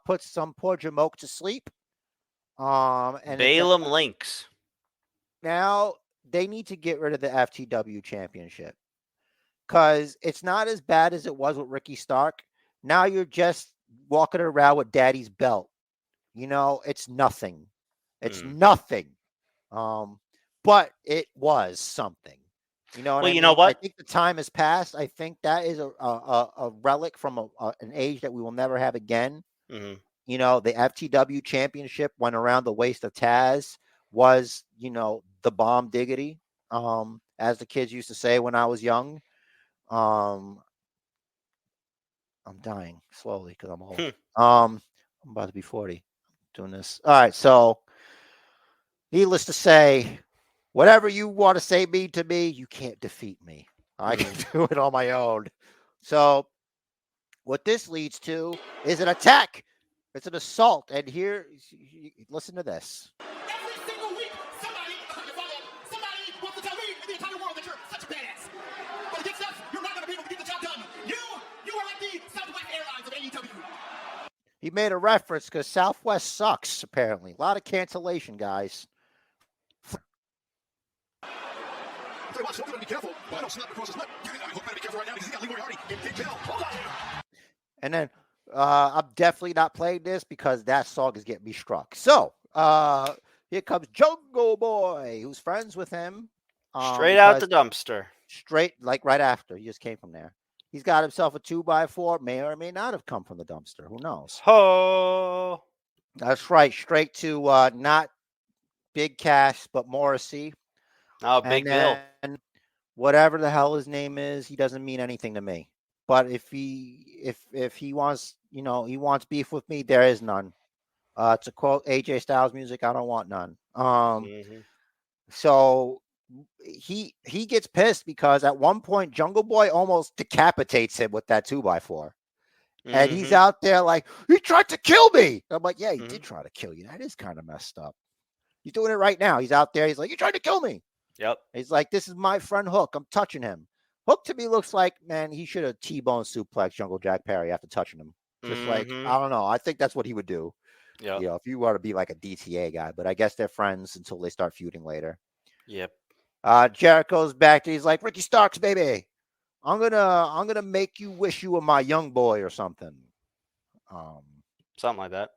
puts some poor Jamoke to sleep. And Balaam Lynx. now they need to get rid of the FTW championship because it's not as bad as it was with Ricky Stark. Now you're just walking around with Daddy's belt. It's nothing. It's nothing. But it was something. You know what Well, I you mean? know what? I think the time has passed. I think that is a relic from an age that we will never have again. Mm-hmm. The FTW championship went around the waist of Taz was, the bomb diggity, as the kids used to say when I was young. I'm dying slowly because I'm old. I'm about to be 40 doing this. All right. So needless to say, whatever you want to say to me, you can't defeat me. I can do it on my own. So what this leads to is an attack. It's an assault. And here, listen to this. Every single week, somebody wants to tell me in the entire world that you're such a badass. But against us, you're not going to be able to get the job done. You are like the Southwest Airlines of AEW. He made a reference because Southwest sucks, apparently. A lot of cancellation, guys. Tell you what, Shelby's got to be careful. I don't snap across his nut. I hope I be careful right now because he's got Lee Moriarty in big jail. Hold on. And then I'm definitely not playing this because that song is getting me struck. So here comes Jungle Boy, who's friends with him. Straight out the dumpster. Straight, like right after. He just came from there. He's got himself a 2x4. May or may not have come from the dumpster. Who knows? Ho! That's right. Straight to not Big Cash, but Morrissey. Oh, Big Bill. And whatever the hell his name is, he doesn't mean anything to me. But if he wants, he wants beef with me, there is none. To quote AJ Styles music, I don't want none. So he gets pissed because at one point Jungle Boy almost decapitates him with that 2x4. And he's out there like, he tried to kill me. I'm like, yeah, he did try to kill you. That is kind of messed up. He's doing it right now. He's out there. He's like, you tried to kill me. Yep. He's like, this is my friend Hook. I'm touching him. Hook to me looks like, man, he should have T-bone suplex Jungle Jack Perry after touching him. Just like, I don't know. I think that's what he would do. Yep. If you were to be like a DTA guy. But I guess they're friends until they start feuding later. Yep. Jericho's back there. He's like, Ricky Starks, baby. I'm gonna make you wish you were my young boy or something. Something like that.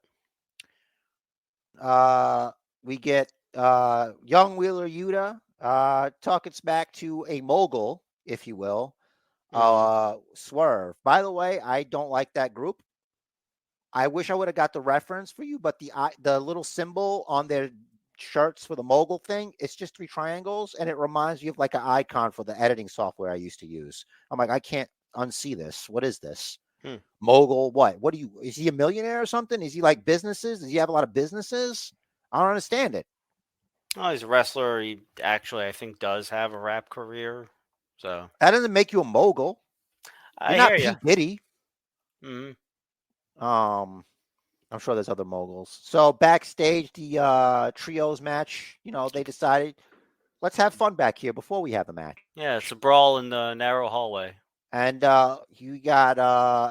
We get young Wheeler Yuta talking smack to a mogul, if you will. Swerve. By the way, I don't like that group. I wish I would have got the reference for you, but the little symbol on their shirts for the mogul thing, it's just 3 triangles, and it reminds you of like an icon for the editing software I used to use. I'm like, I can't unsee this. What is this? Mogul, what? Is he a millionaire or something? Is he like businesses? Does he have a lot of businesses? I don't understand it. Oh, he's a wrestler. He actually, I think, does have a rap career. So that doesn't make you a mogul. You're not Pete Diddy. I'm sure there's other moguls. So backstage, the trios match, they decided, let's have fun back here before we have the match. Yeah, it's a brawl in the narrow hallway. And you got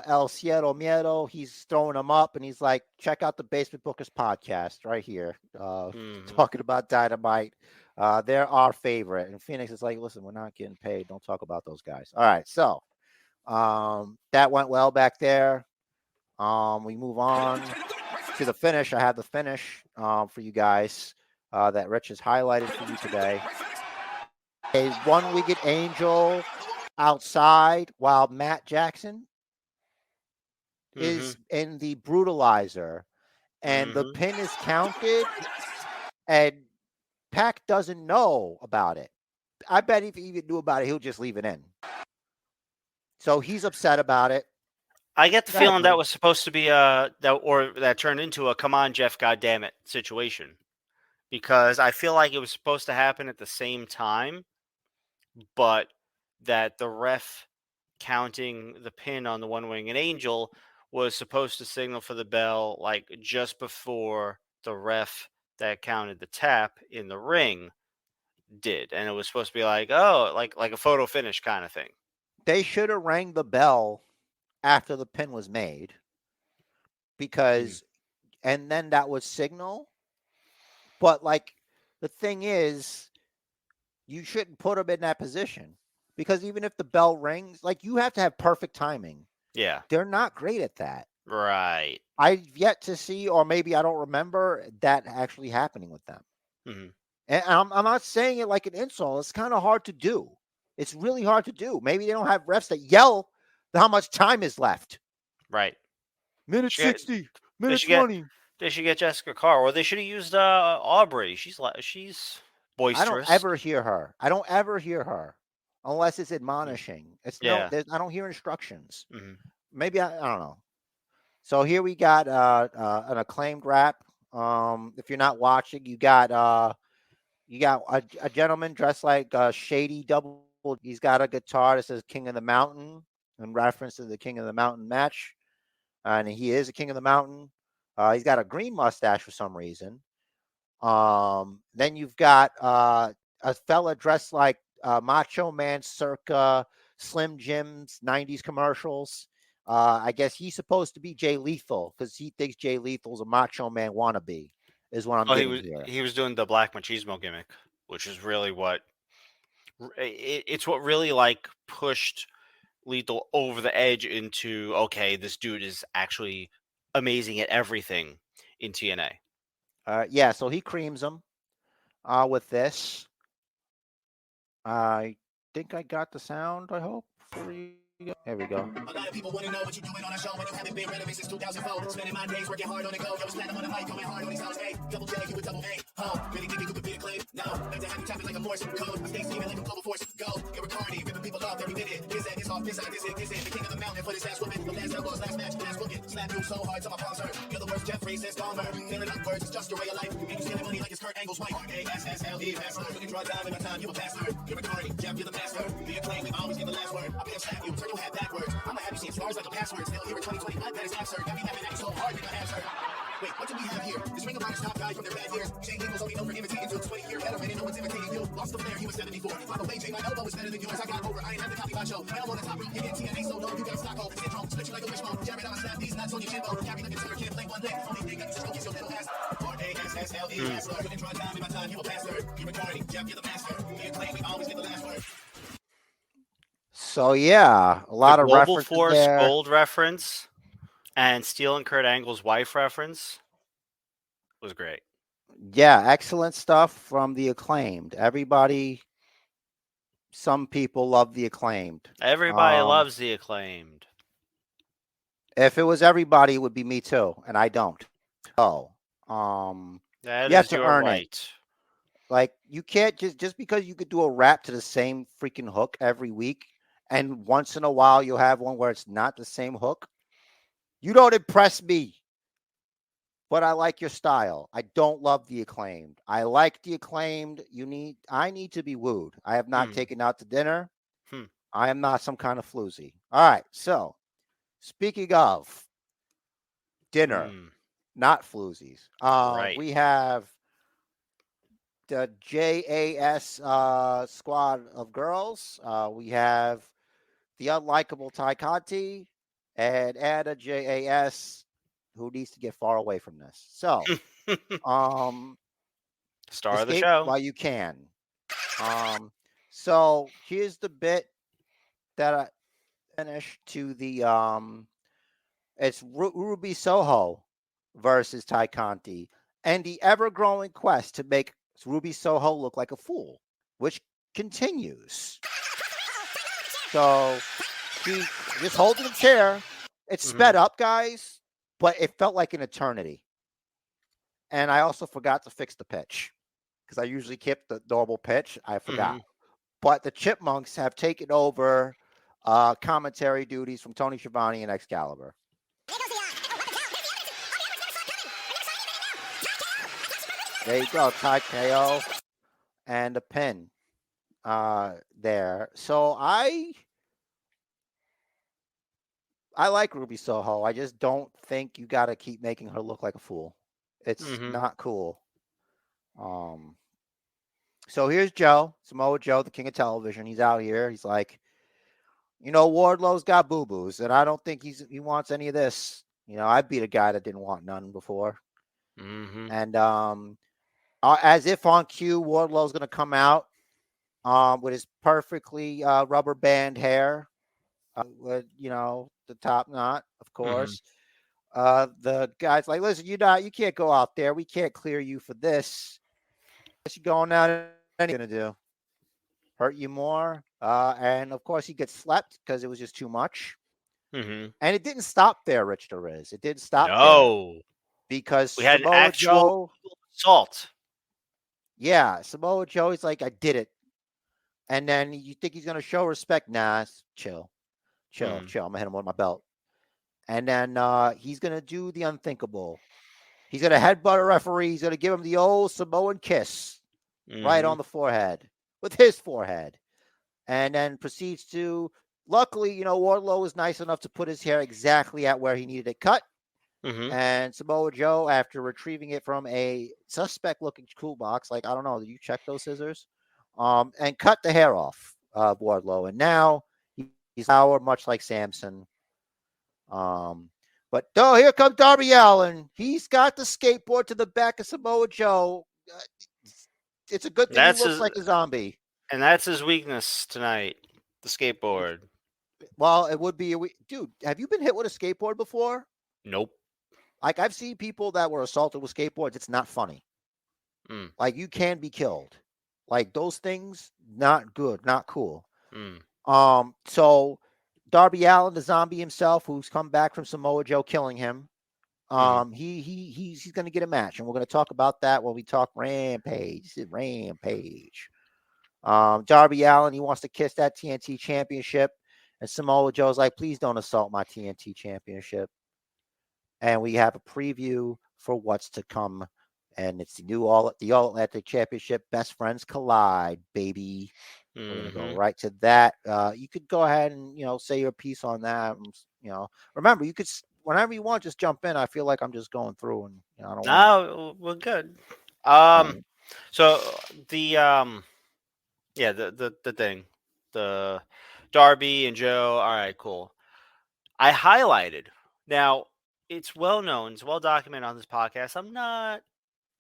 El Cielo Miedo. He's throwing them up, and he's like, check out the Basement Bookers podcast right here, talking about Dynamite. They're our favorite. And Phoenix is like, listen, we're not getting paid. Don't talk about those guys. All right, so that went well back there. We move on to the finish. I have the finish for you guys that Rich has highlighted for you today. A one-winged angel outside while Matt Jackson is in the brutalizer, and the pin is counted, and Pac doesn't know about it. I bet if he even knew about it, he'll just leave it in. So he's upset about it. I get the feeling that was supposed to be that turned into a "come on, Jeff, goddammit" situation, because I feel like it was supposed to happen at the same time, but that the ref counting the pin on the one-winged angel was supposed to signal for the bell like just before the ref that counted the tap in the ring did, and it was supposed to be like, oh, like a photo finish kind of thing. They should have rang the bell after the pin was made, because and then that would signal But like the thing is, you shouldn't put them in that position because even if the bell rings, like you have to have perfect timing. Yeah. They're not great at that. Right. I've yet to see, or maybe I don't remember that actually happening with them. Hmm. And I'm not saying it like an insult. It's kind of hard to do. It's really hard to do. Maybe they don't have refs that yell how much time is left. Right. Minute Should get- 60, They minute should get 20. they should get Jessica Carr, or they should have used Aubrey. She's I don't boisterous. ever hear her. I don't ever hear her unless it's admonishing. It's Yeah. I don't hear instructions. Hmm. Maybe I don't know. So here we got an acclaimed rap. If you're not watching, you got a gentleman dressed like Shady Double. He's got a guitar that says King of the Mountain in reference to the King of the Mountain match. And he is a King of the Mountain. He's got a green mustache for some reason. Then you've got a fella dressed like Macho Man circa Slim Jim's 90s commercials. I guess he's supposed to be Jay Lethal because he thinks Jay Lethal's a Macho Man wannabe, is what I'm Oh, getting here. he was doing the Black Machismo gimmick, which is really it's what really like pushed Lethal over the edge into, okay, this dude is actually amazing at everything in TNA. Yeah, so he creams him with this. I think I got the sound, I hope, for you. There we go. A lot of people want to know what you're doing on a show when you haven't been relevant since 2004. Spending my days working hard on the go. Yo, slamming on the mic, going hard on these hoes. Hey, double J, you with double A. Really think you could be acclaimed? No, like to have you tapping like a Morse code. I stay scheming like a global force. Go, get Ricardi, ripping people off every minute. This that, this off, this side, this it. The king of the mountain for this ass whooping. The last elbows, last match, last booking. Slap you so hard till my palms hurt. You're the worst Jeffrey says Dahmer. Feeling like words, it's just your way of life. And you stealing money like it's Kurt Angle's wife. R-A-S-S-L-E, master. You can draw time in my time, you a bastard. You're Ricardi, Jeff, you're the master. Be acclaimed, we always get the last word. I'll be slap you, turn your head backwards. I'ma have you seeing stars like a password. Still here in 2020, that is absurd. Got me having that so hard, nigga, absurd. Wait, what do we have here? This Ring of Honor's top guy from their bad years. Shane Eagles only known for imitating Duke's 20-year veteran, and no one's imitating you. Lost the flare, he was 74. By the way, Jay, my elbow is better than yours. I got over, I ain't have the copy my show. Now I'm on the top rope, you get TNA, so no, you got Stockholm syndrome. Split you like a wishbone. Jared, I'ma slap these nuts on your chin bone. Carry the guitar, can't play one lick. Only thing I can stroke is your little ass. R-A-S-S-L-E, master. You can draw time in my time, you a bastard. You're Ricardi, Jeff, you're the master. Be acclaimed, we always get the last word. So yeah, a lot The of Global references Force there. Gold reference and stealing Kurt Angle's wife reference was great. Yeah, excellent stuff from the Acclaimed. Everybody, some people love the Acclaimed. Everybody loves the Acclaimed. If it was everybody, it would be me too, and I don't. Oh, That you have is to your earn it. right. Like you can't just because you could do a rap to the same freaking hook every week, and once in a while you'll have one where it's not the same hook. You don't impress me. But I like your style. I don't love the Acclaimed. I like the Acclaimed. I need to be wooed. I have not taken out to dinner. I am not some kind of floozy. All right. So, speaking of dinner, not floozies. Right. We have the JAS squad of girls. We have the unlikable Ty Conti and add a JAS who needs to get far away from this. So, Star of the escape show. while you can. So here's the bit that I finished to the it's Ruby Soho versus Ty Conti and the ever-growing quest to make Ruby Soho look like a fool, which continues. So she's just holding the chair. It's sped up, guys, but it felt like an eternity. And I also forgot to fix the pitch because I usually keep the normal pitch. I forgot. But the Chipmunks have taken over commentary duties from Tony Schiavone and Excalibur. There you go, Ty KO and a pin there. So I like Ruby Soho. I just don't think you got to keep making her look like a fool. It's not cool. So here's Joe, Samoa Joe, the king of television. He's out here. He's like, Wardlow's got boo-boos, and I don't think he wants any of this. I beat a guy that didn't want none before. And as if on cue, Wardlow's going to come out with his perfectly rubber band hair, with the top knot, of course. The guy's like, "Listen, you can't go out there. We can't clear you for this. What you going out and going to do? Hurt you more?" And of course, he gets slept because it was just too much. Mm-hmm. And it didn't stop there, Rich Deriz. It didn't stop there No, because we had an Samoa actual Joe, assault. Samoa Joe, he's like, "I did it." And then you think he's going to show respect? Nah, chill. I'm going to hit him with my belt. And then he's going to do the unthinkable. He's going to headbutt a referee. He's going to give him the old Samoan kiss right on the forehead with his forehead. And then proceeds to, luckily, Wardlow was nice enough to put his hair exactly at where he needed it cut. And Samoa Joe, after retrieving it from a suspect-looking toolbox, like, I don't know, did you check those scissors? And cut the hair off of Wardlow. And now he's power, much like Samson. But here comes Darby Allin. He's got the skateboard to the back of Samoa Joe. It's a good thing he looks like a zombie. And that's his weakness tonight, the skateboard. Well, it would be dude, have you been hit with a skateboard before? Nope. Like, I've seen people that were assaulted with skateboards. It's not funny. Like, you can be killed. Like, those things, not good, not cool. So Darby Allin, the zombie himself, who's come back from Samoa Joe killing him, he's going to get a match, and we're going to talk about that when we talk Rampage. Darby Allin, he wants to kiss that TNT championship, and Samoa Joe's like, "Please don't assault my TNT championship." And we have a preview for what's to come, and it's the All Atlantic Championship. Best friends collide, baby. We're gonna go right to that. You could go ahead and say your piece on that. Remember, you could whenever you want, just jump in. I feel like I'm just going through, and I don't. No, we're good. So the the thing, the Darby and Joe. All right, cool. I highlighted. Now it's well known, it's well documented on this podcast. I'm not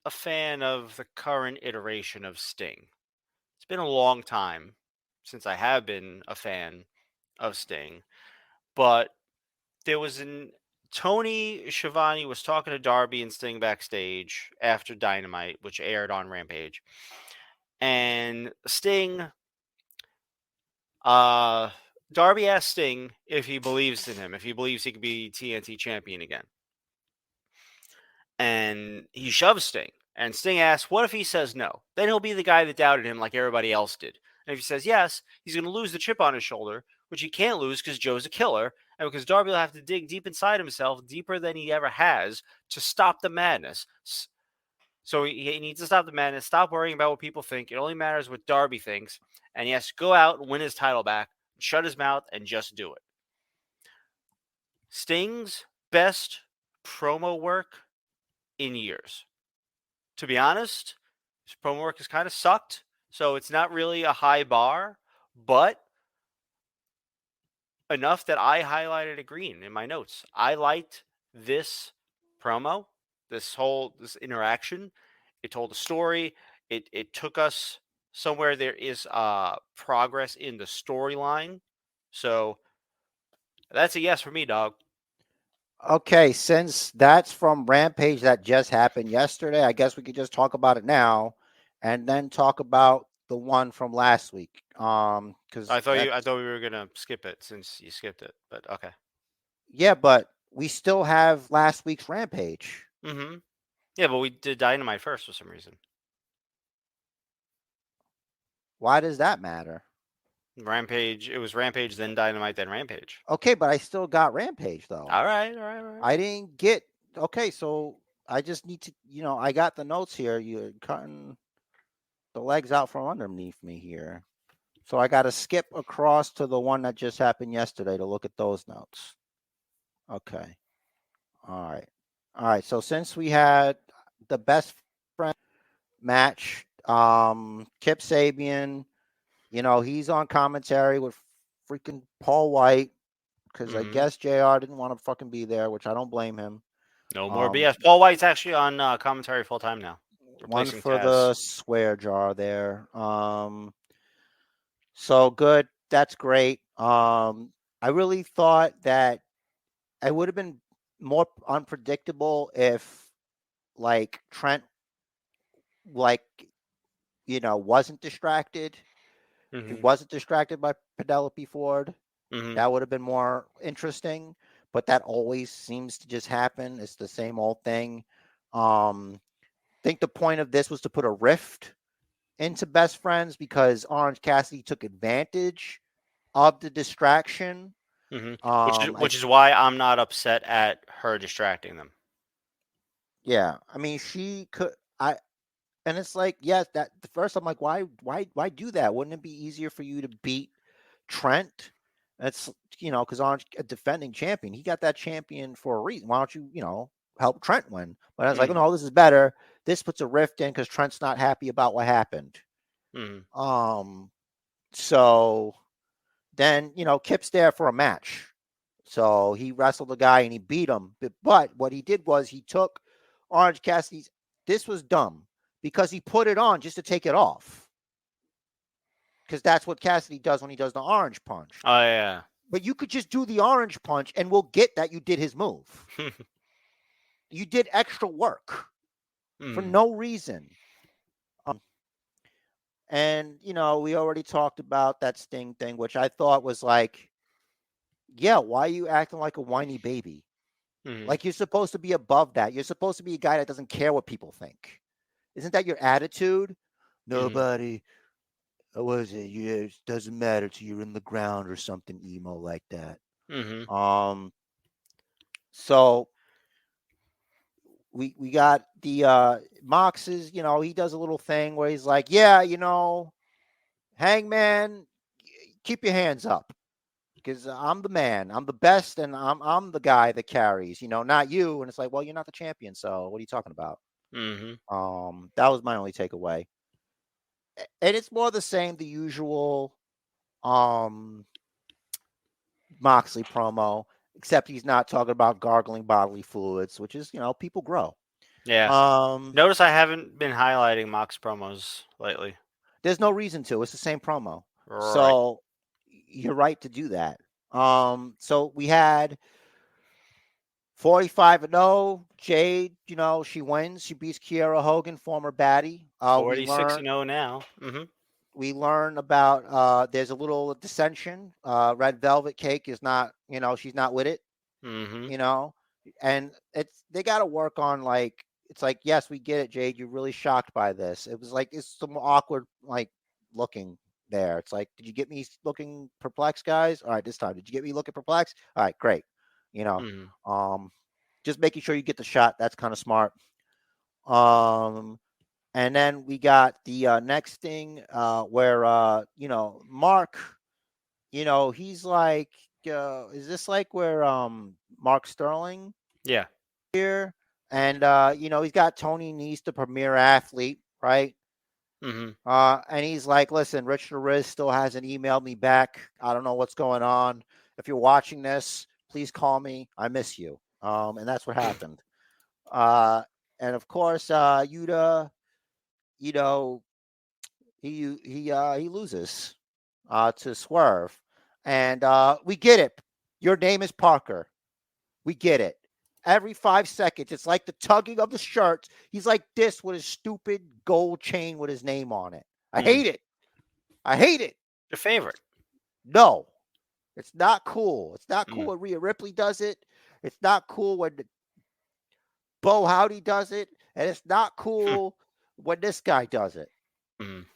a fan of the current iteration of Sting. It's been a long time since I have been a fan of Sting, but there was Tony Schiavone was talking to Darby and Sting backstage after Dynamite, which aired on Rampage, and Sting, Darby asked Sting if he believes in him, if he believes he could be TNT champion again, and he shoves Sting. And Sting asks, what if he says no? Then he'll be the guy that doubted him like everybody else did. And if he says yes, he's going to lose the chip on his shoulder, which he can't lose because Joe's a killer, and because Darby will have to dig deep inside himself, deeper than he ever has, to stop the madness. So he needs to stop the madness, stop worrying about what people think. It only matters what Darby thinks. And he has to go out and win his title back, shut his mouth, and just do it. Sting's best promo work in years. To be honest, his promo work has kind of sucked, so it's not really a high bar, but enough that I highlighted a green in my notes. I liked this promo, this interaction. It told a story. It took us somewhere. There is progress in the storyline. So that's a yes for me, dog. Okay, since that's from Rampage that just happened yesterday, I guess we could just talk about it now, and then talk about the one from last week. Because I thought we were gonna skip it since you skipped it, but okay. Yeah, but we still have last week's Rampage. Yeah, but we did Dynamite first for some reason. Why does that matter? Rampage. It was Rampage, then Dynamite, then Rampage. Okay, but I still got Rampage though. All right. I didn't get. Okay, so I just need to. I got the notes here. You're cutting the legs out from underneath me here, so I got to skip across to the one that just happened yesterday to look at those notes. Okay. All right. So since we had the best friend match, Kip Sabian, he's on commentary with freaking Paul White because I guess JR didn't want to fucking be there, which I don't blame him. No more BS. Paul White's actually on commentary full time now. one Replacing for Taz. the swear jar there. So good. That's great. I really thought that it would have been more unpredictable if like Trent like wasn't distracted. If he Mhm. wasn't distracted by Penelope Ford, Mhm. that would have been more interesting. But that always seems to just happen. It's the same old thing. I think the point of this was to put a rift into best friends because Orange Cassidy took advantage of the distraction. Mhm. I Which is why I'm not upset at her distracting them. Yeah, I mean she could and it's like yes that the first I'm like why do that? Wouldn't it be easier for you to beat Trent? That's because Orange a defending champion, he got that champion for a reason. Why don't you help Trent win? But I was like, Mhm. no, this is better. This puts a rift in because Trent's not happy about what happened. Mhm. So then Kip's there for a match. So he wrestled a guy and he beat him. But what he did was he took Orange Cassidy's. This was dumb because he put it on just to take it off. Because that's what Cassidy does when he does the orange punch. Oh yeah. But you could just do the orange punch and we'll get that you did his move. You did extra work for Mhm. no reason. And, we already talked about that Sting thing, which I thought was like, yeah, why are you acting like a whiny baby? Mhm. Like you're supposed to be above that. You're supposed to be a guy that doesn't care what people think. Isn't that your attitude? Nobody, what is it? It doesn't matter to you. You're in the ground or something emo like that. Mhm. So we got the Mox's, he does a little thing where he's like, yeah, Hangman, keep your hands up. Because I'm the man, I'm the best, and I'm the guy that carries, not you. And it's like, well, you're not the champion, so what are you talking about? Mhm. That was my only takeaway. And it's more the same, the usual Moxley promo, except he's not talking about gargling bodily fluids, which is, people grow. Yeah. Notice I haven't been highlighting Mox promos lately. There's no reason to. It's the same promo. Right. So you're right to do that. So we had 45-0. Jade, she wins. She beats Kiera Hogan, former baddie. 46-0 now. Mhm. We learn about there's a little dissension. Red Velvet Cake is not, she's not with it, Mhm. and they got to work on like it's like yes, we get it, Jade. You're really shocked by this. It was like it's some awkward like looking there. It's like, did you get me looking perplexed, guys? All right, this time, did you get me looking perplexed? All right, great. You know, Mhm. just making sure you get the shot. That's kind of smart. And then we got the next thing where Mark, he's like, is this like where Mark Sterling Yeah. here? And he's got Tony Nese, the premier athlete, right? Mhm. And he's like, listen, Rich the Riz still hasn't emailed me back. I don't know what's going on. If you're watching this, please call me. I miss you. And that's what happened. And of course, Yuta, you know, he loses to Swerve, and we get it. Your name is Parker. We get it. Every 5 seconds, it's like the tugging of the shirt. He's like this with his stupid gold chain with his name on it. I Mhm. hate it. I hate it. Your favorite. No, it's not cool. It's not cool Mhm. when Rhea Ripley does it. It's not cool when Bo Howdy does it, and it's not cool when this guy does it. Mhm.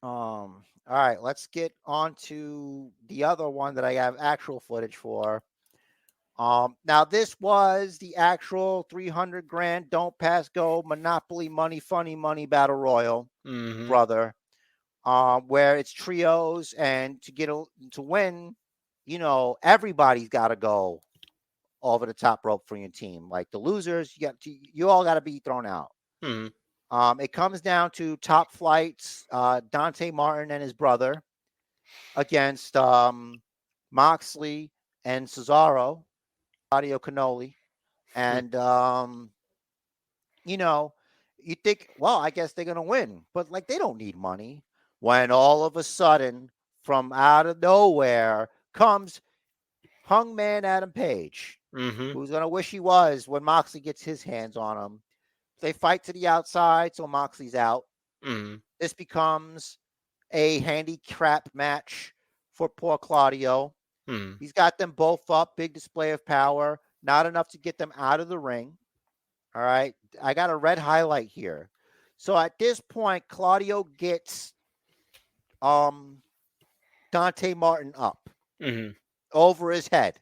All right, let's get on to the other one that I have actual footage for. Now this was the actual 300 grand don't pass go Monopoly money funny money battle royal, Mhm. brother. Where it's trios and to win, everybody's got to go over the top rope for your team. Like the losers, you all got to be thrown out. Mhm. It comes down to top flights, Dante Martin and his brother against Moxley and Cesaro, Audio Canoli. And, you know, you think, well, I guess they're going to win. But, like, they don't need money. When all of a sudden, from out of nowhere, comes Hungman Adam Page, Mm-hmm. who's going to wish he was when Moxley gets his hands on him. They fight to the outside, so Moxley's out. Mm-hmm. This becomes a handicap match for poor Claudio. Mm-hmm. He's got them both up, big display of power, not enough to get them out of the ring. All right. I got a red highlight here. So at this point, Claudio gets Dante Martin up Mm-hmm. over his head.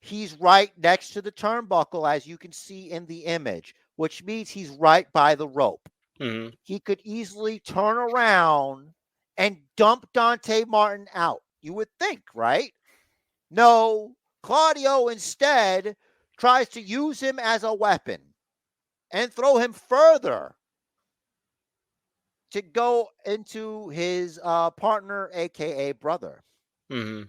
He's right next to the turnbuckle, as you can see in the image, which means he's right by the rope. Mm-hmm. He could easily turn around and dump Dante Martin out. You would think, right? No, Claudio instead tries to use him as a weapon and throw him further to go into his partner, a.k.a. brother. Mm-hmm.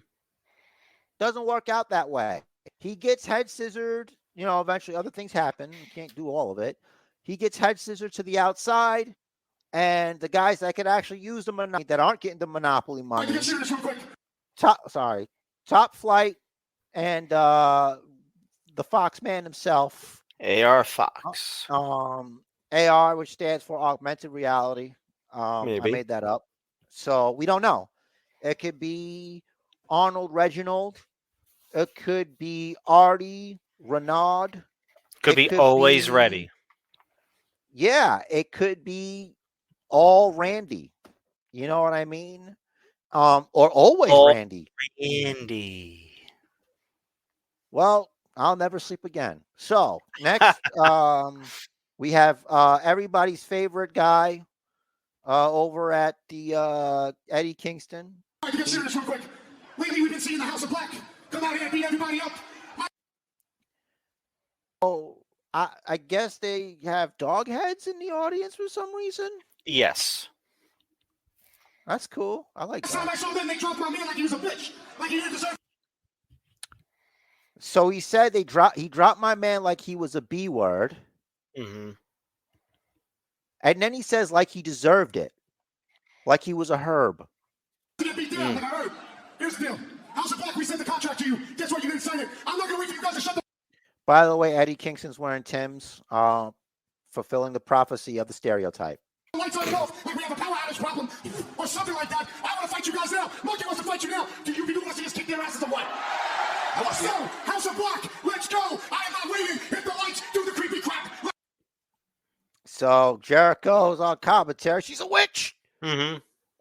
Doesn't work out that way. He gets head scissored. You know, eventually other things happen. You can't do all of it. He gets head scissored to the outside, and the guys that could actually use the monopoly, that aren't getting the monopoly money, Top Flight and the Fox man himself, AR Fox. AR, which stands for augmented reality. I Maybe. made that up. So we don't know. It could be Arnold Reginald. It could be Artie Renaud. Could be always ready. Yeah, it could be all Randy. You know what I mean? Or always Randy. Randy. Well, I'll never sleep again. So next, we have everybody's favorite guy over at the Eddie Kingston. I can get serious real quick. Lately, we've been seeing the House of Black come out here and beat everybody up. Oh, I guess they have dog heads in the audience for some reason. Yes. That's cool. I like Last time that. I saw them, they dropped my man like he was a bitch, like he didn't deserve. So he said he dropped my man like he was a B word. Mm-hmm. And then he says like he deserved it. Like he was a herb. To get beat down like I heard. Here's the deal. House of Black, we sent the contract to you. Guess what? You didn't sign it. I'm not going to wait for you guys to shut the... By the way, Eddie Kingston's wearing Tim's, fulfilling the prophecy of the stereotype. lights on and off, like we have a power outage problem, or something like that. I want to fight you guys now. Monkey wants to fight you now. Do you want to see us kick their asses or what? So, House of Black, let's go. I am not waiting. Hit the lights, do the creepy crap. So Jericho's on commentary. She's a witch. Mm-hmm.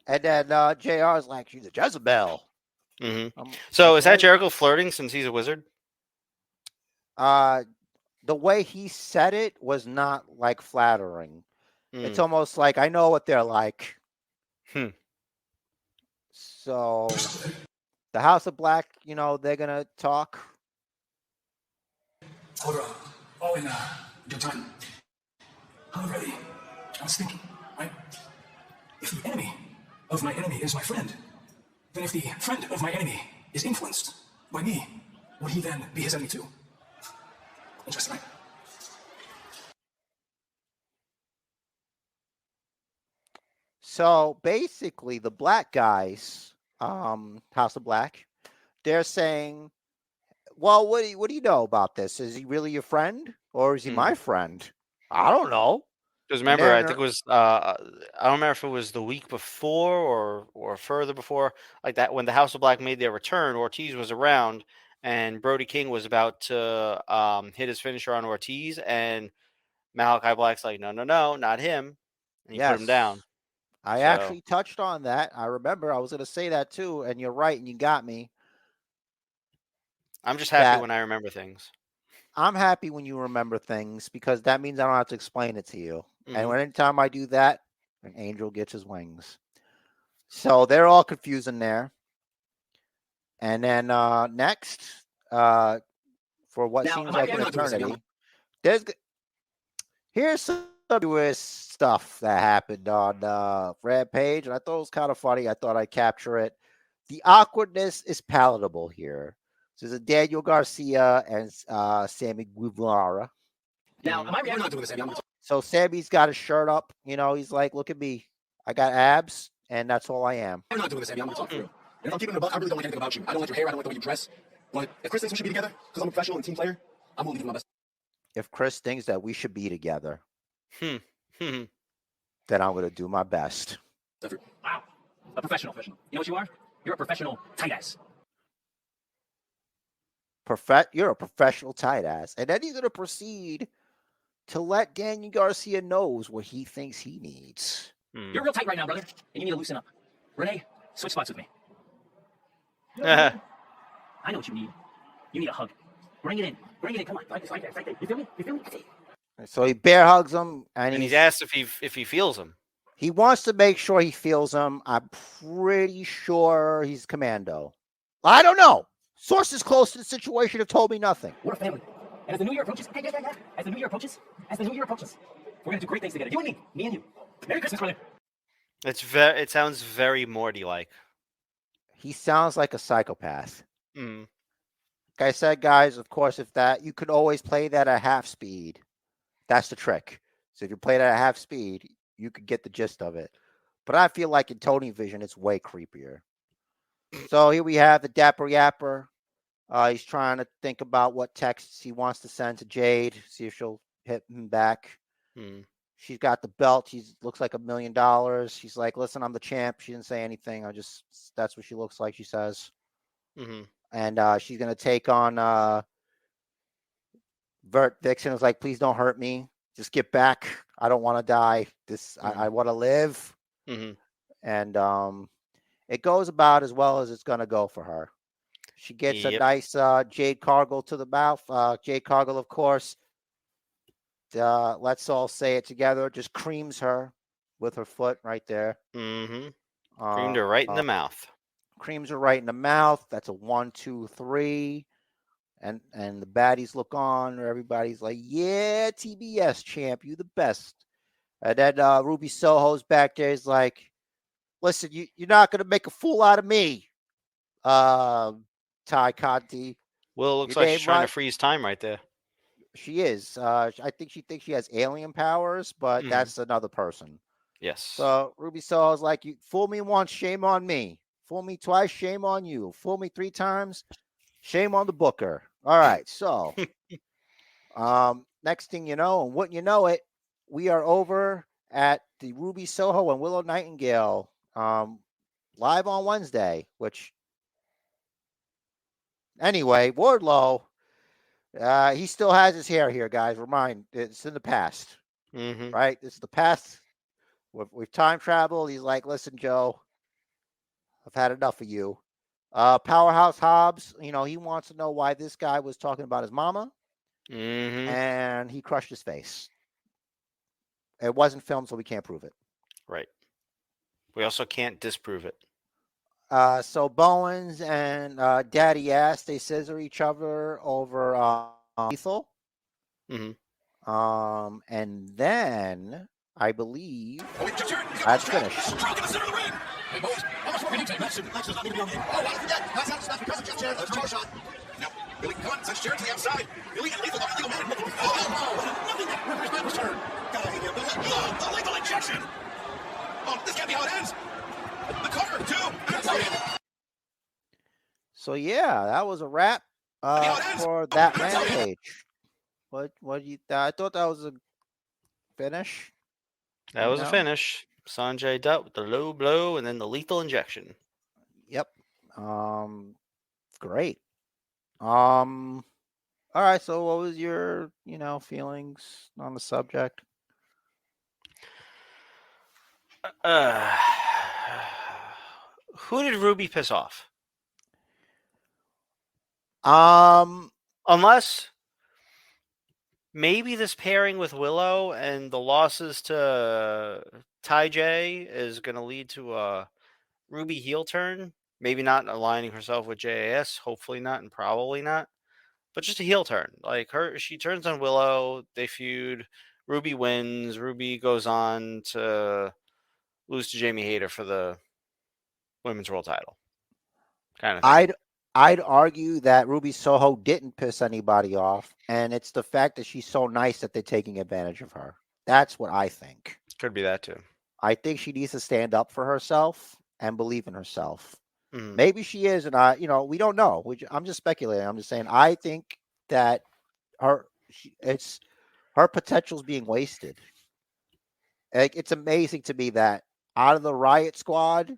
And then JR's like, she's a Jezebel. Mm-hmm. So is that Jericho flirting since he's a wizard? The way he said it was not like flattering. It's almost like I know what they're like. So the House of Black, you know, they're gonna talk. Hold on. All in due time. I'm ready. I was thinking, right? If the enemy of my enemy is my friend, then if the friend of my enemy is influenced by me, would he then be his enemy too? Interesting, right? So basically, the black guys, House of Black, they're saying, "Well, what do you know about this? Is he really your friend, or is he my friend? I don't know." Because remember, I think it was I don't remember if it was the week before or further before, like that when the House of Black made their return. Ortiz was around, and Brody King was about to hit his finisher on Ortiz, and Malachi Black's like, no, not him, and he put him down. I actually touched on that. I remember I was going to say that too, and you're right, and you got me. I'm just happy when I remember things. I'm happy when you remember things because that means I don't have to explain it to you. And anytime I do that, an angel gets his wings. So they're all confusing there. And then next, for what seems like an eternity, here's some US stuff that happened on Rampage, and I thought it was kind of funny. I thought I'd capture it. The awkwardness is palatable here. So there's a Daniel Garcia and Sammy Guevara. Now, am I reacting? I'm not doing this, Sammy. So Sammy's got his shirt up. He's like, look at me. I got abs, and that's all I am. I'm not doing this, Sammy. I'm going to talk through. And if I'm keeping it a buck, I really don't like anything about you. I don't like your hair. I don't like the way you dress. But if Chris thinks we should be together, because I'm a professional and team player, I'm going to leave my best. If Chris thinks that we should be together, Hmm. then I'm going to do my best. Wow. A professional. You know what you are? You're a professional tight ass. You're a professional tight ass. And then he's going to proceed to let Daniel Garcia knows what he thinks he needs. You're real tight right now, brother, and you need to loosen up. Renee, switch spots with me. Uh, I know what you need. You need a hug. Bring it in. Come on. It's right there. You feel me? So he bear hugs him, and and he's asked if he feels him. he wants to make sure he feels him. I'm pretty sure he's commando. I don't know. Sources close to the situation have told me nothing. We're a family. And as the new year approaches, as the new year approaches, we're gonna do great things together. You and me and you. Merry Christmas, brother. It sounds very Morty-like. He sounds like a psychopath. Mm. Like I said, guys, of course, you could always play that at half speed. That's the trick. So if you play that at half speed, you could get the gist of it. But I feel like in Tony Vision, it's way creepier. So here we have the Dapper Yapper. He's trying to think about what texts he wants to send to Jade, see if she'll hit him back. Mm. She's got the belt. She looks like $1 million. She's like, listen, I'm the champ. She didn't say anything. That's what she looks like, she says. Mm-hmm. And she's going to take on Vert. Vixen is like, please don't hurt me. Just get back. I don't want to die. I want to live. Mm-hmm. And it goes about as well as it's going to go for her. She gets a nice Jade Cargill to the mouth. Jade Cargill, of course, let's all say it together, just creams her with her foot right there. Mm-hmm. Creamed her right in the mouth. Creams her right in the mouth. That's a 1, 2, 3. And the baddies look on. Everybody's like, yeah, TBS champ, you the best. And then Ruby Soho's back there. He's like, listen, you're not going to make a fool out of me, Ty Conti. Will looks like she's trying to freeze time right there. She is. I think she thinks she has alien powers, but that's another person. Yes. So Ruby Soho's like, you fool me once, shame on me. Fool me twice, shame on you. Fool me 3 times, shame on the booker. All right, so next thing you know, and wouldn't you know it, we are over at the Ruby Soho and Willow Nightingale live on Wednesday, which anyway, Wardlow, he still has his hair here, guys. Remind, it's in the past, right? It's the past. We've time traveled. He's like, listen, Joe, I've had enough of you. Powerhouse Hobbs, he wants to know why this guy was talking about his mama, and he crushed his face. It wasn't filmed, so we can't prove it. Right. We also can't disprove it. So Bowens and Daddy Ass, they scissor each other over Lethal. And then I believe that's finished. Billy, come on, send Sharon to the outside. Billy and Lethal are illegal men. Nothing that Rivers man was hurt. God, I hate him. The lethal injection. Oh, this can't be how it ends. The cover, too. So yeah, that was a wrap for that rampage. What do you? I thought that was a finish. That was a finish. Sanjay Dutt with the low blow and then the lethal injection. Yep. Great. All right. So what was your, feelings on the subject? Who did Ruby piss off? Unless maybe this pairing with Willow and the losses to Ty J is going to lead to a Ruby heel turn. Maybe not aligning herself with JAS. Hopefully not, and probably not. But just a heel turn. Like she turns on Willow. They feud. Ruby wins. Ruby goes on to lose to Jamie Hayter for the women's world title. Kind of thing. I'd argue that Ruby Soho didn't piss anybody off, and it's the fact that she's so nice that they're taking advantage of her. That's what I think. Could be that too. I think she needs to stand up for herself and believe in herself. Mhm. Maybe she is, and we don't know. I'm just speculating. I'm just saying. I think that it's her potential's being wasted. Like, it's amazing to me that out of the Riot Squad,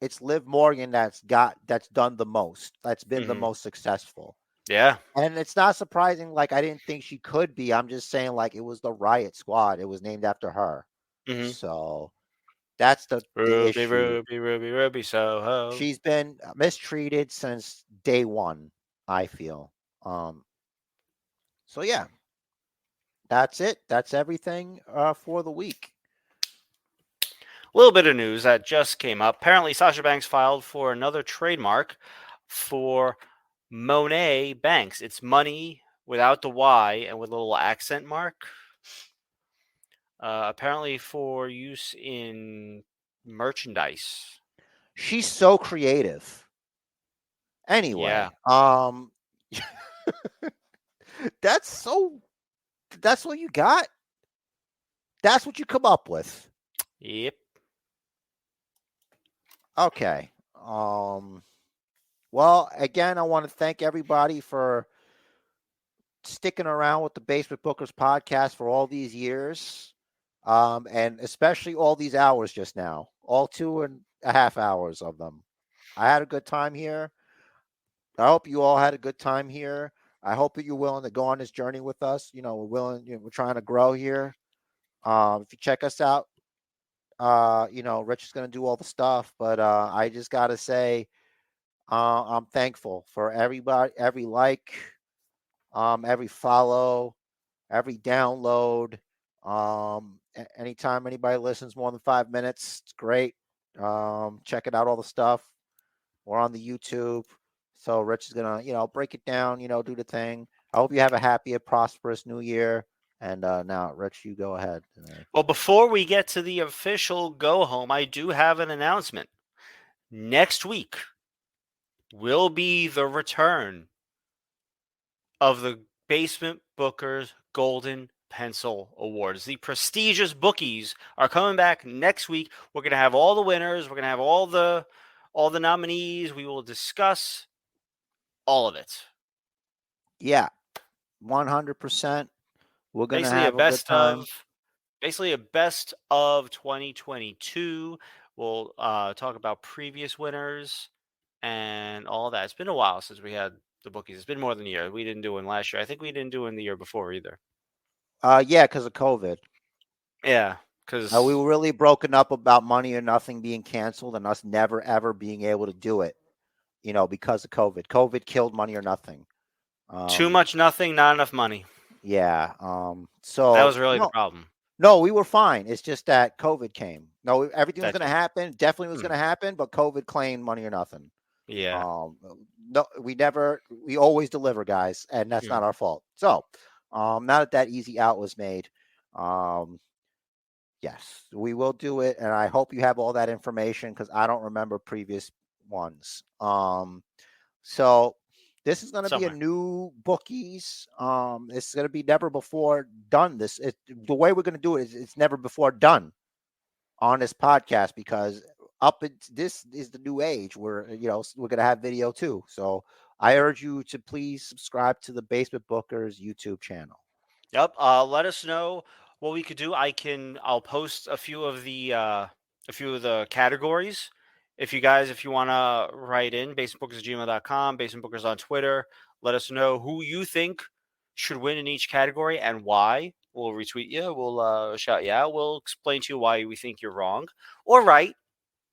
it's Liv Morgan that's done the most. That's been the Mhm. most successful. Yeah. And it's not surprising. Like, I didn't think she could be. I'm just saying, like, it was the Riot Squad. It was named after her. Mhm. So that's the Ruby, issue. Ruby, Ruby, Ruby Soho. She's been mistreated since day one, I feel. So yeah, that's it. That's everything for the week. A little bit of news that just came up. Apparently, Sasha Banks filed for another trademark for Monet Banks. It's money without the Y and with a little accent mark. Apparently, for use in merchandise. She's so creative. Anyway, Yeah. that's what you got. That's what you come up with. Yep. Okay. Well, again, I want to thank everybody for sticking around with the Basement Bookers podcast for all these years, and especially all these hours just now, all 2.5 hours of them. I had a good time here. I hope you all had a good time here. I hope that you're willing to go on this journey with us. We're willing. We're trying to grow here. If you check us out, Rich is going to do all the stuff, but I just got to say, I'm thankful for everybody, every like, every follow, every download. Anytime anybody listens more than 5 minutes, it's great. Checking out all the stuff. We're on the YouTube. So Rich is gonna, break it down, do the thing. I hope you have a happy and prosperous new year. And now, Rich, you go ahead today. Well, before we get to the official go home, I do have an announcement. Next week will be the return of the Basement Bookers Golden Pencil Awards. The prestigious bookies are coming back next week. We're going to have all the winners. We're going to have all the nominees. We will discuss all of it. Yeah, 100%. We're gonna Basically, have a good time. a best of 2022. We'll talk about previous winners and all that. It's been a while since we had the bookies. It's been more than a year. We didn't do one last year. I think we didn't do one the year before either. Yeah, because of COVID. Yeah, because We were really broken up about Money or Nothing being canceled and us never ever being able to do it. Because of COVID. COVID killed Money or Nothing. too much nothing, not enough money. Yeah. That was really the problem. No, we were fine. It's just that COVID came. No, everything was That's going to happen. Definitely was going to happen, but COVID claimed Money or Nothing. Yeah. No, we always deliver, guys, and that's not our fault. So, now that easy out was made, yes, we will do it, and I hope you have all that information because I don't remember previous ones. So this is going to be a new bookies. It's going to be never before done. The way we're going to do it is it's never before done on this podcast because this is the new age where we're going to have video too. So I urge you to please subscribe to the Basement Bookers YouTube channel. Yep. Let us know what we could do. I'll post a few of the categories. If you want to write in, basementbookers@gmail.com, basementbookers on Twitter. Let us know who you think should win in each category and why. We'll retweet you. We'll shout you out. We'll explain to you why we think you're wrong or right.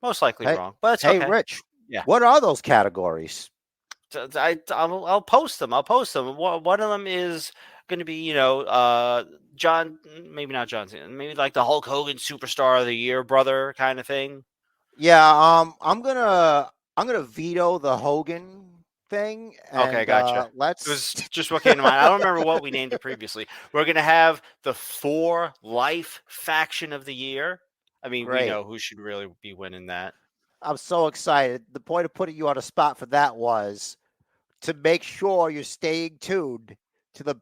Most likely wrong, but it's okay. Hey, Rich. Yeah. What are those categories? I'll post them. One of them is going to be, John, maybe not John Cena, maybe like the Hulk Hogan Superstar of the Year, brother kind of thing. Yeah, I'm gonna veto the Hogan thing. And, okay, gotcha. Let's. It was just what came to mind. I don't remember what we named it previously. We're gonna have the 4 Life Faction of the Year. I mean, Great. We know who should really be winning that. I'm so excited. The point of putting you on a spot for that was to make sure you're staying tuned to the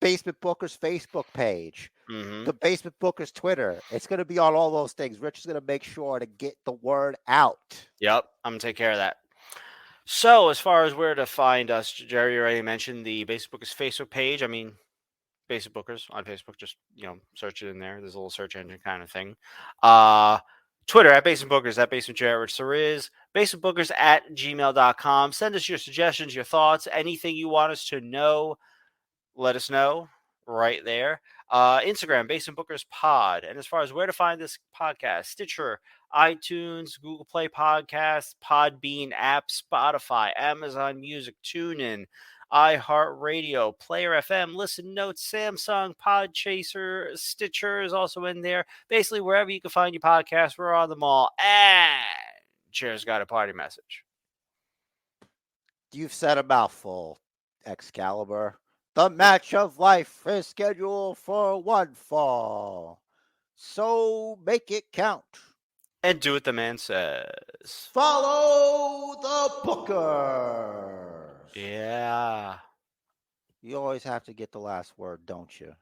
Basement Bookers Facebook page, Mm-hmm. the Basement Bookers Twitter. It's going to be on all those things. Rich is going to make sure to get the word out. Yep, I'm going to take care of that. So, as far as where to find us, Jerry already mentioned the Basic Bookers Facebook page. I mean, Basic Bookers on Facebook, just, search it in there. There's a little search engine kind of thing. Twitter at Basement Bookers, at Basement Jared, which there is. BasementBookers at gmail.com. Send us your suggestions, your thoughts, anything you want us to know. Let us know right there. Instagram, Basement Bookers Pod. And as far as where to find this podcast, Stitcher, iTunes, Google Play Podcasts, Podbean app, Spotify, Amazon Music, TuneIn, iHeartRadio, Player FM, Listen Notes, Samsung, Podchaser, Stitcher is also in there. Basically, wherever you can find your podcast, we're on them all. And Jared's got a party message. You've said a mouthful, Excalibur. The match of life is scheduled for one fall. So make it count. And do what the man says. Follow the Bookers. Yeah. You always have to get the last word, don't you?